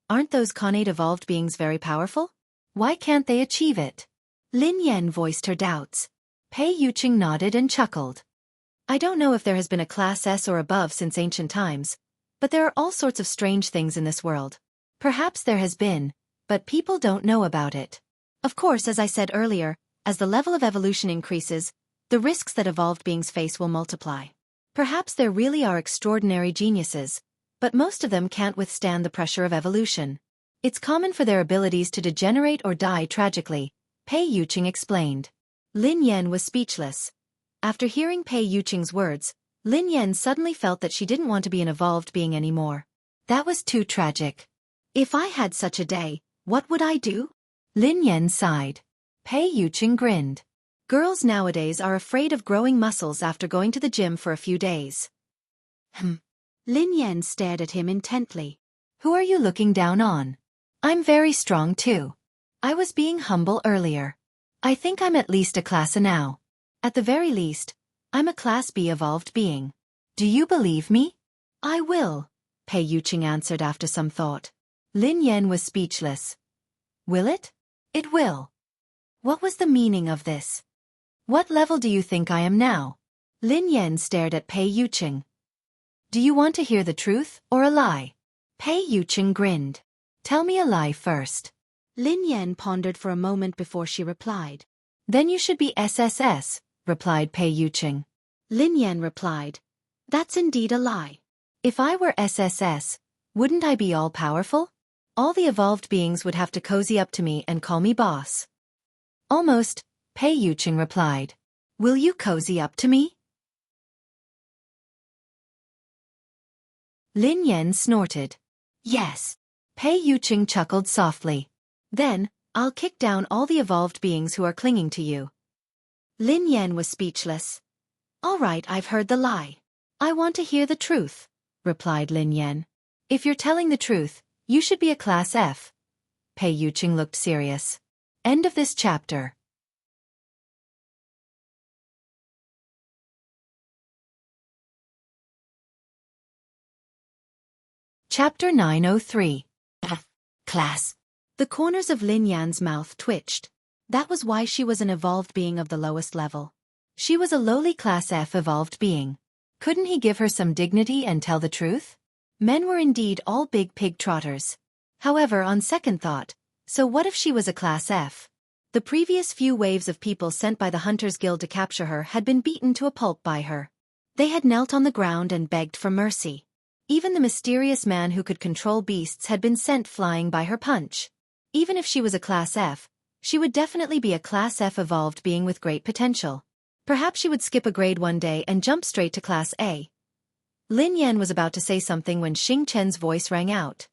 [SPEAKER 1] Aren't those connate evolved beings very powerful? Why can't they achieve it? Lin Yan voiced her doubts. Pei Yuqing nodded and chuckled. I don't know if there has been a Class S or above since ancient times, but there are all sorts of strange things in this world. Perhaps there has been, but people don't know about it. Of course, as I said earlier, as the level of evolution increases, the risks that evolved beings face will multiply. Perhaps there really are extraordinary geniuses, but most of them can't withstand the pressure of evolution. It's common for their abilities to degenerate or die tragically, Pei Yuqing explained. Lin Yan was speechless. After hearing Pei Yuqing's words, Lin Yan suddenly felt that she didn't want to be an evolved being anymore. That was too tragic. If I had such a day, what would I do? Lin Yan sighed. Pei Yuqing grinned. Girls nowadays are afraid of growing muscles after going to the gym for a few days. Lin Yan stared at him intently. Who are you looking down on? I'm very strong too. I was being humble earlier. I think I'm at least a class A now. At the very least, I'm a Class B evolved being. Do you believe me? I will, Pei Yuqing answered after some thought. Lin Yan was speechless. Will it? It will. What was the meaning of this? What level do you think I am now? Lin Yan stared at Pei Yuqing. Do you want to hear the truth or a lie? Pei Yuqing grinned. Tell me a lie first. Lin Yan pondered for a moment before she replied. Then you should be SSS, replied Pei Yuqing. Lin Yan replied. That's indeed a lie. If I were SSS, wouldn't I be all-powerful? All the evolved beings would have to cozy up to me and call me boss. Almost, Pei Yuqing replied. Will you cozy up to me? Lin Yan snorted. Yes. Pei Yuqing chuckled softly. Then, I'll kick down all the evolved beings who are clinging to you. Lin Yan was speechless. All right, I've heard the lie. I want to hear the truth, replied Lin Yan. If you're telling the truth, you should be a Class F. Pei Yuqing looked serious. End of this chapter. Chapter 903. Class. The corners of Lin Yan's mouth twitched. That was why she was an evolved being of the lowest level. She was a lowly Class F evolved being. Couldn't he give her some dignity and tell the truth? Men were indeed all big pig trotters. However, on second thought, so what if she was a Class F? The previous few waves of people sent by the Hunters Guild to capture her had been beaten to a pulp by her. They had knelt on the ground and begged for mercy. Even the mysterious man who could control beasts had been sent flying by her punch. Even if she was a Class F, she would definitely be a Class F evolved being with great potential. Perhaps she would skip a grade one day and jump straight to Class A. Lin Yan was about to say something when Xing Chen's voice rang out.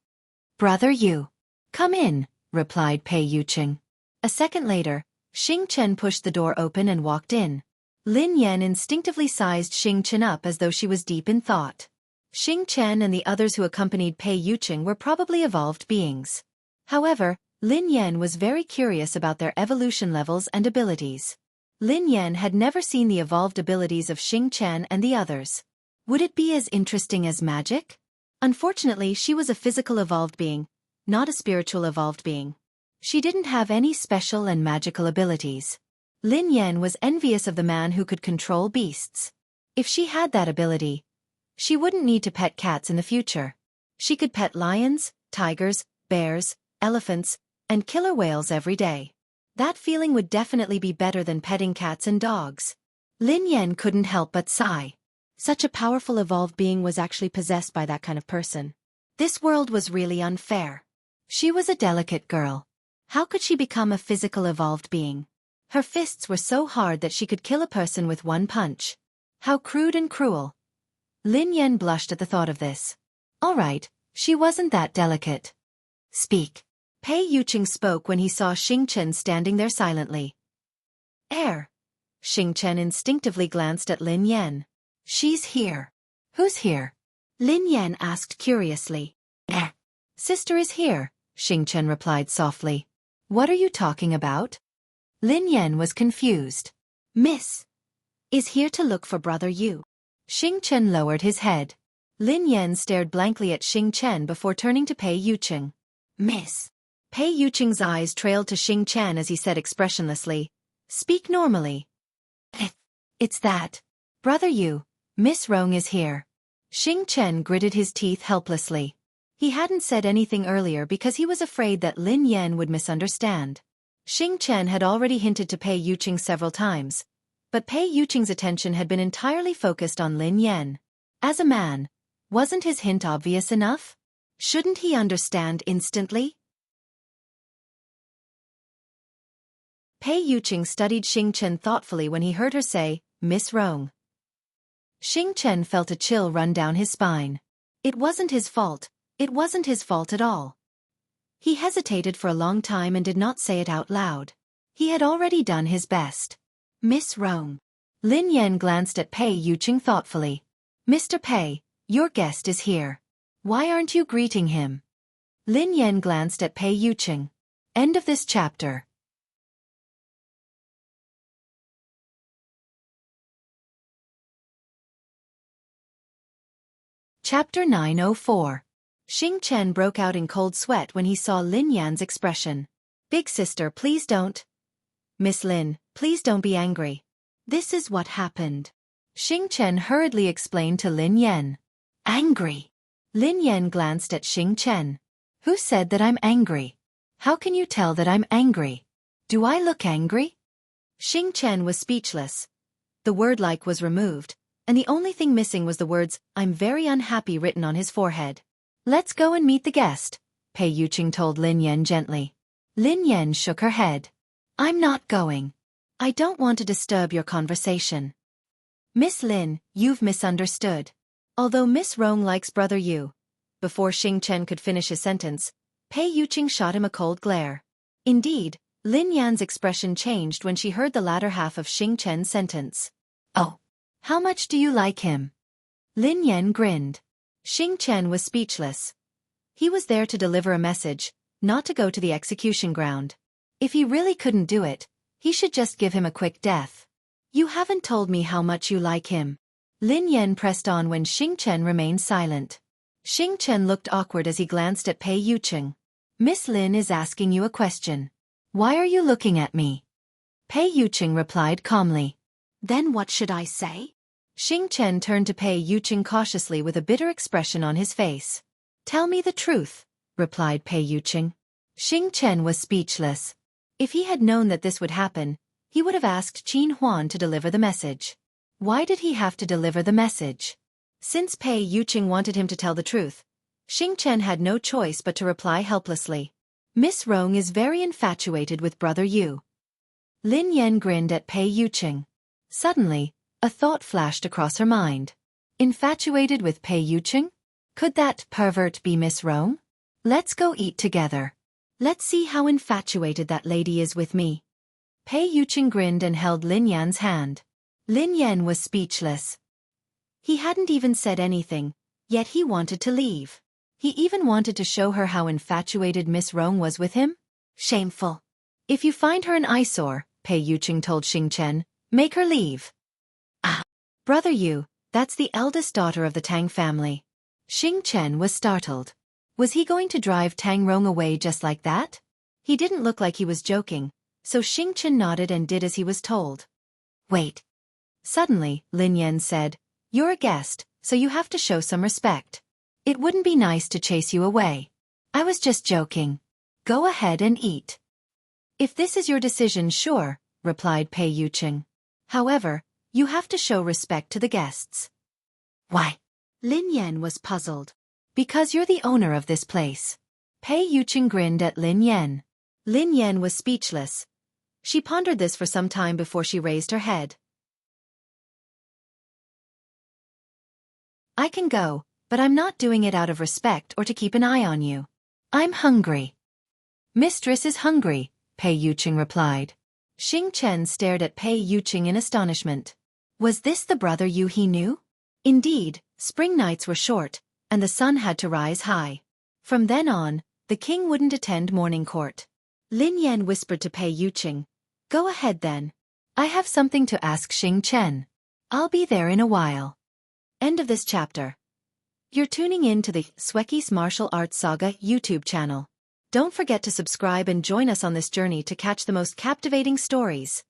[SPEAKER 1] Brother Yu. Come in, replied Pei Yuqing. A second later, Xing Chen pushed the door open and walked in. Lin Yan instinctively sized Xing Chen up as though she was deep in thought. Xing Chen and the others who accompanied Pei Yuqing were probably evolved beings. However, Lin Yan was very curious about their evolution levels and abilities. Lin Yan had never seen the evolved abilities of Xing Chen and the others. Would it be as interesting as magic? Unfortunately, she was a physical evolved being, not a spiritual evolved being. She didn't have any special and magical abilities. Lin Yan was envious of the man who could control beasts. If she had that ability, she wouldn't need to pet cats in the future. She could pet lions, tigers, bears, elephants, and killer whales every day. That feeling would definitely be better than petting cats and dogs. Lin Yan couldn't help but sigh. Such a powerful evolved being was actually possessed by that kind of person. This world was really unfair. She was a delicate girl. How could she become a physical evolved being? Her fists were so hard that she could kill a person with one punch. How crude and cruel. Lin Yan blushed at the thought of this. All right, she wasn't that delicate. Speak. Pei Yuqing spoke when he saw Xingchen standing there silently. Air. Xingchen instinctively glanced at Lin Yan. She's here. Who's here? Lin Yan asked curiously. Sister is here, Xingchen replied softly. What are you talking about? Lin Yan was confused. Miss is here to look for brother Yu. Xingchen lowered his head. Lin Yan stared blankly at Xingchen before turning to Pei Yuqing. Miss. Pei Yuqing's eyes trailed to Xingchen as he said expressionlessly, Speak normally. It's that. Brother Yu, Miss Rong is here. Xingchen gritted his teeth helplessly. He hadn't said anything earlier because he was afraid that Lin Yan would misunderstand. Xingchen had already hinted to Pei Yuqing several times, but Pei Yuqing's attention had been entirely focused on Lin Yan. As a man, wasn't his hint obvious enough? Shouldn't he understand instantly? Pei Yuqing studied Xingchen thoughtfully when he heard her say, Miss Rong. Xingchen felt a chill run down his spine. It wasn't his fault. It wasn't his fault at all. He hesitated for a long time and did not say it out loud. He had already done his best. Miss Rong. Lin Yan glanced at Pei Yuqing thoughtfully. Mr. Pei, your guest is here. Why aren't you greeting him? Lin Yan glanced at Pei Yuqing. End of this chapter. Chapter 904. Xingchen broke out in cold sweat when he saw Lin Yan's expression. Big sister, please don't. Miss Lin, please don't be angry. This is what happened. Xingchen hurriedly explained to Lin Yan. Angry? Lin Yan glanced at Xingchen. Who said that I'm angry? How can you tell that I'm angry? Do I look angry? Xingchen was speechless. The word like was removed, and the only thing missing was the words, I'm very unhappy written on his forehead. Let's go and meet the guest, Pei Yuqing told Lin Yan gently. Lin Yan shook her head. I'm not going. I don't want to disturb your conversation. Miss Lin, you've misunderstood. Although Miss Rong likes brother Yu. Before Xingchen could finish his sentence, Pei Yuqing shot him a cold glare. Indeed, Lin Yan's expression changed when she heard the latter half of Xingchen's sentence. Oh. How much do you like him? Lin Yan grinned. Xingchen was speechless. He was there to deliver a message, not to go to the execution ground. If he really couldn't do it, he should just give him a quick death. You haven't told me how much you like him. Lin Yan pressed on when Xingchen remained silent. Xingchen looked awkward as he glanced at Pei Yuqing. Miss Lin is asking you a question. Why are you looking at me? Pei Yuqing replied calmly. Then what should I say? Xingchen turned to Pei Yuqing cautiously with a bitter expression on his face. Tell me the truth, replied Pei Yuqing. Xingchen was speechless. If he had known that this would happen, he would have asked Qin Huan to deliver the message. Why did he have to deliver the message? Since Pei Yuqing wanted him to tell the truth, Xingchen had no choice but to reply helplessly. Miss Rong is very infatuated with brother Yu. Lin Yan grinned at Pei Yuqing. Suddenly, a thought flashed across her mind. Infatuated with Pei Yuqing? Could that pervert be Miss Rong? Let's go eat together. Let's see how infatuated that lady is with me. Pei Yuqing grinned and held Lin Yan's hand. Lin Yan was speechless. He hadn't even said anything, yet he wanted to leave. He even wanted to show her how infatuated Miss Rong was with him. Shameful. If you find her an eyesore, Pei Yuqing told Xingchen, make her leave. Ah, brother Yu, that's the eldest daughter of the Tang family. Xingchen was startled. Was he going to drive Tang Rong away just like that? He didn't look like he was joking, so Xingchen nodded and did as he was told. Wait. Suddenly, Lin Yan said, "You're a guest, so you have to show some respect. It wouldn't be nice to chase you away. I was just joking. Go ahead and eat." "If this is your decision, sure," replied Pei Yuqing. "However, you have to show respect to the guests." "Why?" Lin Yan was puzzled. "Because you're the owner of this place." Pei Yuqing grinned at Lin Yan. Lin Yan was speechless. She pondered this for some time before she raised her head. "I can go, but I'm not doing it out of respect or to keep an eye on you. I'm hungry." "Mistress is hungry," Pei Yuqing replied. Xing Chen stared at Pei Yuqing in astonishment. Was this the brother Yu he knew? Indeed, spring nights were short, and the sun had to rise high. From then on, the king wouldn't attend morning court. Lin Yan whispered to Pei Yuqing, "Go ahead then. I have something to ask Xing Chen. I'll be there in a while." End of this chapter. You're tuning in to the Xueqi's Martial Arts Saga YouTube channel. Don't forget to subscribe and join us on this journey to catch the most captivating stories.